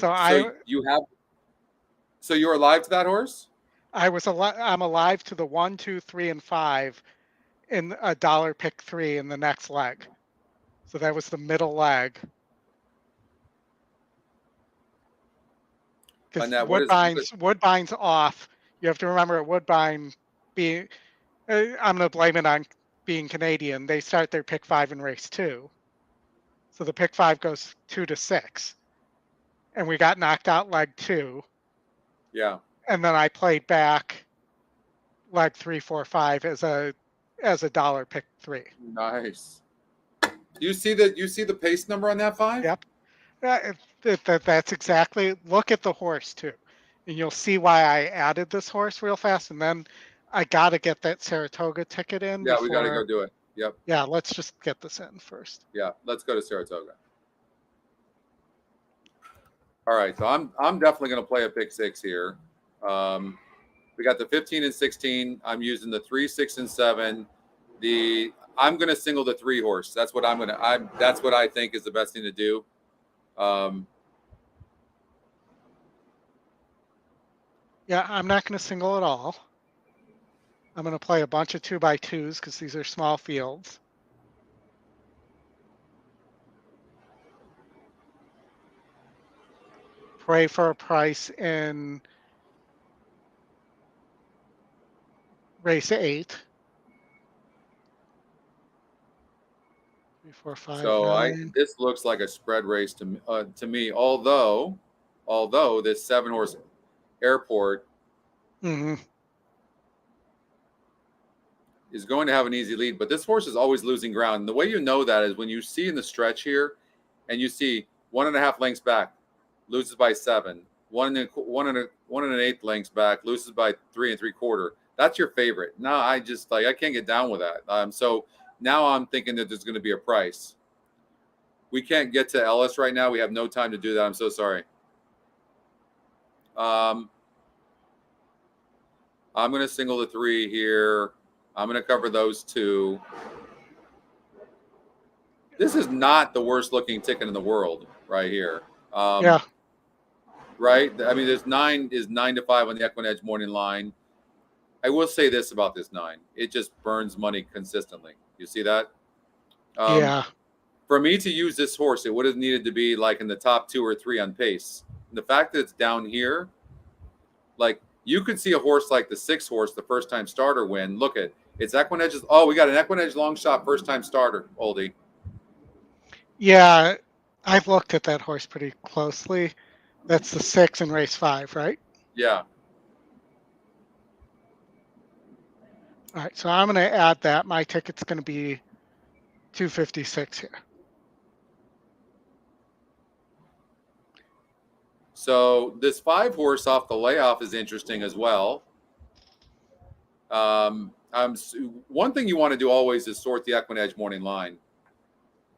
you're alive to that horse? I'm alive to the 1, 2, 3, and 5 in a $1 pick 3 in the next leg. So that was the middle leg. Because Woodbine's off. You have to remember Woodbine being, I'm going to blame it on being Canadian. They start their pick 5 in race 2. So the pick 5 goes 2 to 6. And we got knocked out leg 2. Yeah. And then I played back leg 3, 4, 5 as a $1 pick 3. Nice. You see the pace number on that 5? Yep. That's exactly. Look at the horse too, and you'll see why I added this horse real fast. And then I got to get that Saratoga ticket in. Yeah, we got to go do it. Yep. Yeah, let's just get this in first. Yeah, let's go to Saratoga. All right, so I'm definitely going to play a pick 6 here. We got the 15 and 16. I'm using the 3, 6, and 7. I'm going to single the 3 horse. That's what that's what I think is the best thing to do. Yeah, I'm not going to single at all. I'm going to play a bunch of 2x2s because these are small fields. Pray for a price in race 8. 3, 4, 5. So 9. this looks like a spread race to me. Although this 7-horse Airport is going to have an easy lead, but this horse is always losing ground. And the way you know that is when you see in the stretch here, and you see 1.5 lengths back, loses by 7. 1 and 1/8 lengths back, loses by 3 3/4. That's your favorite. Now I can't get down with that. So now I'm thinking that there's going to be a price. We can't get to Ellis right now. We have no time to do that. I'm so sorry. I'm going to single the 3 here. I'm going to cover those 2. This is not the worst looking ticket in the world right here. Yeah. Right? I mean, there's 9 to 5 on the EquinEdge morning line. I will say this about this 9. It just burns money consistently. You see that? Yeah. For me to use this horse, it would have needed to be like in the top 2 or 3 on pace. And the fact that it's down here, like you could see a horse like the 6 horse, the first time starter win. Look at it's EquinEdge's. Oh, we got an EquinEdge long shot first time starter, Oldy. Yeah, I've looked at that horse pretty closely. That's the 6 in race 5, right? Yeah. All right, so I'm going to add that. My ticket's going to be 256 here. So this 5 horse off the layoff is interesting as well. One thing you want to do always is sort the EquinEdge morning line.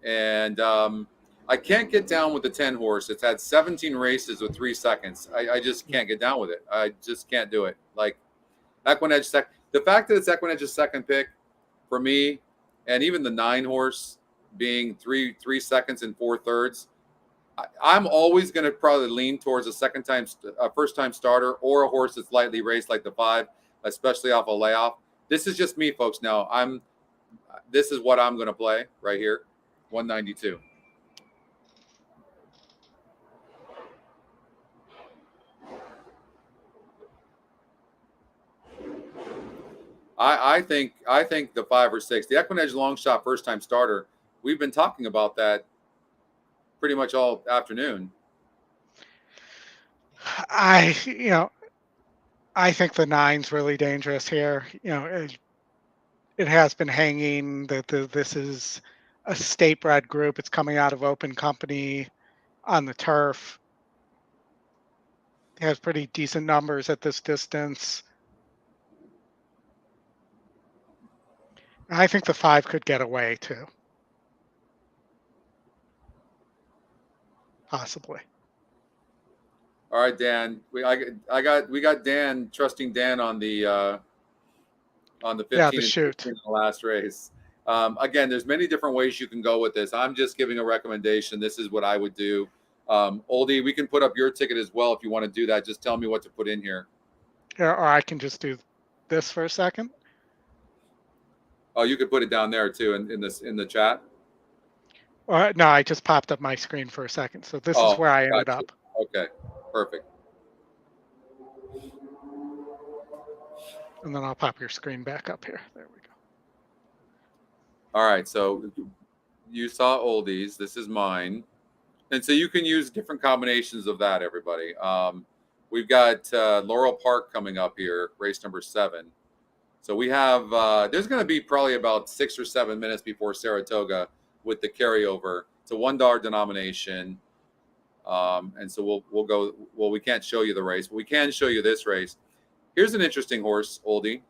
And I can't get down with the 10 horse. It's had 17 races with 3 seconds. I just can't get down with it. I just can't do it. Like EquinEdge the fact that it's EquinEdge's second pick, for me, and even the 9 horse being 3 seconds and 4/3. I'm always going to probably lean towards a first time starter or a horse that's lightly raced like the 5, especially off a layoff. This is just me, folks. Now this is what I'm going to play right here, 192. I think the 5 or 6, the EquinEdge long shot first time starter. We've been talking about that pretty much all afternoon. I think the 9's really dangerous here. It has been hanging that this is a state-bred group. It's coming out of open company on the turf. It has pretty decent numbers at this distance. I think the 5 could get away too. Possibly. All right, Dan. We got Dan, trusting Dan on the 15 the shoot in the last race. Again, there's many different ways you can go with this. I'm just giving a recommendation. This is what I would do. Oldy, we can put up your ticket as well if you want to do that. Just tell me what to put in here. Yeah, or I can just do this for a second. Oh, you could put it down there too in the chat. No, I just popped up my screen for a second. So this is where I ended up. Okay, perfect. And then I'll pop your screen back up here. There we go. All right, so you saw Oldies. This is mine. And so you can use different combinations of that, everybody. We've got Laurel Park coming up here, race number 7. So we have, there's going to be probably about 6 or 7 minutes before Saratoga with the carryover. It's a $1 denomination. And so we'll go, well, we can't show you the race, but we can show you this race. Here's an interesting horse, Oldie.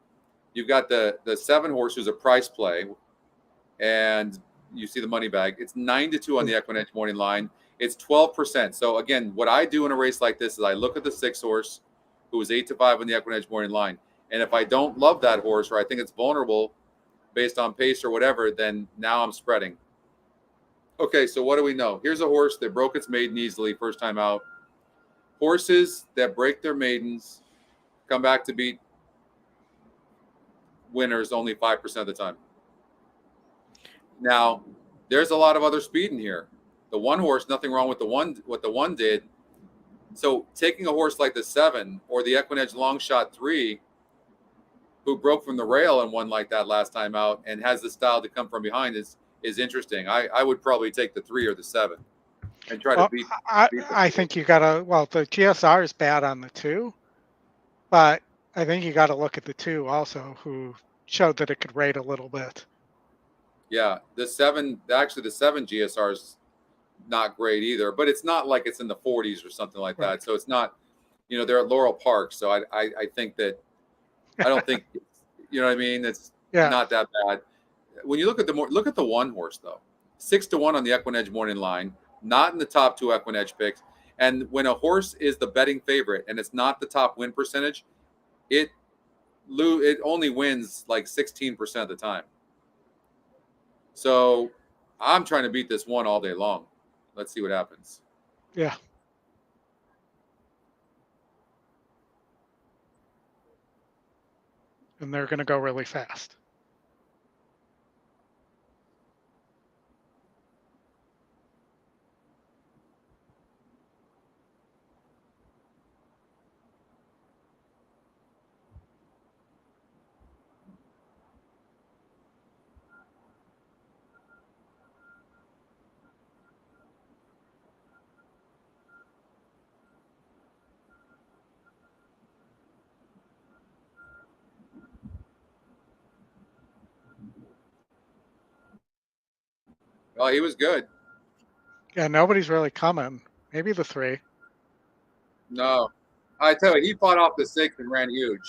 You've got the 7 horse who's a price play, and you see the money bag. It's 9-2 on the EquinEdge morning line. It's 12%. So again, what I do in a race like this is I look at the 6 horse who is 8-5 on the EquinEdge morning line. And if I don't love that horse, or I think it's vulnerable based on pace or whatever, then now I'm spreading. Okay, so what do we know? Here's a horse that broke its maiden easily first time out. Horses that break their maidens come back to beat winners only 5% of the time. Now, there's a lot of other speed in here. The 1 horse, nothing wrong with what the 1 did. So taking a horse like the 7 or the EquinEdge long shot 3, who broke from the rail and won like that last time out and has the style to come from behind is interesting. I would probably take the 3 or the 7 and try to beat. I think you gotta. Well, the GSR is bad on the 2, but I think you got to look at the 2 also, who showed that it could rate a little bit. Yeah, the 7 GSR is not great either, but it's not like it's in the 40s or something like that. So it's not, they're at Laurel Park. So I think that, I don't think, you know what I mean? It's not that bad. When you look at the 1 horse though, 6-1 on the EquinEdge morning line, not in the top 2 EquinEdge picks. And when a horse is the betting favorite and it's not the top win percentage, it only wins like 16% of the time. So I'm trying to beat this 1 all day long. Let's see what happens. Yeah. And they're going to go really fast. Oh, he was good. Yeah, nobody's really coming. Maybe the 3. No. I tell you, he fought off the 6 and ran huge.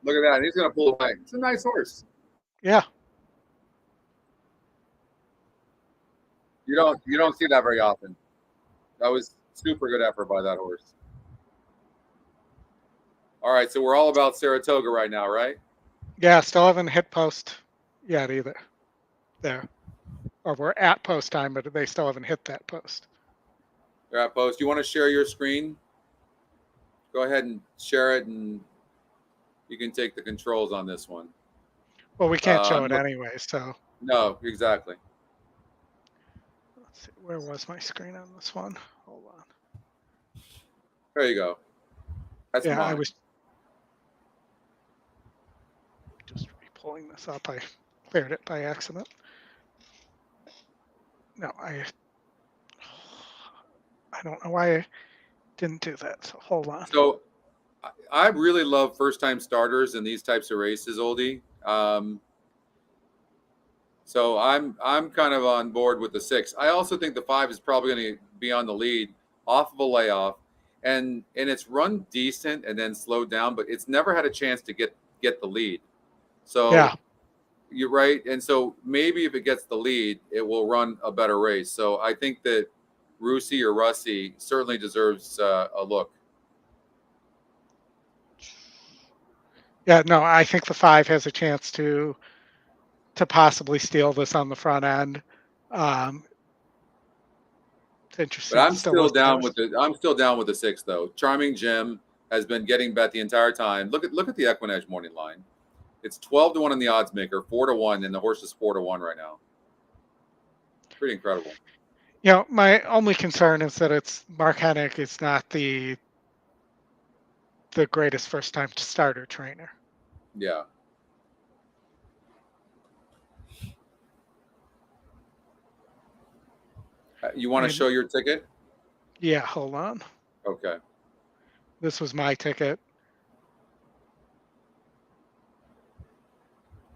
Look at that. He's going to pull away. It's a nice horse. Yeah. You don't see that very often. That was super good effort by that horse. All right, so we're all about Saratoga right now, right? Yeah, still haven't hit post yet either. There. Or we're at post time, but they still haven't hit that post. They're at post. You want to share your screen? Go ahead and share it, and you can take the controls on this one. Well, we can't show I'm it look- anyway, so No, exactly. let's see. Where was my screen on this one? Hold on. There you go. That's Yeah, mine. I was just pulling this up. I cleared it by accident. No, I don't know why I didn't do that. So hold on. So I really love first-time starters in these types of races, Oldie. So I'm kind of on board with the 6. I also think the 5 is probably going to be on the lead off of a layoff, and it's run decent and then slowed down, but it's never had a chance to get the lead. So Yeah. you're right, and so maybe if it gets the lead, it will run a better race. So I think that Russie certainly deserves a look. Yeah, no, I think the 5 has a chance to possibly steal this on the front end. It's interesting. But I'm Still still looking down at with the 6 though. Charming Jim has been getting bet the entire time. Look at the EquinEdge morning line. It's 12-1 on the odds maker, 4-1, and the horse is 4-1 right now. Pretty incredible. You know, my only concern is that it's Mark Hennick is not the greatest first time starter trainer. Yeah. You want to show your ticket? Yeah, hold on. Okay. This was my ticket.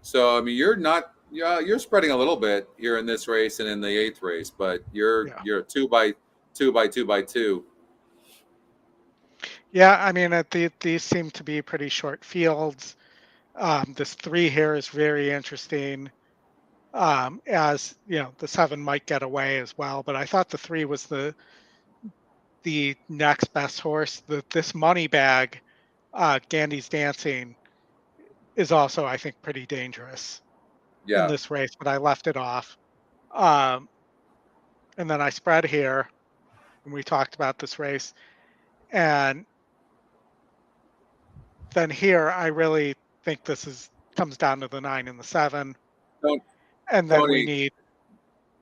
So I mean, you're spreading a little bit here in this race and in the 8th race, but you're 2 by 2 by 2 by 2. Yeah, I mean, these seem to be pretty short fields. This 3 here is very interesting. As you know, the 7 might get away as well, but I thought the 3 was the next best horse. This money bag, Gandy's Dancing, is also, I think, pretty dangerous in this race, but I left it off. And then I spread here, and we talked about this race. And then here, I really think this comes down to the 9 and the 7. And then we need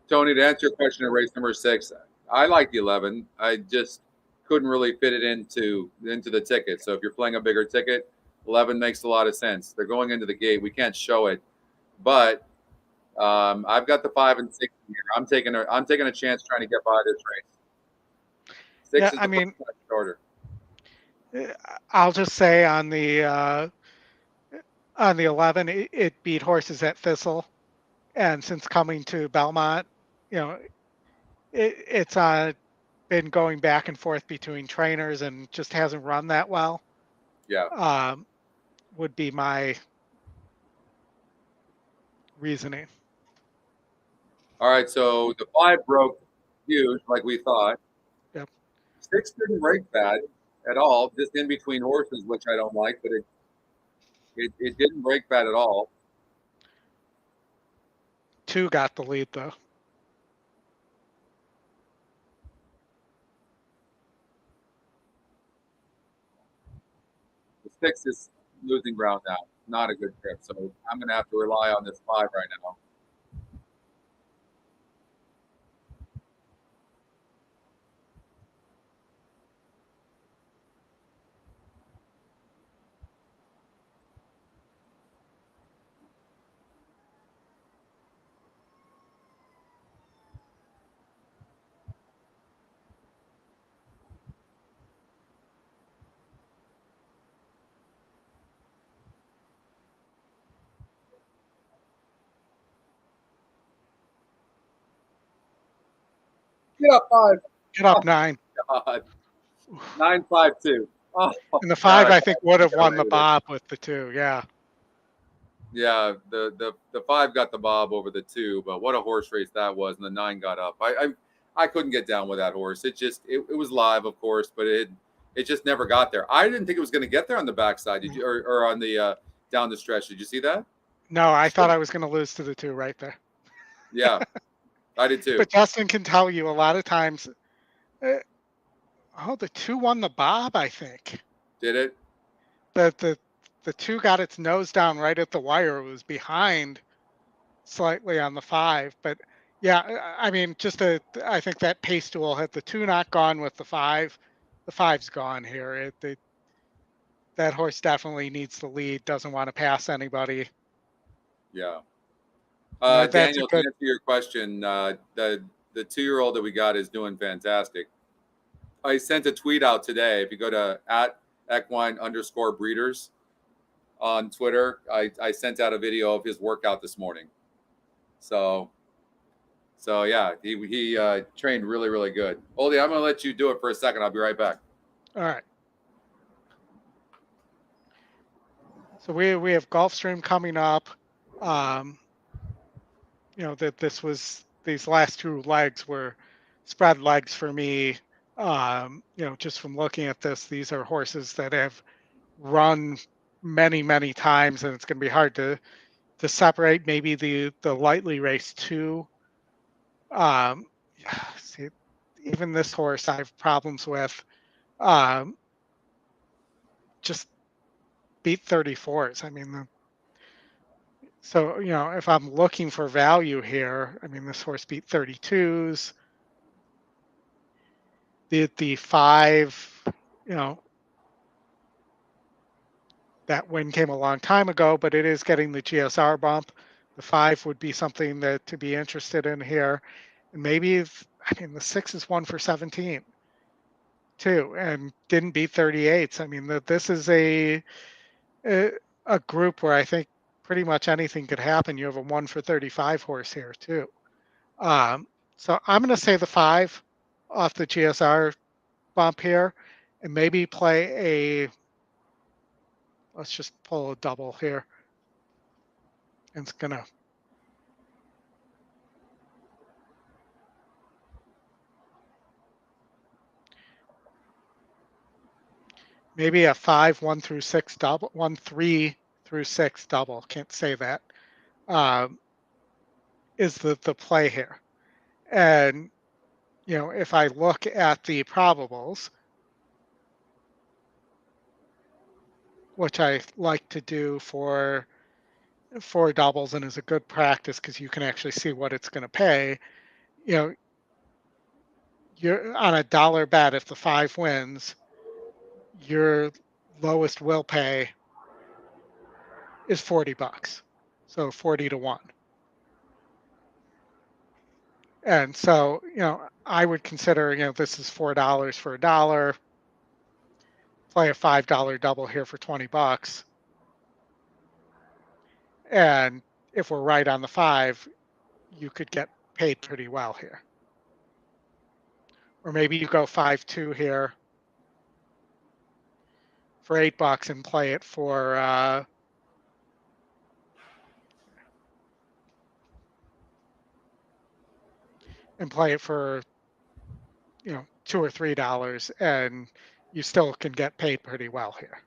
Tony, to answer your question in race number 6, I like the 11. I just couldn't really fit it into the ticket. So if you're playing a bigger ticket, 11 makes a lot of sense. They're going into the gate. We can't show it, but I've got the 5 and 6 here. I'm taking a chance trying to get by this race. 6 is the first starter. I'll just say on the 11, it beat horses at Thistle, and since coming to Belmont, you know, it's been going back and forth between trainers and just hasn't run that well. Yeah. Would be my reasoning. All right, so the 5 broke huge, like we thought. Yep. 6 didn't break bad at all, just in between horses, which I don't like, but it didn't break bad at all. 2 got the lead though. The 6 is losing ground now. Not a good trip, so I'm going to have to rely on this 5 right now. Get up 5. Get up 9. God. 9-5-2. Oh, and the 5, God. I think, would have won the bob with the 2. Yeah. Yeah, the 5 got the bob over the 2, but what a horse race that was, and the 9 got up. I couldn't get down with that horse. It was live, of course, but it just never got there. I didn't think it was going to get there on the backside. Did you, or on the down the stretch. Did you see that? No, I thought I was going to lose to the 2 right there. Yeah, I did too. But Justin can tell you a lot of times. Uh, the 2 won the bob, I think. Did it? The 2 got its nose down right at the wire. It was behind slightly on the 5, but yeah, I mean, I think that pace duel had the 2 not gone with the 5. The 5's gone here. That horse definitely needs the lead. Doesn't want to pass anybody. Yeah. That's a Daniel, to good. answer your question, the 2-year-old that we got is doing fantastic. I sent a tweet out today. If you go to @Equine_breeders on Twitter, I sent out a video of his workout this morning. So yeah, he trained really, really good. Oldy, I'm going to let you do it for a second. I'll be right back. All right. So we have Gulfstream coming up. That these last 2 legs were spread legs for me. Just from looking at this, these are horses that have run many, many times, and it's going to be hard to separate. Maybe the lightly raced 2. See, even this horse I have problems with. Just beat 34s. I mean, so if I'm looking for value here, I mean, this horse beat 32s. The 5, that win came a long time ago, but it is getting the GSR bump. The 5 would be something to be interested in here. And maybe, the 6 is 1 for 17 too, and didn't beat 38s. I mean, this is a group where I think pretty much anything could happen. You have a 1 for 35 horse here too. So I'm going to say the 5 off the GSR bump here, and maybe play let's just pull a double here. And it's going to maybe a 5, 1 through 6 double, 1, 3 through 6 double. Can't say that. Is the play here. And, if I look at the probables, which I like to do for doubles and is a good practice because you can actually see what it's going to pay, you're on a dollar bet. If the 5 wins, your lowest will pay is $40. So 40 to 1. And so, I would consider, this is $4 for a dollar. Play a $5 double here for $20. And if we're right on the 5, you could get paid pretty well here. Or maybe you go 5-2 here for $8 and play it for $2 or $3, and you still can get paid pretty well here.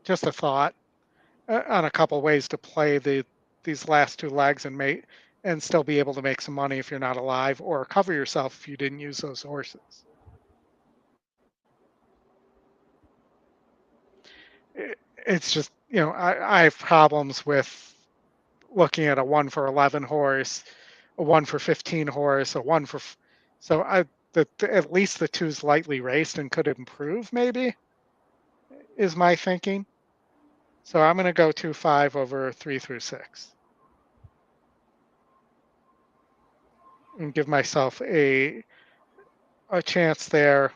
Just a thought on a couple ways to play these last 2 legs and still be able to make some money if you're not alive, or cover yourself if you didn't use those horses. It's just, I have problems with looking at a 1 for 11 horse, a 1 for 15 horse, a 1 for, so at least the 2's lightly raced and could improve maybe, is my thinking. So I'm going to go 2-5 over 3 through 6. And give myself a chance there.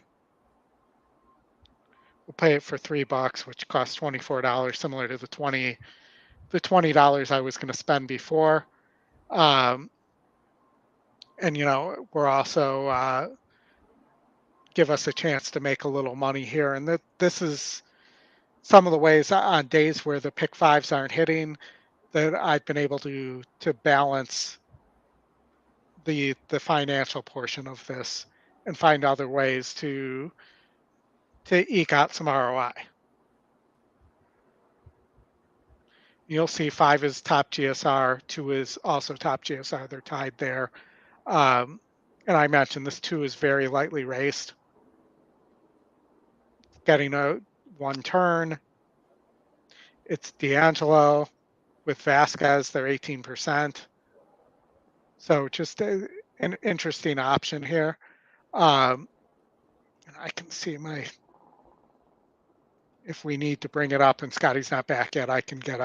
We'll pay it for $3, which costs $24, similar to the $20 I was going to spend before. And we're also give us a chance to make a little money here. And this is some of the ways on days where the pick 5s aren't hitting that I've been able to balance the financial portion of this and find other ways to eke out some ROI. You'll see 5 is top GSR, 2 is also top GSR. They're tied there. And I mentioned this 2 is very lightly raced, getting a 1 turn. It's D'Angelo with Vasquez. They're 18%. So just an interesting option here. And I can see if we need to bring it up and Scotty's not back yet, I can get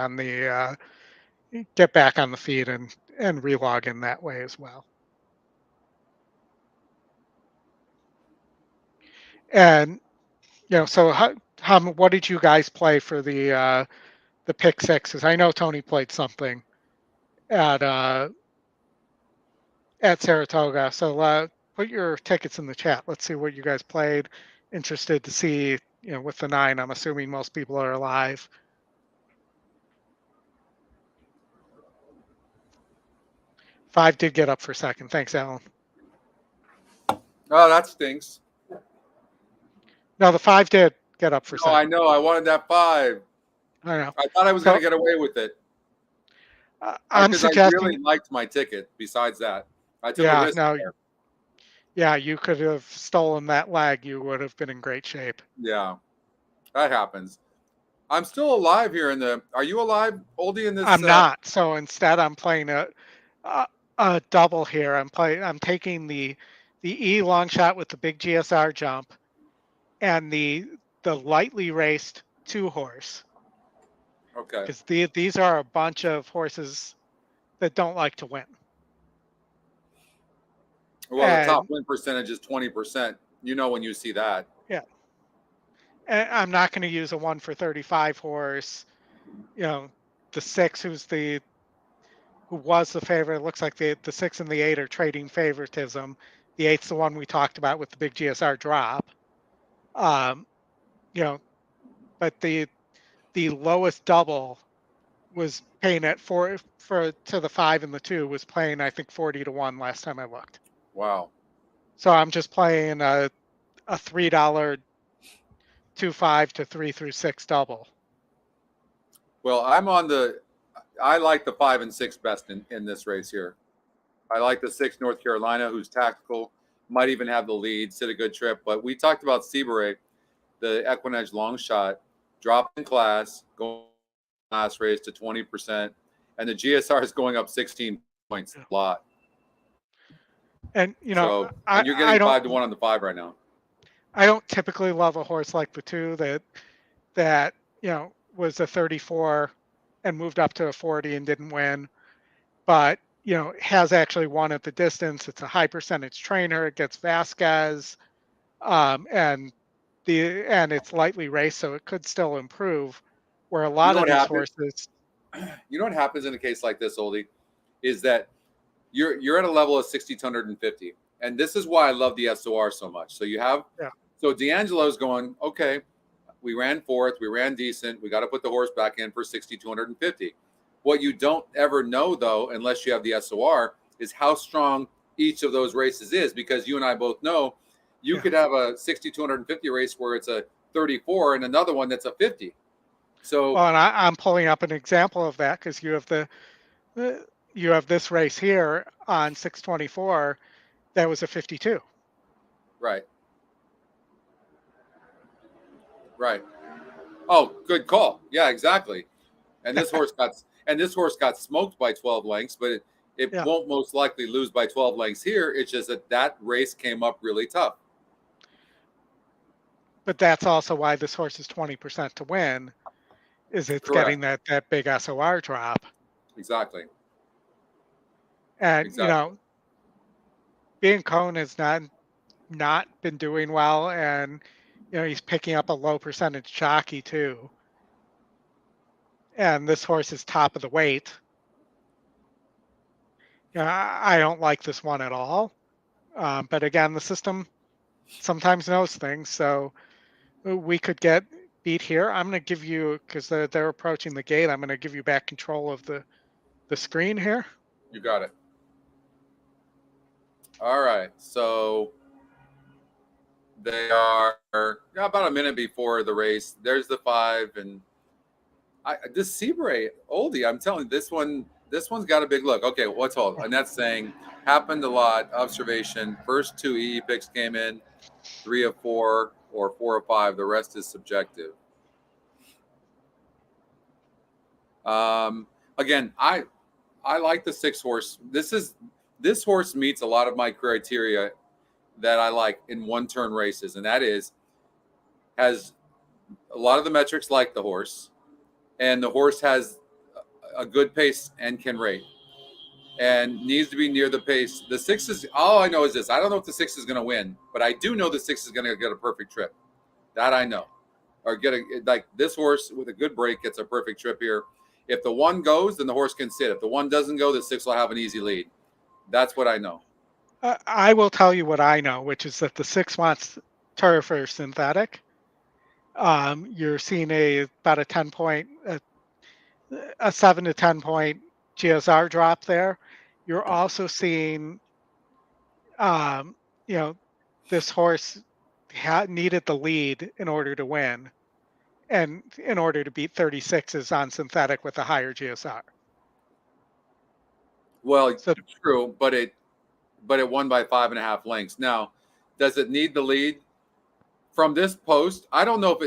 back on the feed and relog in that way as well. And so what did you guys play for the pick sixes? I know Tony played something at Saratoga. So put your tickets in the chat. Let's see what you guys played. Interested to see, with the 9, I'm assuming most people are alive. Five did get up for second. Thanks, Alan. Oh, that stinks. No, the 5 did get up for No, second. I know. I wanted that 5. I know. I thought I was going to get away with it. I'm Because suggesting. I really liked my ticket. Besides that, I took a Yeah, risk no, there. yeah, you could have stolen that leg. You would have been in great shape. Yeah, that happens. I'm still alive here in the. Are you alive, Oldie? In this, I'm not. So instead, I'm playing a double here. I'm taking the E long shot with the big GSR jump, and the lightly raced 2 horse. Okay. Because these are a bunch of horses that don't like to win. Well, the top And, win percentage is 20%. You know when you see that. yeah. And I'm not going to use a 1 for 35 horse. The 6 who was the favorite. It looks like the 6 and the 8 are trading favoritism. The 8's the one we talked about with the big GSR drop. But the lowest double was paying at to the 5 and the 2 was paying, I think, 40-1 last time I looked. Wow. So I'm just playing a $3 2-5 to 3 through 6 double. Well, I like the 5 and 6 best in this race here. I like the 6 North Carolina, who's tactical, might even have the lead, sit a good trip. But we talked about Seabury, the EquinEdge long shot, dropped in class, going last race to 20%, and the GSR is going up 16 points, a lot. And and you're getting 5-1 on the 5 right now. I don't typically love a horse like the 2 that was a 34 and moved up to a 40 and didn't win, but has actually won at the distance. It's a high percentage trainer. It gets Vasquez, and it's lightly raced, so it could still improve. Where a lot of these horses, you know what happens in a case like this, Oldie, is that you're at a level of 6,250, and this is why I love the SOR so much. So you have, so D'Angelo's going, okay, we ran 4th, we ran decent, we got to put the horse back in for 6,250. What you don't ever know, though, unless you have the SOR, is how strong each of those races is, because you and I both know you could have a 6,250 race where it's a 34 and another one that's a 50. So, well, and I'm pulling up an example of that because you have this race here on 624 that was a 52. Right. Oh, good call. Yeah, exactly. And this horse got smoked by 12 lengths, but it won't most likely lose by 12 lengths here. It's just that race came up really tough. But that's also why this horse is 20% to win, is it's getting that big SOR drop. Exactly. And being Cone has not been doing well, and he's picking up a low percentage jockey too. And this horse is top of the weight. I don't like this one at all. But again, the system sometimes knows things, so we could get beat here. I'm going to give you, because they're approaching the gate, I'm going to give you back control of the screen here. You got it. All right. So they are about a minute before the race. There's the 5, and This Seabury Oldie, I'm telling you, this one's got a big look. Okay, what's all? And that's saying happened a lot. Observation. First 2 EE picks came in, 3 of 4 or 4 of 5. The rest is subjective. Again, I like the 6 horse. This horse meets a lot of my criteria that I like in 1-turn races, and that is has a lot of the metrics like the horse, and the horse has a good pace and can rate, and needs to be near the pace. The 6 is all I know is this. I don't know if the 6 is going to win, but I do know the 6 is going to get a perfect trip. That I know, or like this horse with a good break gets a perfect trip here. If the 1 goes, then the horse can sit. If the 1 doesn't go, the 6 will have an easy lead. That's what I know. I will tell you what I know, which is that the 6 wants turf or synthetic. You're seeing about a 10-point, a 7 to 10 point GSR drop there. You're also seeing, this horse needed the lead in order to win, and in order to beat 36s on synthetic with a higher GSR. Well, so, true, but it won by 5.5 lengths. Now, does it need the lead? From this post, I don't know.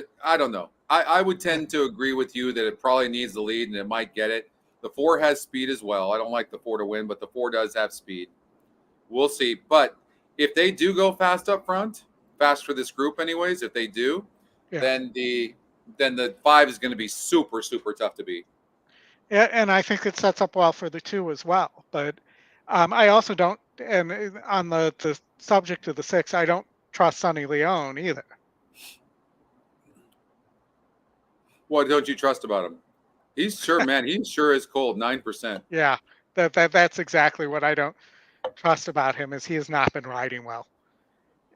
I would tend to agree with you that it probably needs the lead and it might get it. The 4 has speed as well. I don't like the 4 to win, but the 4 does have speed. We'll see. But if they do go fast up front, fast for this group anyways, if they do, then the 5 is going to be super, super tough to beat. Yeah, and I think it sets up well for the 2 as well. But I also don't, and on the subject of the 6, I don't trust Sonny Leone either. What don't you trust about him? He's sure, man. He sure is cold. 9%. Yeah, that's exactly what I don't trust about him. Is he has not been riding well.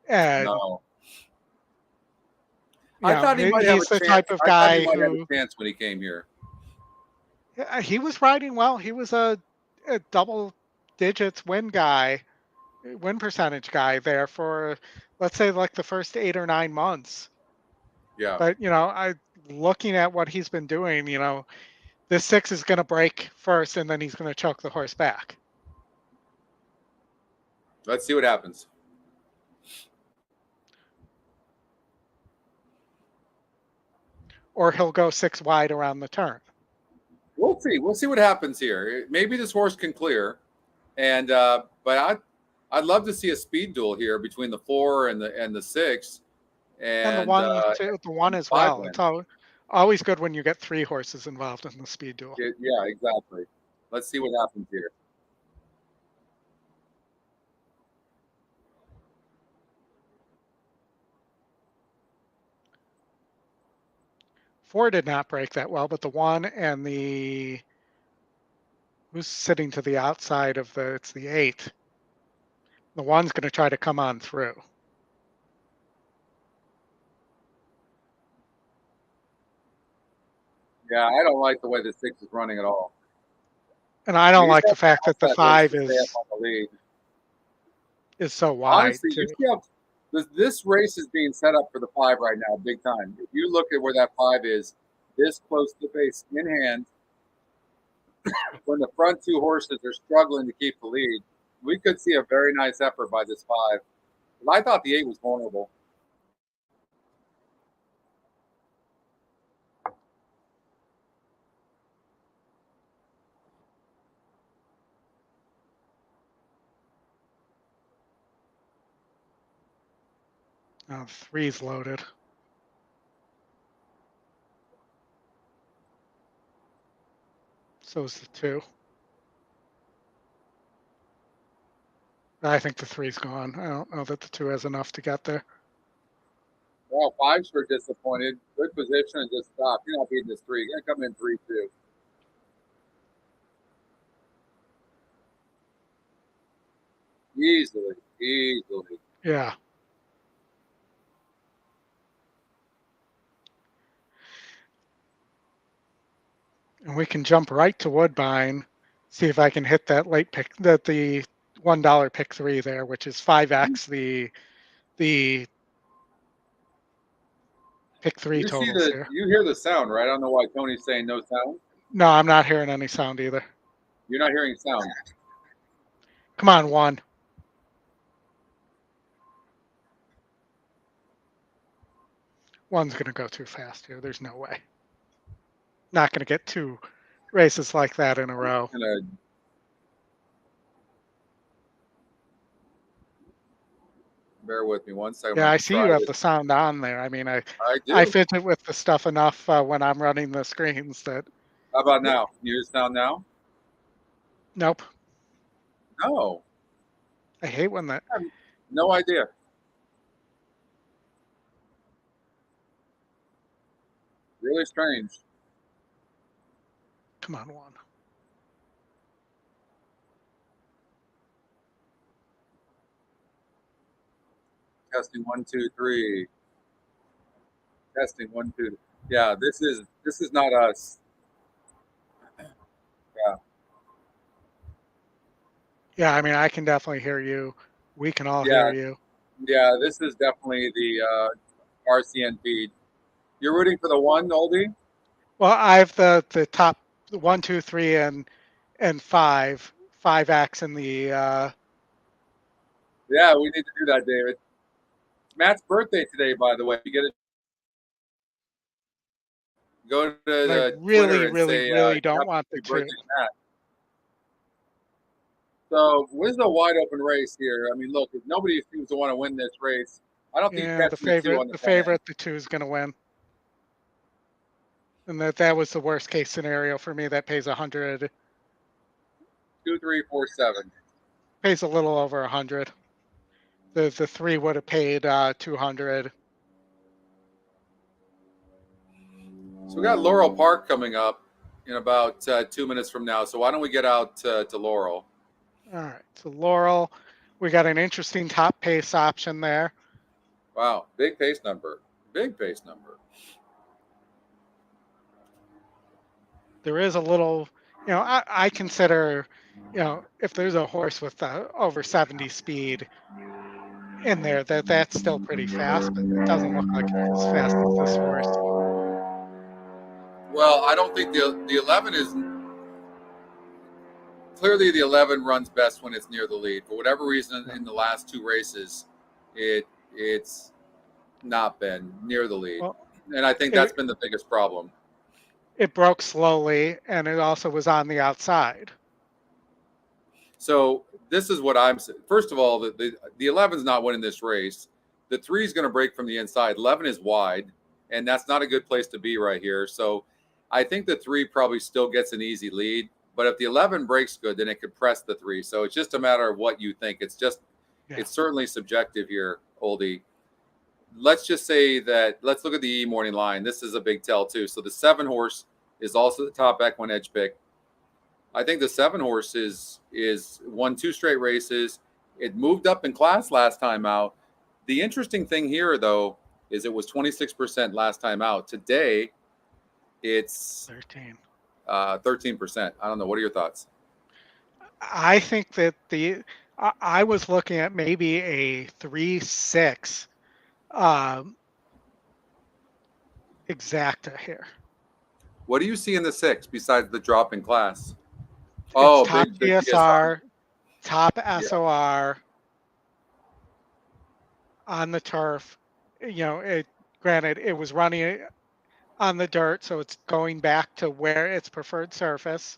And no, I thought he might have a chance. Type of guy who had a chance when he came here. He was riding well. He was a double digits win percentage guy there for, let's say, like the first 8 or 9 months. Yeah. But looking at what he's been doing, this 6 is going to break first, and then he's going to choke the horse back. Let's see what happens. Or he'll go 6 wide around the turn. We'll see. We'll see what happens here. Maybe this horse can clear, and but I'd love to see a speed duel here between the 4 and the 6, and the 1 as well. Wins. It's always good when you get 3 horses involved in the speed duel. Yeah, exactly. Let's see what happens here. Four did not break that well, but the 1 and who's sitting to the outside of it's the 8. The 1's going to try to come on through. Yeah, I don't like the way the 6 is running at all. And I don't like the fact that the 5 is so wide. Honestly, this race is being set up for the 5 right now, big time. If you look at where that 5 is, this close to the base in hand, when the front 2 horses are struggling to keep the lead, we could see a very nice effort by this 5. But I thought the 8 was vulnerable. Oh, 3's loaded. So is the 2. I think the 3's gone. I don't know that the 2 has enough to get there. Well, 5's for disappointed. Good position and just stop. You're not beating this 3. You're going to come in 3-2. Easily. Yeah. And we can jump right to Woodbine, see if I can hit that late pick, the $1 pick 3 there, which is 5x the Pick 3 You see totals here. you hear the sound, right? I don't know why Tony's saying no sound. No, I'm not hearing any sound either. You're not hearing sound. Come on, 1. One's going to go too fast here. There's no way. Not going to get 2 races like that in a row. Bear with me 1 second. Yeah, I see you have the sound on there. I mean, I do. I fidget with the stuff enough when I'm running the screens that. How about now? Can you hear the sound now? Nope. No. I hate when that. I have no idea. Really strange. Come on, 1. Testing 1, 2, 3. Testing 1, 2. Yeah, this is not us. Yeah. Yeah, I mean, I can definitely hear you. We can all hear you. Yeah, this is definitely the RCN feed. You're rooting for the 1, Oldie? Well, I have the top 1, 2, 3, and 5 X in the. Yeah, we need to do that, David. It's Matt's birthday today, by the way. You get it. Go to the Twitter and say, really don't want happy the birthday 2. to Matt. So this is a wide open race here. I mean, look, if nobody seems to want to win this race, I don't think Yeah, the favorite, the 2 is going to win. And that was the worst case scenario for me. That pays 100. 2, 3, 4, 7. Pays a little over 100. The 3 would have paid 200. So we got Laurel Park coming up in about 2 minutes from now. So why don't we get out to Laurel? All right. So Laurel, we got an interesting top pace option there. Wow, big pace number. Big pace number. There is a little, I consider, if there's a horse with over 70 speed in there, that's still pretty fast, but it doesn't look like it's as fast as this horse. Well, I don't think the 11 is clearly the 11 runs best when it's near the lead. For whatever reason, in the last 2 races, it's not been near the lead, and I think that's been the biggest problem. It broke slowly, and it also was on the outside. So this is what I'm saying. First of all, the 11's not winning this race. The 3 is going to break from the inside. 11 is wide, and that's not a good place to be right here. So I think the 3 probably still gets an easy lead. But if the 11 breaks good, then it could press the 3. So it's just a matter of what you think. It's certainly subjective here, Oldie. Let's just say that, let's look at the morning line. This is a big tell too. So the 7 horse is also the top EquinEdge pick. I think the 7 horse is won 2 straight races. It moved up in class last time out. The interesting thing here, though, is it was 26% last time out. Today, it's 13%. I don't know. What are your thoughts? I think that I was looking at maybe a 3-6 exacta here. What do you see in the 6 besides the drop in class? It's top TSR, top SOR on the turf. Granted, it was running on the dirt, so it's going back to where its preferred surface,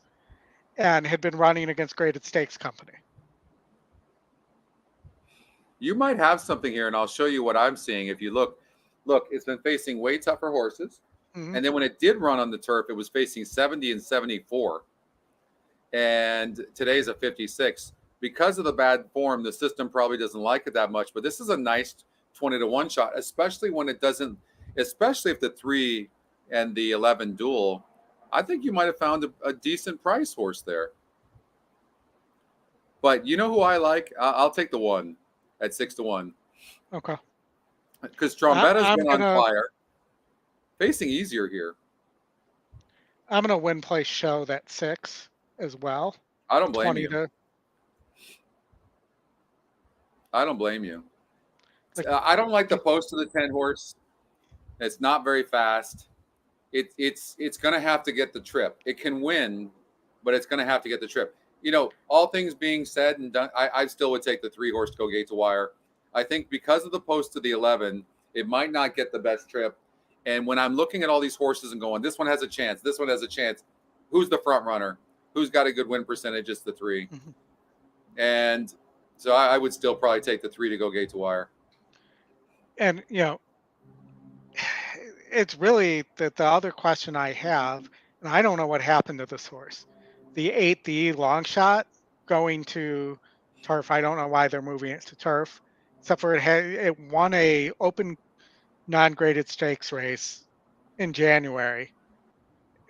and had been running against graded stakes company. You might have something here, and I'll show you what I'm seeing. If you look, it's been facing way tougher horses. Mm-hmm. And then when it did run on the turf, it was facing 70 and 74. And today's a 56. Because of the bad form, the system probably doesn't like it that much. But this is a nice 20-1 shot, especially when it doesn't, especially if the 3 and the 11 duel. I think you might have found a decent price horse there. But you know who I like? I'll take the 1 at 6-1. Okay. Because Trombetta's been on fire. Facing easier here. I'm going to win place show that 6 as well. I don't blame you. I don't blame you. I don't like the post of the 10 horse. It's not very fast. It's going to have to get the trip. It can win, but it's going to have to get the trip. You know, all things being said and done, I still would take the 3-horse to go gate to wire. I think because of the post to the 11, it might not get the best trip. And when I'm looking at all these horses and going, this one has a chance, this one has a chance, who's the front runner? Who's got a good win percentage? It's the 3. Mm-hmm. And so I would still probably take the 3 to go gate to wire. And, you know, it's really the other question I have, and I don't know what happened to this horse. The 8, the long shot going to turf. I don't know why they're moving it to turf, except for it won a open non-graded stakes race in January,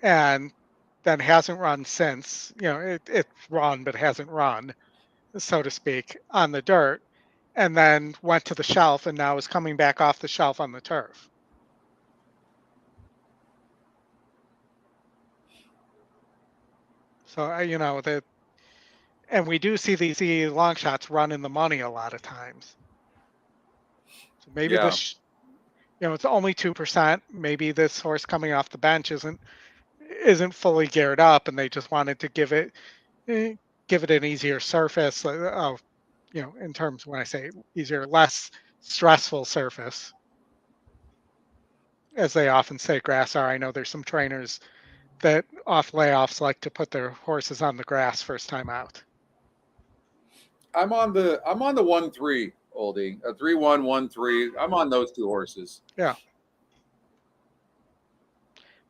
and then hasn't run since. You know, it's run but hasn't run, so to speak, on the dirt, and then went to the shelf and now is coming back off the shelf on the turf. So you know that, and we do see these long shots run in the money a lot of times. So maybe this, you know, it's only 2%. Maybe this horse coming off the bench isn't fully geared up, and they just wanted to give it an easier surface. You know, in terms when I say easier, less stressful surface, as they often say, grass are. I know there's some trainers that off layoffs like to put their horses on the grass first time out. I'm on the 1-3, Oldie. A 3-1, 1-3. I'm on those 2 horses. Yeah.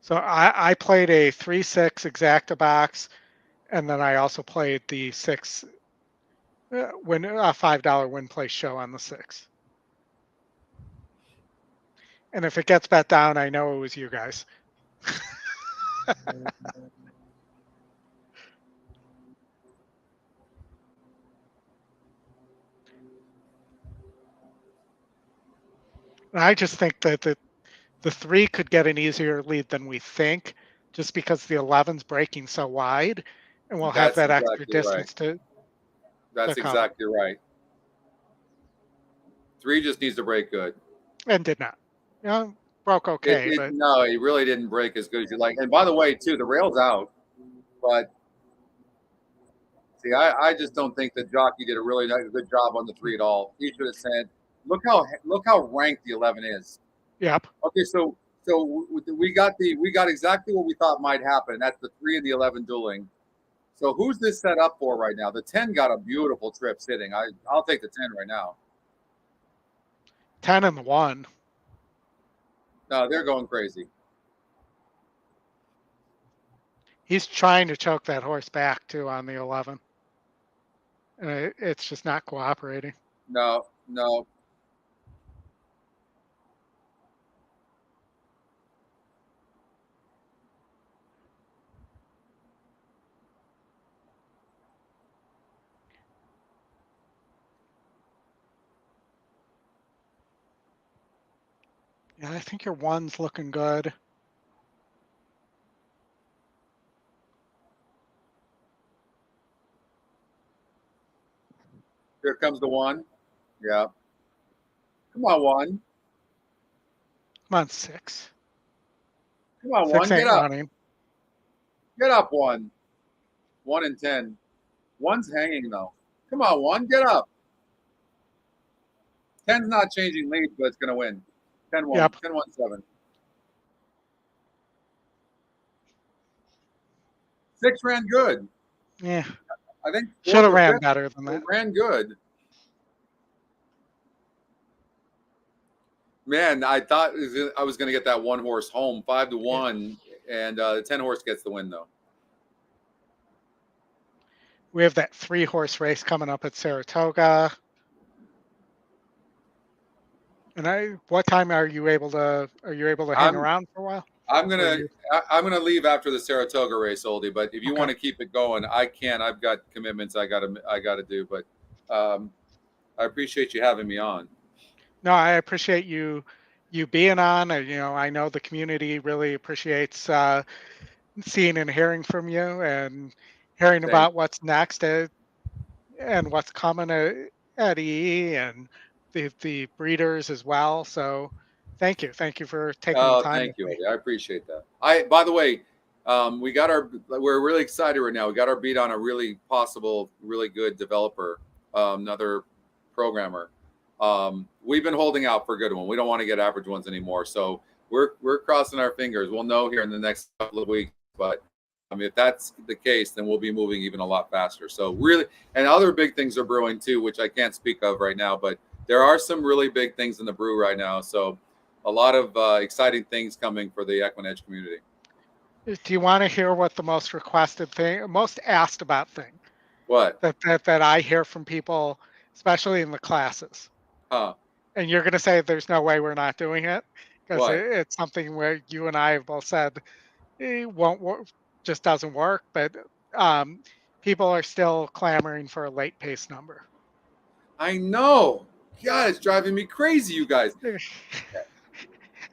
So I played a 3-6 exacta box, and then I also played the 6 $5 win place show on the 6. And if it gets bet down, I know it was you guys. And I just think that the 3 could get an easier lead than we think, just because the 11's breaking so wide, and we'll have that extra distance to. That's exactly right. 3 just needs to break good. And did not. You know, broke okay, but no, he really didn't break as good as you like. And by the way, too, the rail's out. But see, I just don't think the jockey did a really good job on the 3 at all. He should have said, look how ranked the 11 is. Yep. Okay, so we got exactly what we thought might happen. That's the 3 and the 11 dueling. So who's this set up for right now? The 10 got a beautiful trip sitting. I'll take the 10 right now. 10 and the 1. No, they're going crazy. He's trying to choke that horse back too on the 11. And it's just not cooperating. No. Yeah, I think your 1's looking good. Here comes the 1. Yeah. Come on, 1. Come on, 6. Come on, 6 1. Get ain't up. running. Get up, 1. 1 and 10. 1's hanging though. Come on, 1. Get up. 10's not changing leads, but it's going to win. 10-1. Yep. 10-1-7. 6 ran good. Yeah. I think Should have ran better than that. It ran good. Man, I thought I was going to get that 1 horse home 5-1, and the 10 horse gets the win though. We have that 3 horse race coming up at Saratoga. And what time are you able to hang around for a while? I'm gonna leave after the Saratoga race, Oldie. But if you want to keep it going, I can. I've got commitments I gotta do. But I appreciate you having me on. No, I appreciate you being on. You know, I know the community really appreciates seeing and hearing from you and hearing about what's next and what's coming at EE and the breeders as well. So Thank you. Thank you for taking the Oh, time thank with you, me. Oldy. I appreciate that. By the way, we're really excited right now. We got our beat on a really possible, really good developer, another programmer. We've been holding out for a good one. We don't want to get average ones anymore. So we're crossing our fingers. We'll know here in the next couple of weeks. But if that's the case, then we'll be moving even a lot faster. So really, and other big things are brewing too, which I can't speak of right now. But there are some really big things in the brew right now. So a lot of exciting things coming for the EquinEdge community. Do you want to hear what the most requested thing, most asked about thing What? that I hear from people, especially in the classes? Huh? And you're going to say there's no way we're not doing it because What? it's something where you and I have both said it won't work, just doesn't work. But um, people are still clamoring for a late pace number. I know. God, it's driving me crazy, you guys.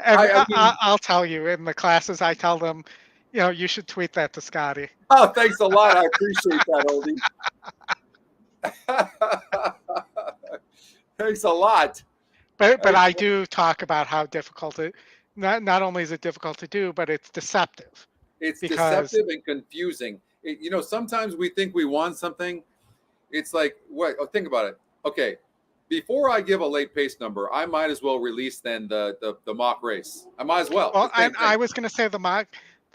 And I mean, I'll tell you, in the classes, I tell them, you should tweet that to Scotty. oh, thanks a lot. I appreciate that, Oldie. Thanks a lot. But I do talk about how difficult it, not only is it difficult to do, but it's deceptive. It's Because deceptive and confusing. Sometimes we think we want something. It's like, what? Oh, think about it. Okay, before I give a late pace number, I might as well release then the mock race. I might as well. well, The same and I thing. was going to say the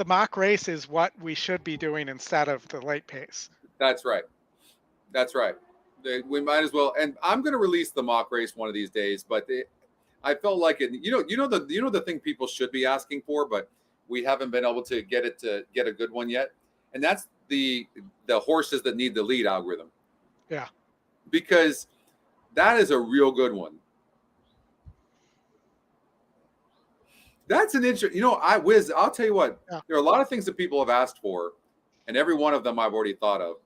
mock race is what we should be doing instead of the late pace. That's right. That's right. We might as well. And I'm going to release the mock race one of these days. But I felt like it. The thing people should be asking for, but we haven't been able to get a good one yet. And that's the horses that need the lead algorithm. Yeah. Because that is a real good one. That's an interesting. I'll tell you what. Yeah. There are a lot of things that people have asked for, and every one of them I've already thought of.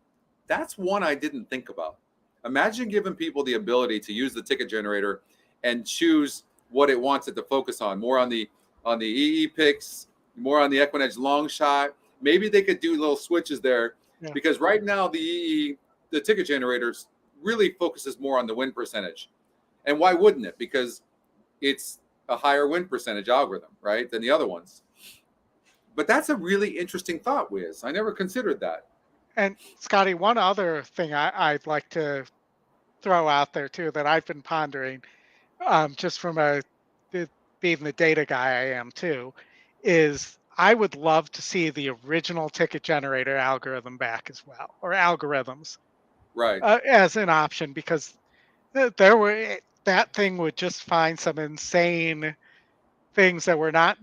That's one I didn't think about. Imagine giving people the ability to use the ticket generator and choose what it wants it to focus on. More on the EE picks, more on the EquinEdge long shot. Maybe they could do little switches there, Yeah. because right now the ticket generators really focuses more on the win percentage. And why wouldn't it? Because it's a higher win percentage algorithm, right, than the other ones. But that's a really interesting thought, Wiz. I never considered that. And Scotty, one other thing I'd like to throw out there too that I've been pondering, just from being the data guy I am too, is I would love to see the original ticket generator algorithm back as well, or algorithms Right. as an option, because that thing would just find some insane things that were not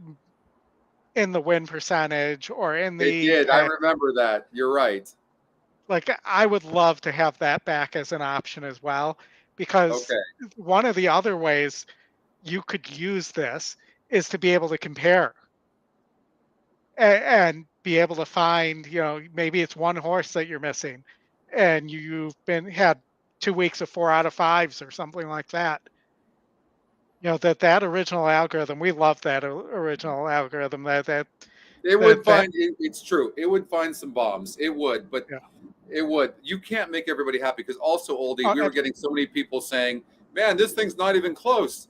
in the win percentage or in It the did. I remember that. You're right. like I would love to have that back as an option as well, because Okay. one of the other ways you could use this is to be able to compare and be able to find, maybe it's one horse that you're missing and you've had 2 weeks of 4 out of 5s or something like that. That original algorithm, we love that original algorithm It would that find it's true. It would find some bombs. It would, but yeah. it would. You can't make everybody happy, because also, Oldie, Oh, we were getting so many people saying, "Man, this thing's not even close,"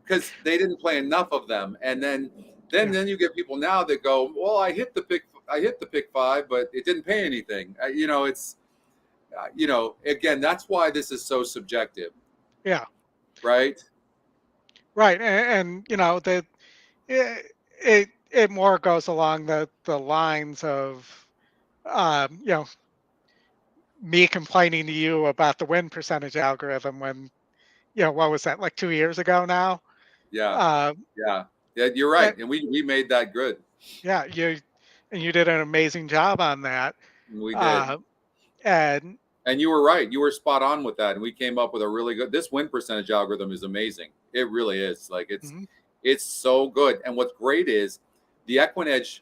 because they didn't play enough of them. And then you get people now that go, "Well, I hit the pick 5, but it didn't pay anything." Again, that's why this is so subjective. Yeah. Right. Right. And that it more goes along the lines of me complaining to you about the win percentage algorithm when what was that, like 2 years ago now? Yeah. uh, Yeah. Yeah. You're right. And we made that good. yeah, you did an amazing job on that. We did. uh, and And you were right. You were spot on with that. And we came up with a really good. This win percentage algorithm is amazing. It really is. Like mhm. it's so good. And what's great is the EquinEdge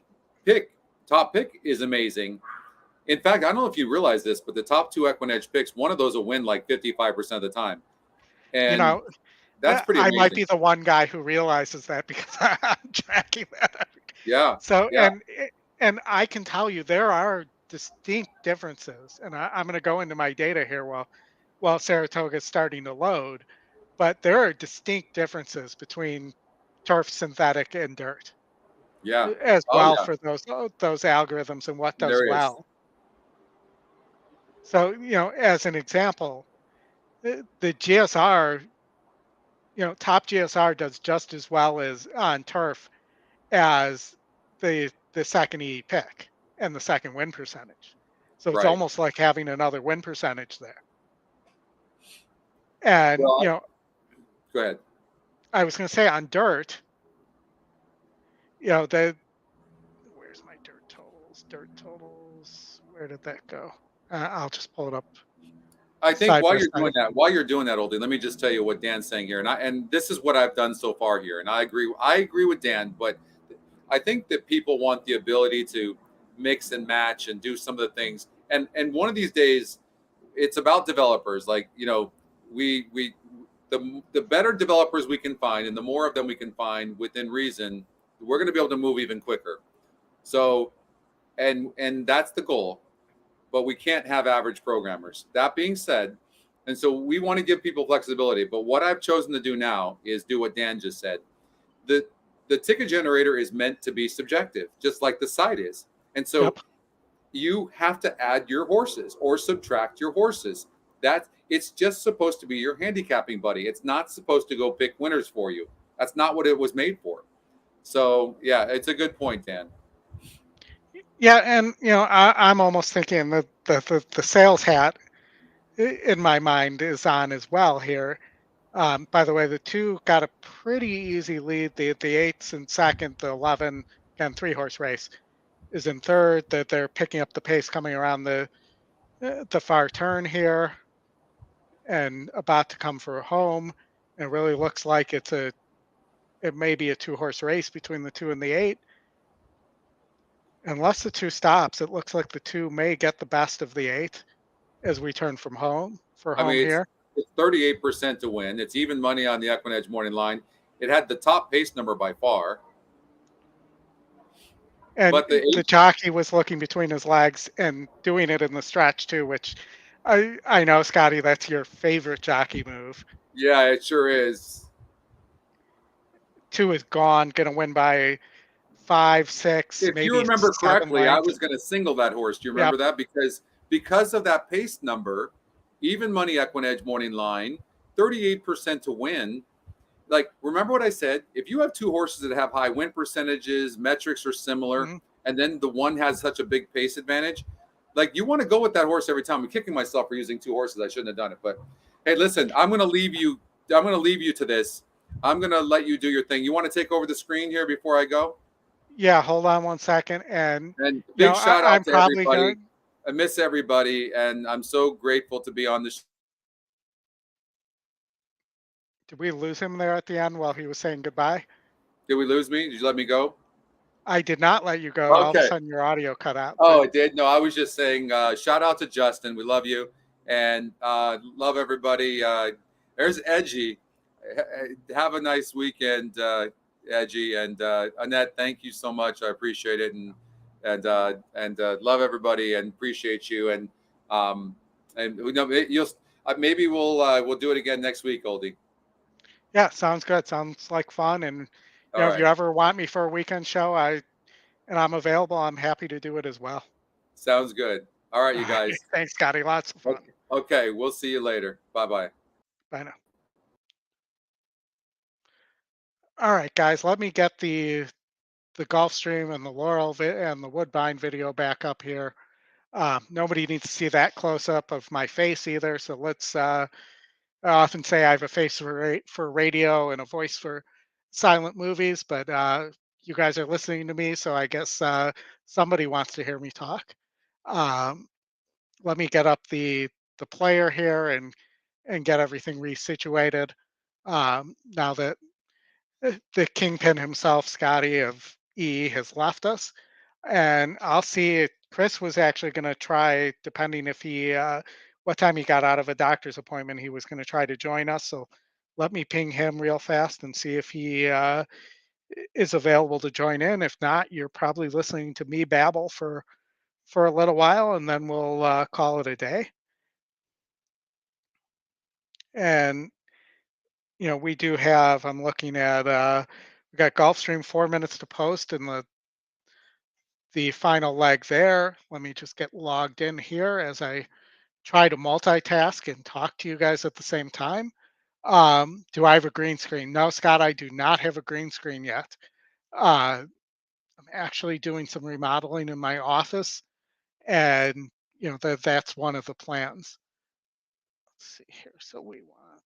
top pick is amazing. In fact, I don't know if you realize this, but the top 2 EquinEdge picks, one of those will win like 55% of the time. you And know that's pretty I might amazing. be the one guy who realizes that because I'm tracking that. Yeah. So Yeah. and I can tell you there are distinct differences, and I'm going to go into my data here while Saratoga is starting to load, but there are distinct differences between turf, synthetic, and dirt Yeah. as Oh well yeah. for those algorithms and what does There is. well. So, as an example, the GSR, top GSR does just as well as on turf as the second E pick and the second win percentage. So it's Right. almost like having another win percentage there. And, Well, go ahead. I was going to say on dirt, the where's my dirt totals? Dirt totals. Where did that go? I'll just pull it up I think side by side. while you're doing that, Oldie, let me just tell you what Dan's saying here, and this is what I've done so far here, and I agree. I agree with Dan, but I think that people want the ability to mix and match and do some of the things, and one of these days, it's about developers. Like we the better developers we can find, and the more of them we can find within reason, we're going to be able to move even quicker. So, and that's the goal. But we can't have average programmers. That being said, and so we want to give people flexibility. But what I've chosen to do now is do what Dan just said. The ticket generator is meant to be subjective, just like the site is. And so Yep. you have to add your horses or subtract your horses. It's just supposed to be your handicapping buddy. It's not supposed to go pick winners for you. That's not what it was made for. So yeah, it's a good point, Dan. Yeah, and I'm almost thinking that the sales hat in my mind is on as well here. By the way, the two got a pretty easy lead. The eight's in second, the 11 and 3-horse race is in third. That they're picking up the pace coming around the far turn here and about to come for home. It really looks like it may be a 2-horse race between the 2 and the 8. Unless the 2 stops, it looks like the 2 may get the best of the 8 as we turn from home for I home mean, here. it's 38% to win. It's even money on the EquinEdge morning line. It had the top pace number by far. And But the jockey was looking between his legs and doing it in the stretch too, which I know, Scotty, that's your favorite jockey move. yeah, it sure is. 2 is gone, going to win by 5, 6, If you maybe remember 7 correctly, I was lengths. going to single that horse. Do you Yep. remember that? Because of that pace number, even money EquinEdge morning line, 38% to win. Like, remember what I said? If you have 2 horses that have high win percentages, metrics are similar, Mhm. and then the one has such a big pace advantage, like you want to go with that horse every time. I'm kicking myself for using 2 horses. I shouldn't have done it. But hey, listen, I'm going to leave you to this. I'm going to let you do your thing. You want to take over the screen here before I go? Yeah, hold on one second. And, And big shout out I'm to probably everybody. going. I miss everybody, and I'm so grateful to be on this. Did we lose him there at the end while he was saying goodbye? Did we lose me? Did you let me go? I did not let you go. All of a Okay. sudden, your audio cut out. Oh, But it did. No, I was just saying. Shout out to Justin. We love you, and love everybody. There's Edgy. Have a nice weekend, Edgy, and Annette. Thank you so much. I appreciate it, and love everybody, and appreciate you. And you'll maybe we'll do it again next week, Oldie. yeah, sounds good. Sounds like fun. And All if you right. ever want me for a weekend show, I'm available. I'm happy to do it as well. Sounds good. All right, All you right. guys. Thanks, Scotty. Lots of fun. Okay. We'll see you later. Bye-bye. Bye now. All right, guys. Let me get the Gulfstream and the Laurel and the Woodbine video back up here. Nobody needs to see that close up of my face either. So let's. I often say I have a face for radio and a voice for silent movies, but you guys are listening to me, so I guess somebody wants to hear me talk. Um, Let me get up the player here and get everything resituated. Now that the kingpin himself, Scotty of E, has left us, and I'll see. Chris was actually going to try, depending if he what time he got out of a doctor's appointment, he was going to try to join us. So let me ping him real fast and see if he is available to join in. If not, you're probably listening to me babble for a little while, and then we'll call it a day. And we do have. I'm looking at We got Gulfstream 4 minutes to post in the final leg there. Let me just get logged in here as I try to multitask and talk to you guys at the same time. Do I have a green screen? No, Scott, I do not have a green screen yet. I'm actually doing some remodeling in my office, and that's one of the plans. Let's see here. So we want.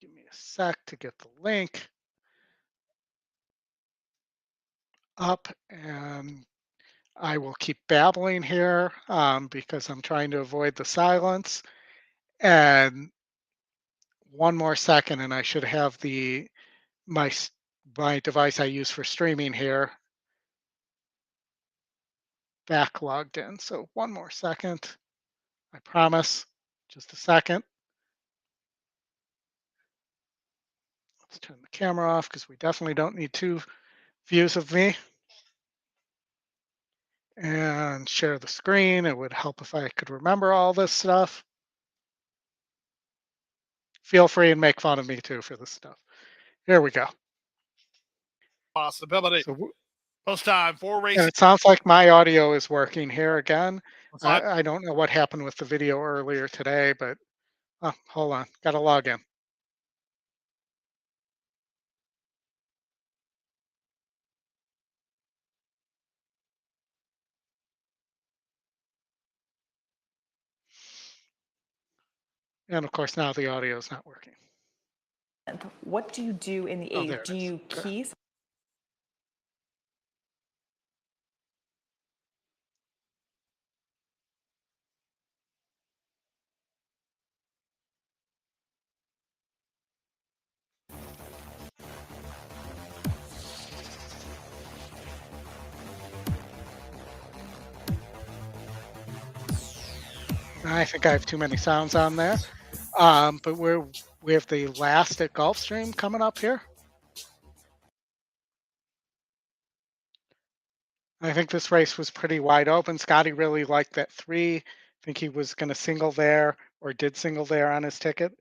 Give me a sec to get the link up, and I will keep babbling here because I'm trying to avoid the silence. And one more second, and I should have my my device I use for streaming here back logged in. So one more second, I promise. Just a second. Let's turn the camera off because we definitely don't need two views of me. And share the screen. It would help if I could remember all this stuff. Feel free and make fun of me too for this stuff. Here we go. Possibility. So, Post time for and race. it sounds like my audio is working here again. What's that? I don't know what happened with the video earlier today, but hold on. Got to log in. And of course, now the audio is not working. What do you do in the Oh, eighth? there it Do is. you Okay. key? I think I have too many sounds on there. But we have the last at Gulfstream coming up here. I think this race was pretty wide open. Scotty really liked that 3. I think he was going to single there or did single there on his ticket.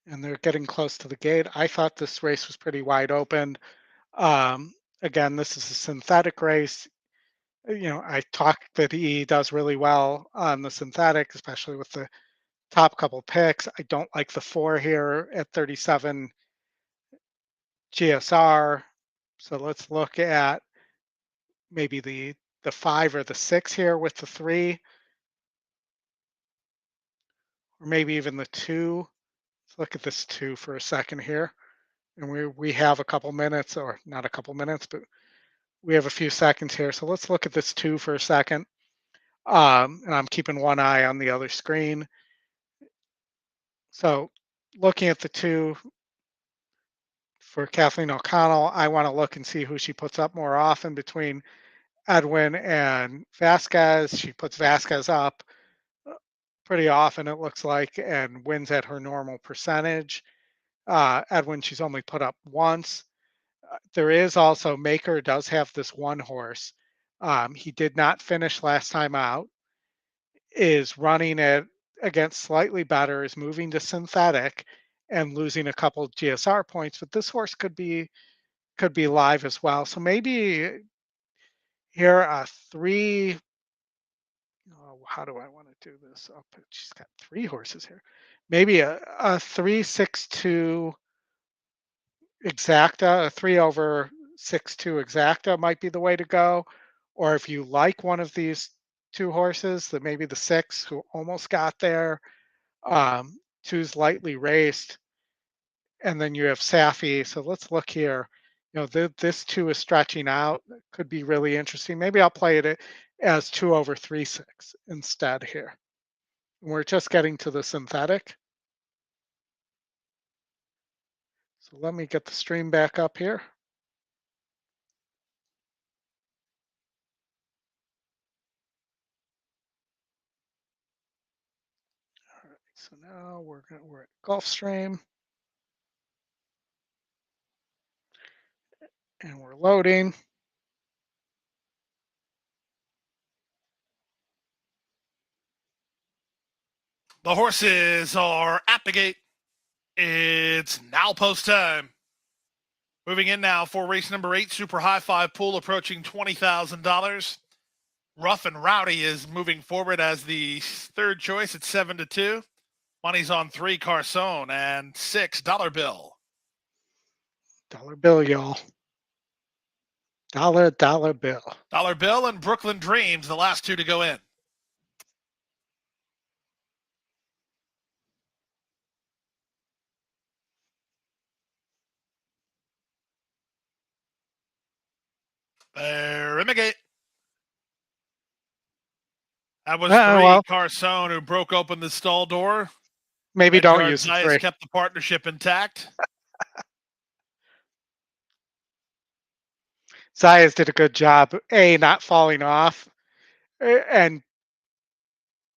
And they're getting close to the gate. I thought this race was pretty wide open. Again, this is a synthetic race. I talked that he does really well on the synthetic, especially with the top couple picks. I don't like the 4 here at 37 GSR. So let's look at maybe the 5 or the 6 here with the 3, or maybe even the 2. Let's look at this 2 for a second here. And we have a couple minutes, or not a couple minutes, but we have a few seconds here. So let's look at this 2 for a second. And I'm keeping one eye on the other screen. So looking at the 2 for Kathleen O'Connell, I want to look and see who she puts up more often between Edwin and Vasquez. She puts Vasquez up pretty often, it looks like, and wins at her normal percentage. Edwin, she's only put up once. There is also, Maker does have this one horse. He did not finish last time out, is running it against slightly better, is moving to synthetic and losing a couple GSR points, but this horse could be live as well. So maybe here a 3. Oh, how do I want to do this? She's got 3 horses here. Maybe a 3-6-2 exacta, a 3/6-2 exacta might be the way to go. Or if you like one of these 2 horses, that maybe the 6 who almost got there, 2's lightly raced, and then you have Safi. So let's look here. This 2 is stretching out. Could be really interesting. Maybe I'll play it as 2/3/6 instead here. We're just getting to the synthetic. So let me get the stream back up here. All right, so now we're at Gulfstream. And we're loading. The horses are at the gate. It's now post time. Moving in now for race number 8, Super High Five pool approaching $20,000. Rough and Rowdy is moving forward as the third choice at 7-2. Money's on 3, Carson, and 6, Dollar Bill. Dollar bill, y'all. Dollar bill. Dollar Bill and Brooklyn Dreams, the last 2 to go in. They're in the gate. That was 3, well, Carson, who broke open the stall door. Maybe Red don't Guard use the Zeiss 3. kept the partnership intact. Zayas did a good job, A, not falling off, and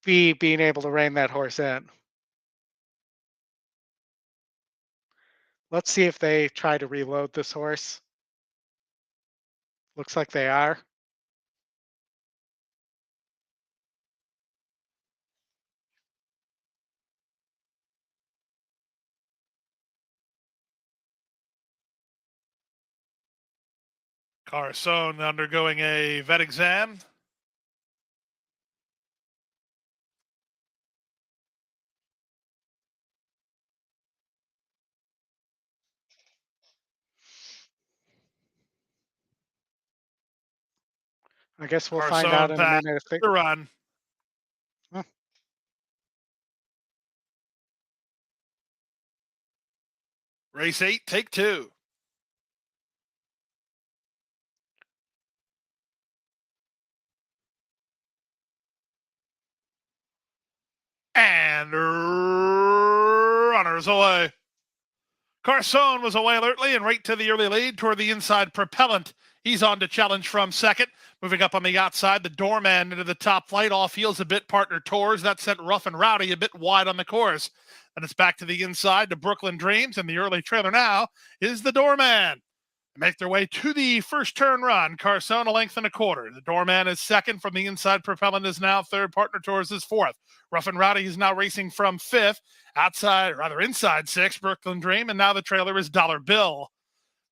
B, being able to rein that horse in. Let's see if they try to reload this horse. Looks like they are. Carson undergoing a vet exam. I guess we'll Carson find out in a back minute if they. to run. Huh. Race 8, take 2. And runners away. Carson was away alertly and right to the early lead toward the inside. Propellant. He's on to challenge from second. Moving up on the outside, the doorman into the top flight. Off heels a bit, partner Tours. That sent Rough and Rowdy a bit wide on the course. And it's back to the inside to Brooklyn Dreams. And the early trailer now is the doorman. They make their way to the first turn run. Carson a length and a quarter. The doorman is second from the inside. Propellant is now third. Partner Tours is fourth. Rough and Rowdy is now racing from fifth. Outside, rather inside sixth, Brooklyn Dream. And now the trailer is Dollar Bill.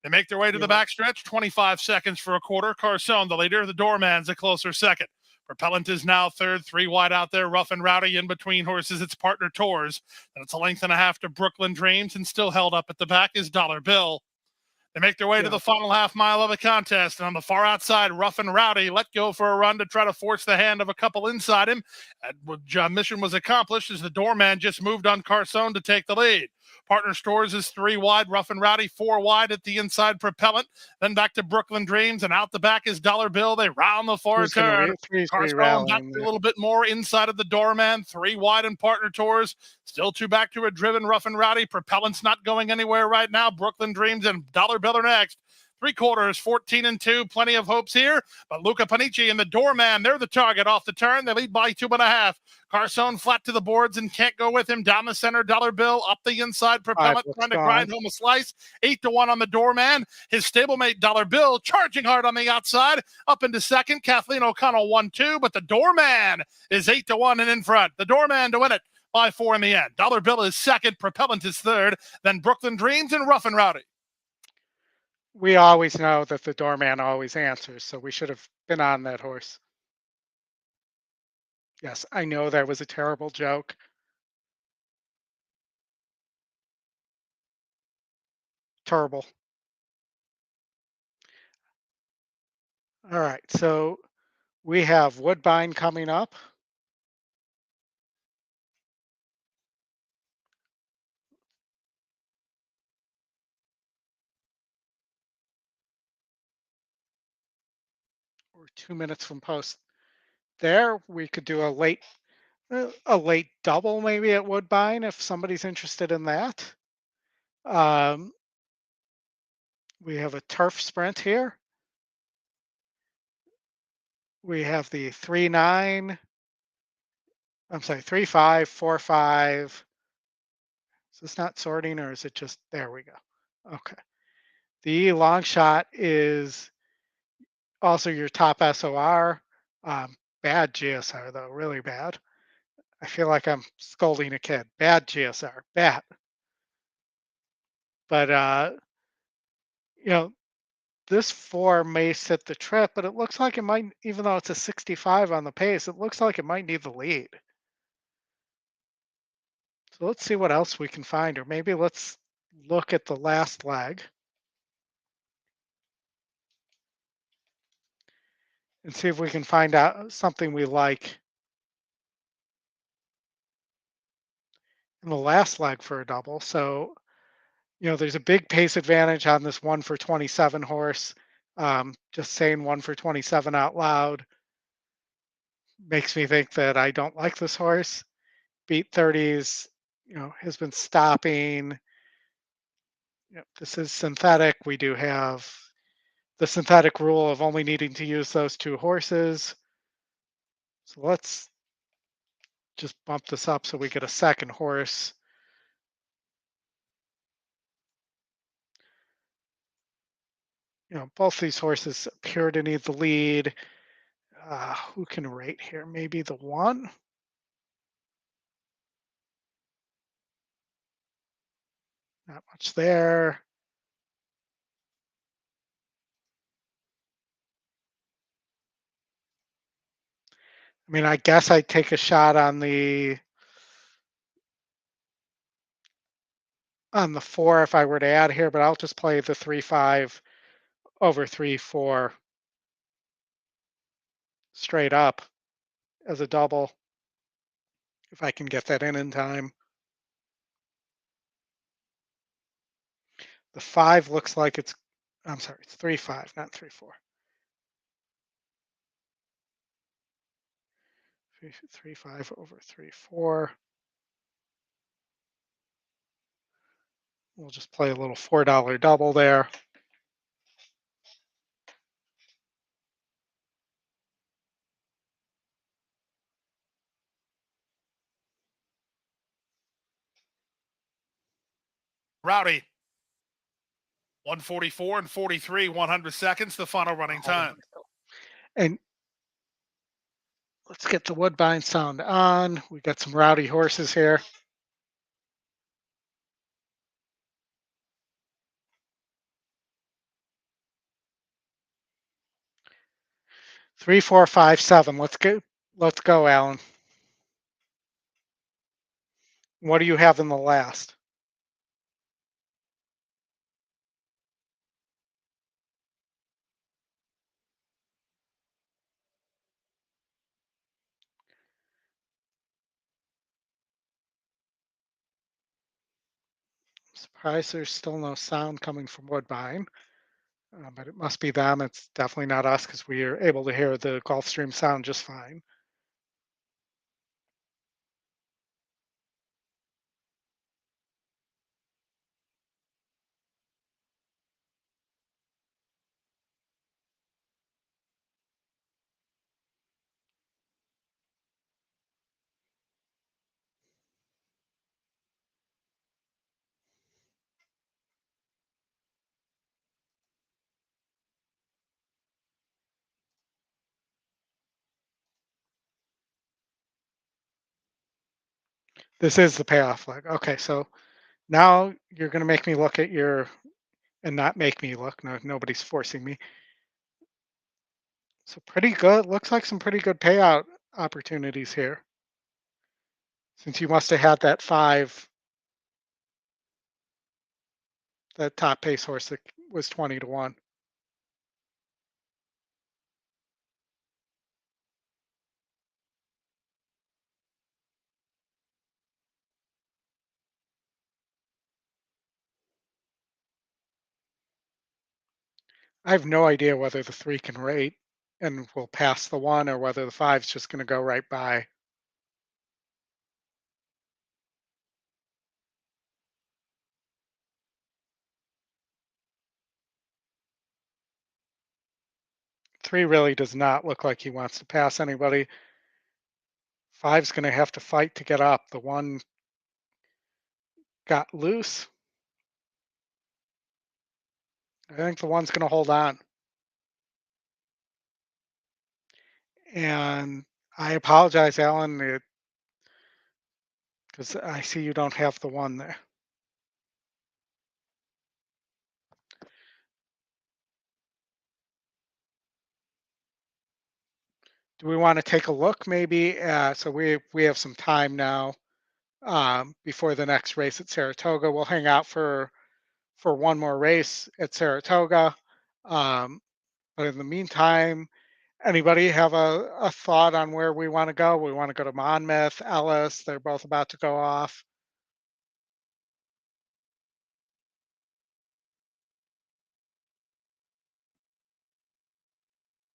They make their way to the backstretch, 25 seconds for a quarter. Carson, the leader. The doorman's a closer second. Propellant is now third, 3 wide out there. Rough and Rowdy in between horses. It's Partner Tours. And it's a length and a half to Brooklyn Dreams. And still held up at the back is Dollar Bill. They make their way to the final half mile of the contest. And on the far outside, Rough and Rowdy let go for a run to try to force the hand of a couple inside him. And mission was accomplished as the doorman just moved on Carson to take the lead. Partner Stores is 3 wide, Rough and Rowdy 4 wide at the inside. Propellant. Then back to Brooklyn Dreams, and out the back is Dollar Bill. They round the far turn. Carson back a little bit more inside of the doorman, 3 wide in Partner Tours. Still 2 back to a driven Rough and Rowdy. Propellant's not going anywhere right now. Brooklyn Dreams and Dollar Bill are next. 3 quarters, 14-2. Plenty of hopes here. But Luca Panici and the doorman, they're the target off the turn. They lead by 2.5. Carson flat to the boards and can't go with him. Down the center, Dollar Bill up the inside. Propellant trying to grind home a slice. 8-1 on the doorman. His stablemate, Dollar Bill, charging hard on the outside. Up into second. Kathleen O'Connell 1-2. But the doorman is 8-1 and in front. The doorman to win it by 4 in the end. Dollar Bill is second. Propellant is third. Then Brooklyn Dreams and Rough and Rowdy. We always know that the doorman always answers, so we should have been on that horse. Yes, I know that was a terrible joke. Terrible. All right, so we have Woodbine coming up. We're 2 minutes from post. There, we could do a late double maybe at Woodbine if somebody's interested in that. We have a turf sprint here. We have the 3-9. I'm sorry, 3-5, 4-5. Is this not sorting or is it just, there we go. Okay. The long shot is also your top SOR. Bad GSR though, really bad. I feel like I'm scolding a kid. Bad GSR, bad. But you know, this 4 may sit the trip, but it looks like it might, even though it's a 65 on the pace, it looks like it might need the lead. So let's see what else we can find, or maybe let's look at the last leg and see if we can find out something we like in the last leg for a double. So, there's a big pace advantage on this 1 for 27 horse. Just saying 1 for 27 out loud makes me think that I don't like this horse. Beat 30s, has been stopping. This is synthetic. We do have the synthetic rule of only needing to use those 2 horses. So let's just bump this up so we get a second horse. Both these horses appear to need the lead. Who can rate here? Maybe the 1. Not much there. I mean, I guess I'd take a shot on the 4 if I were to add here, but I'll just play the 3-5 over 3-4 straight up as a double if I can get that in time. The 5 looks like I'm sorry, it's 3-5, not 3-4. 3-5 over 3-4. We'll just play a little $4 double there. Rowdy. 144 and 43, 100 seconds, the final running time. And let's get the Woodbine sound on. We got some rowdy horses here. Three, 4, 5, 7. Let's go. Let's go, Alan. What do you have in the last? Surprised there's still no sound coming from Woodbine, but it must be them. It's definitely not us because we are able to hear the Gulfstream sound just fine. This is the payoff leg. Okay, so now you're going to make me look at and not make me look. No, nobody's forcing me. So pretty good. Looks like some pretty good payout opportunities here. Since you must have had that 5, that top pace horse that was 20-1. I have no idea whether the 3 can rate and will pass the 1 or whether the 5 is just going to go right by. Three really does not look like he wants to pass anybody. 5's going to have to fight to get up. The 1 got loose. I think the one's going to hold on. And I apologize, Alan, because I see you don't have the one there. Do we want to take a look maybe? So we have some time now before the next race at Saratoga. We'll hang out for one more race at Saratoga. But in the meantime, anybody have a thought on where we want to go? We want to go to Monmouth, Ellis. They're both about to go off.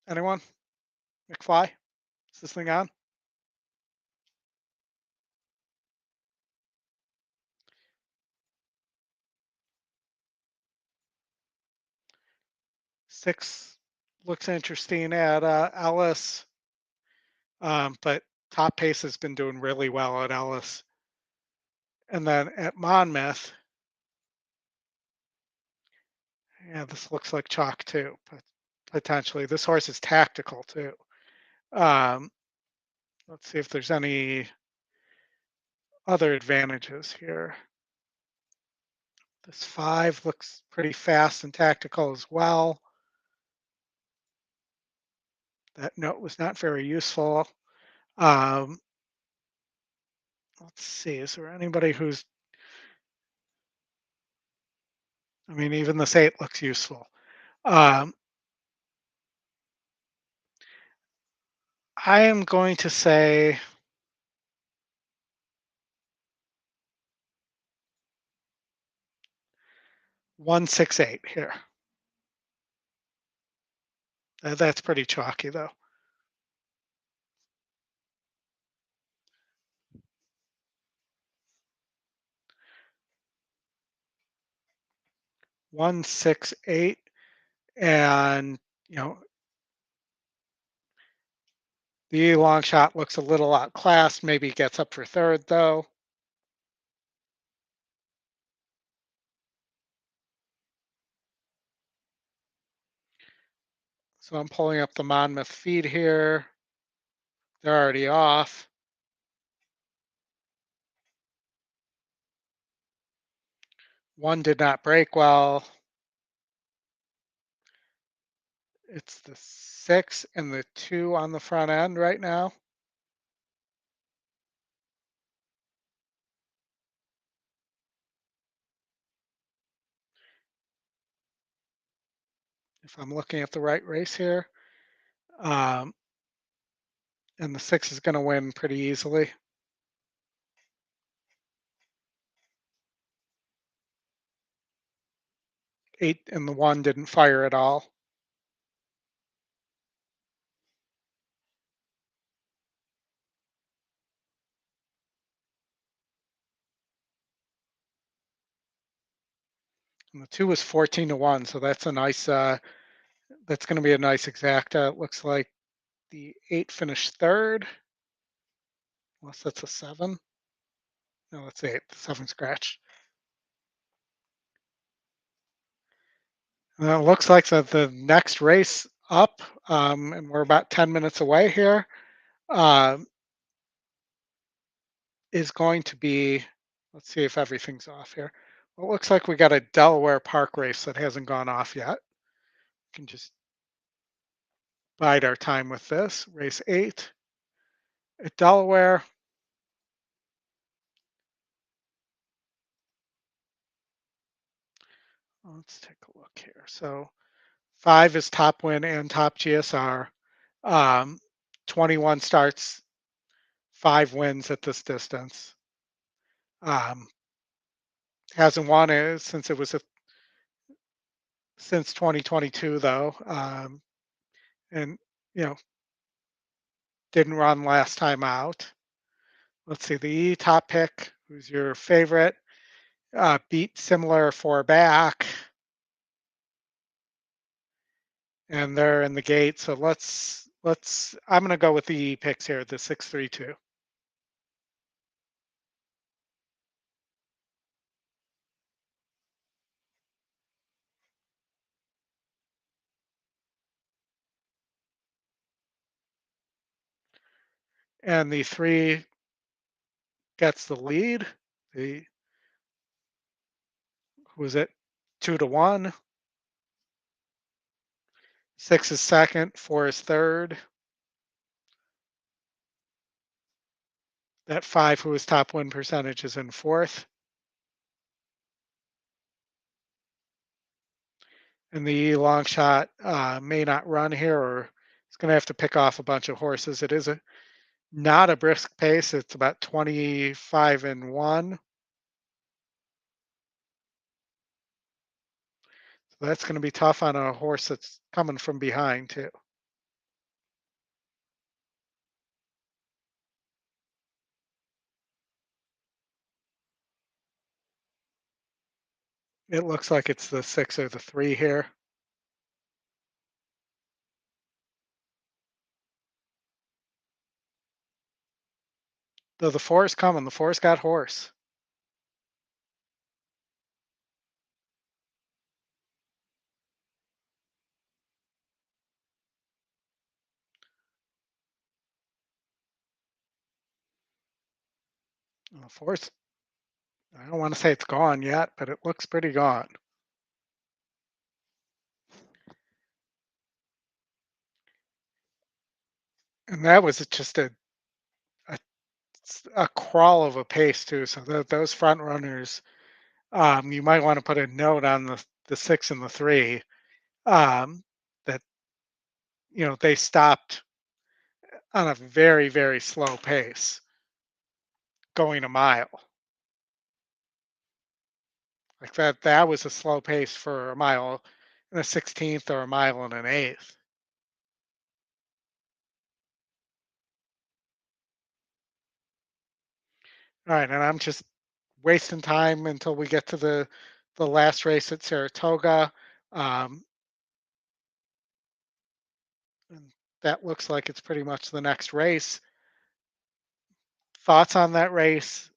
Anyone? McFly? Is this thing on? Six looks interesting at Ellis, but Top Pace has been doing really well at Ellis. And then at Monmouth, yeah, this looks like chalk too, but potentially. This horse is tactical too. Let's see if there's any other advantages here. This 5 looks pretty fast and tactical as well. That note was not very useful. Let's see, is there anybody who's, I mean, even this 8 looks useful. I am going to say 168 here. That's pretty chalky though. One, 6, 8, and the long shot looks a little outclassed. Maybe gets up for third though. So I'm pulling up the Monmouth feed here. They're already off. One did not break well. It's the 6 and the 2 on the front end right now. If I'm looking at the right race here. And the 6 is going to win pretty easily. 8 and the 1 didn't fire at all. And the 2 was 14-1, so that's a nice. That's going to be a nice exacta. It looks like the 8 finished third. Unless that's a 7. No, that's 8. The 7 scratch. And it looks like the next race up, and we're about 10 minutes away here, is going to be, let's see if everything's off here. Well, it looks like we got a Delaware Park race that hasn't gone off yet. We can just bide our time with this. Race 8 at Delaware. Let's take a look here. So 5 is top win and top GSR. 21 starts, 5 wins at this distance. Hasn't won it since it was since 2022 though, and didn't run last time out. Let's see, the top pick, who's your favorite, beat similar 4 back, and they're in the gate. So I'm going to go with the picks here, the 6-3-2. and the 3 gets the lead. The who was it? 2-1. 6 is second, 4 is third. That 5, who was top win percentage, is in fourth. And the long shot may not run here, or it's going to have to pick off a bunch of horses. It is not a brisk pace. It's about 25-1. So that's going to be tough on a horse that's coming from behind too. It looks like it's the 6 or the 3 here. Though the 4 is coming. The 4's got horse. And the 4's, I don't want to say it's gone yet, but it looks pretty gone. And that was just a crawl of a pace too. So those front runners, you might want to put a note on the 6 and the 3 that they stopped on a very, very slow pace going a mile. Like that was a slow pace for a mile and a 16th or a mile and an eighth. All right, and I'm just wasting time until we get to the last race at Saratoga. Um, and that looks like it's pretty much the next race. Thoughts on that race?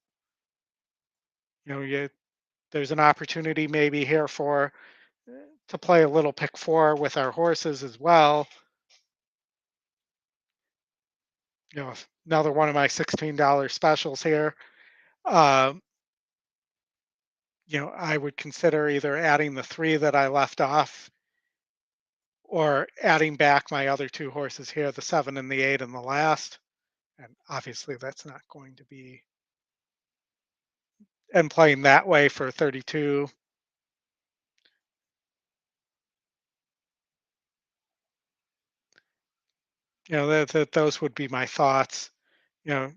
There's an opportunity maybe here to play a little pick 4 with our horses as well. Another one of my $16 specials here. Um, I would consider either adding the 3 that I left off or adding back my other 2 horses here, the 7 and the 8 in the last. And obviously that's not going to be, and playing that way for 32. Those would be my thoughts. You know,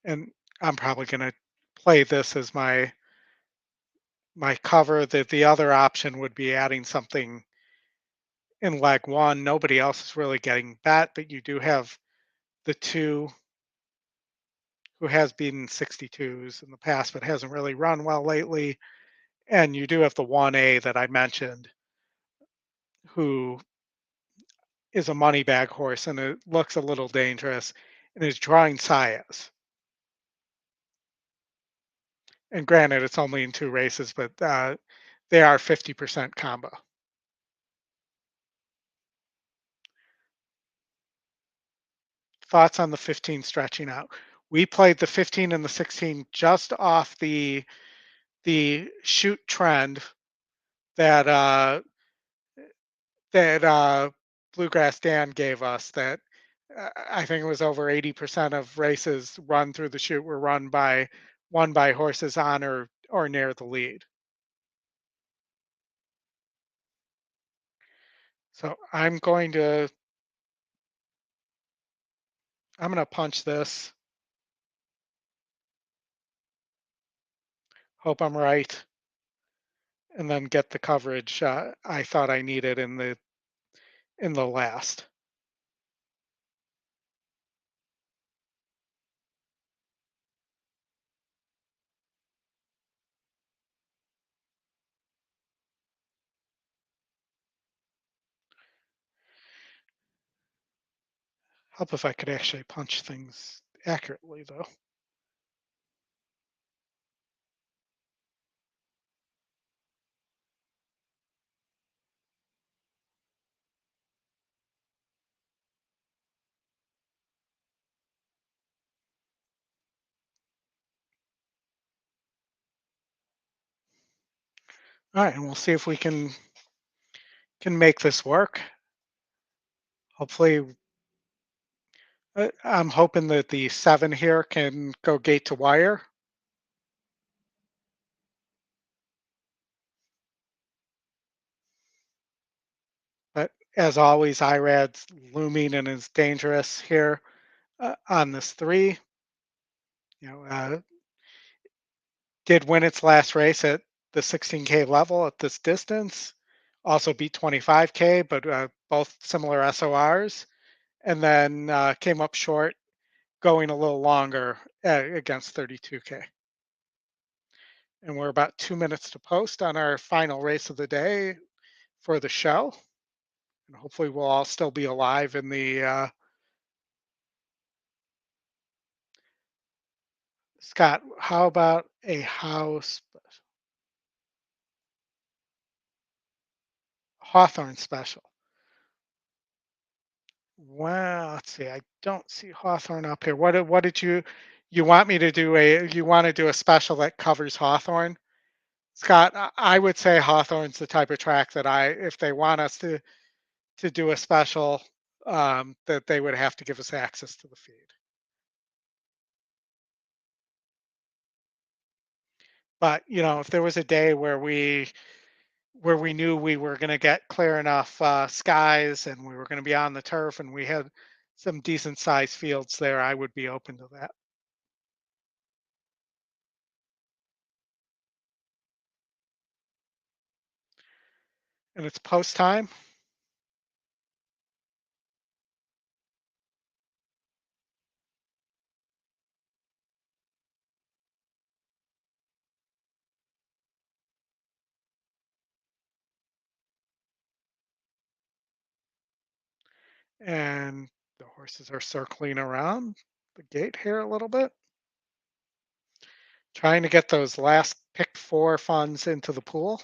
and I'm probably going to play this as my cover. That the other option would be adding something in leg 1. Nobody else is really getting bet, but you do have the 2 who has beaten 62s in the past, but hasn't really run well lately. And you do have the 1A that I mentioned, who is a money bag horse, and it looks a little dangerous and is drawing Sayas. And granted, it's only in 2 races, but they are 50% combo. Thoughts on the 15 stretching out? We played the 15 and the 16 just off the shoot trend that Bluegrass Dan gave us. That I think it was over 80% of races run through the shoot were won by horses on or near the lead. So I'm going to punch this. Hope I'm right, and then get the coverage I thought I needed in the last. Help if I could actually punch things accurately, though. All right, and we'll see if we can make this work. Hopefully, I'm hoping that the 7 here can go gate to wire. But as always, IRAD's looming and is dangerous here on this 3. You know, did win its last race at the 16K level at this distance. Also beat 25K, but both similar SORs. And then came up short, going a little longer against 32K. And we're about 2 minutes to post on our final race of the day for the show. And hopefully we'll all still be alive in the Scott, how about a house Hawthorne special? Well, let's see. I don't see Hawthorne up here. What did you want me to do you want to do a special that covers Hawthorne? Scott, I would say Hawthorne's the type of track that if they want us to do a special, that they would have to give us access to the feed. But you know, if there was a day where we knew we were going to get clear enough skies and we were going to be on the turf and we had some decent sized fields there, I would be open to that. And it's post time. And the horses are circling around the gate here a little bit, trying to get those last pick 4 funds into the pool.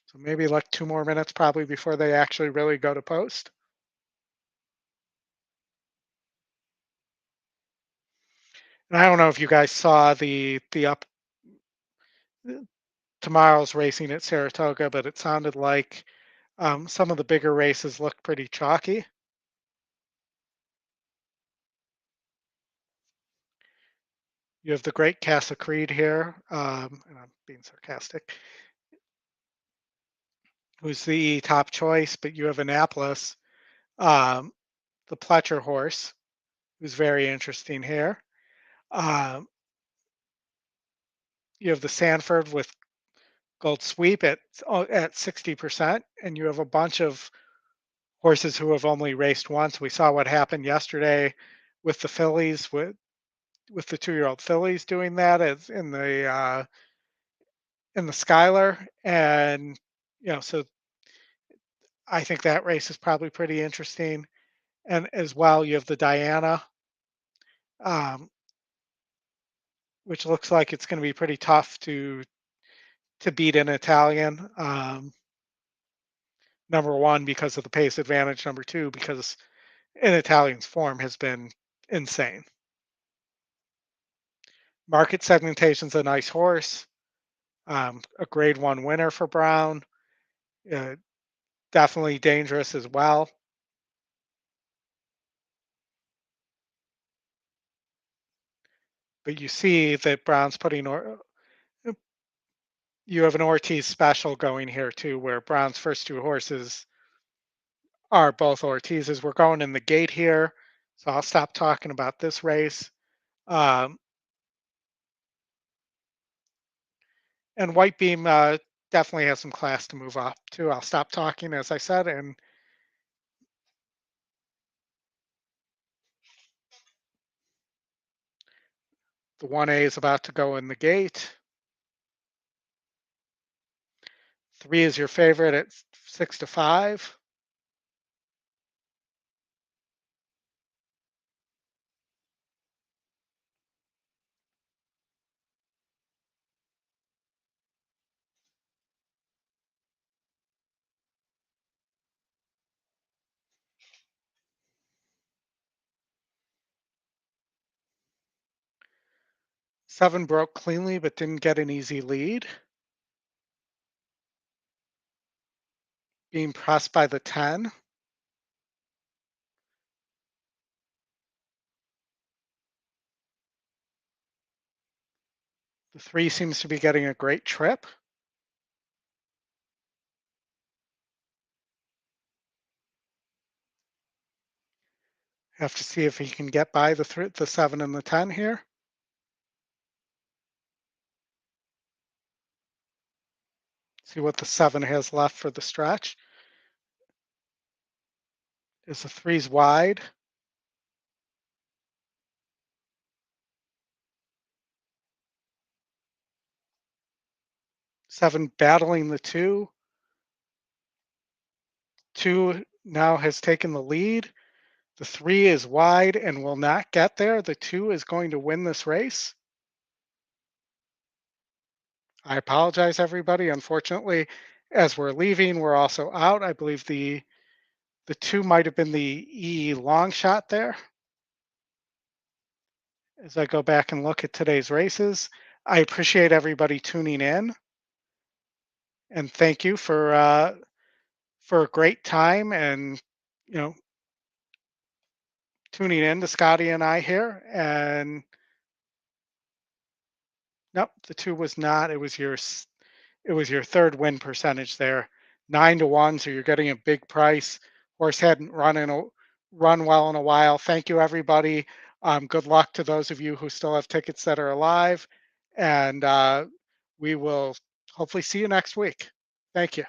So maybe like 2 more minutes probably before they actually really go to post. And I don't know if you guys saw the up tomorrow's racing at Saratoga, but it sounded like some of the bigger races looked pretty chalky. You have the great Casa Creed here, and I'm being sarcastic, who's the top choice, but you have Annapolis, um, the Pletcher horse, who's very interesting here. Um, you have the Sanford with Gold Sweep at 60%, and you have a bunch of horses who have only raced once. We saw what happened yesterday with the fillies, with the 2-year-old fillies doing that as in the Skylar, and you know, so I think that race is probably pretty interesting. And as well, you have the Diana, um, which looks like it's going to be pretty tough to beat an Italian. Number one, because of the pace advantage. Number two, because an Italian's form has been insane. Market segmentation's a nice horse, a grade 1 winner for Brown. Uh, Definitely dangerous as well. But you see that Brown's putting you have an Ortiz special going here too, where Brown's first 2 horses are both Ortiz's. We're going in the gate here, so I'll stop talking about this race. Um, and White Beam definitely has some class to move up too. I'll stop talking, as I said, and the 1A is about to go in the gate. 3 is your favorite at 6-5. 7 broke cleanly, but didn't get an easy lead. Being pressed by the 10. The 3 seems to be getting a great trip. Have to see if he can get by the 7 and the 10 here. See what the 7 has left for the stretch. Is the 3's wide? Seven battling the 2. 2 now has taken the lead. The 3 is wide and will not get there. The 2 is going to win this race. I apologize, everybody. Unfortunately, as we're leaving, we're also out. I believe the 2 might have been the E long shot there. As I go back and look at today's races, I appreciate everybody tuning in, and thank you for a great time and tuning in to Scotty and I here. And nope, the 2 was not. It was your third win percentage there, 9-1. So you're getting a big price. Horse hadn't run well in a while. Thank you, everybody. Good luck to those of you who still have tickets that are alive, and we will hopefully see you next week. Thank you.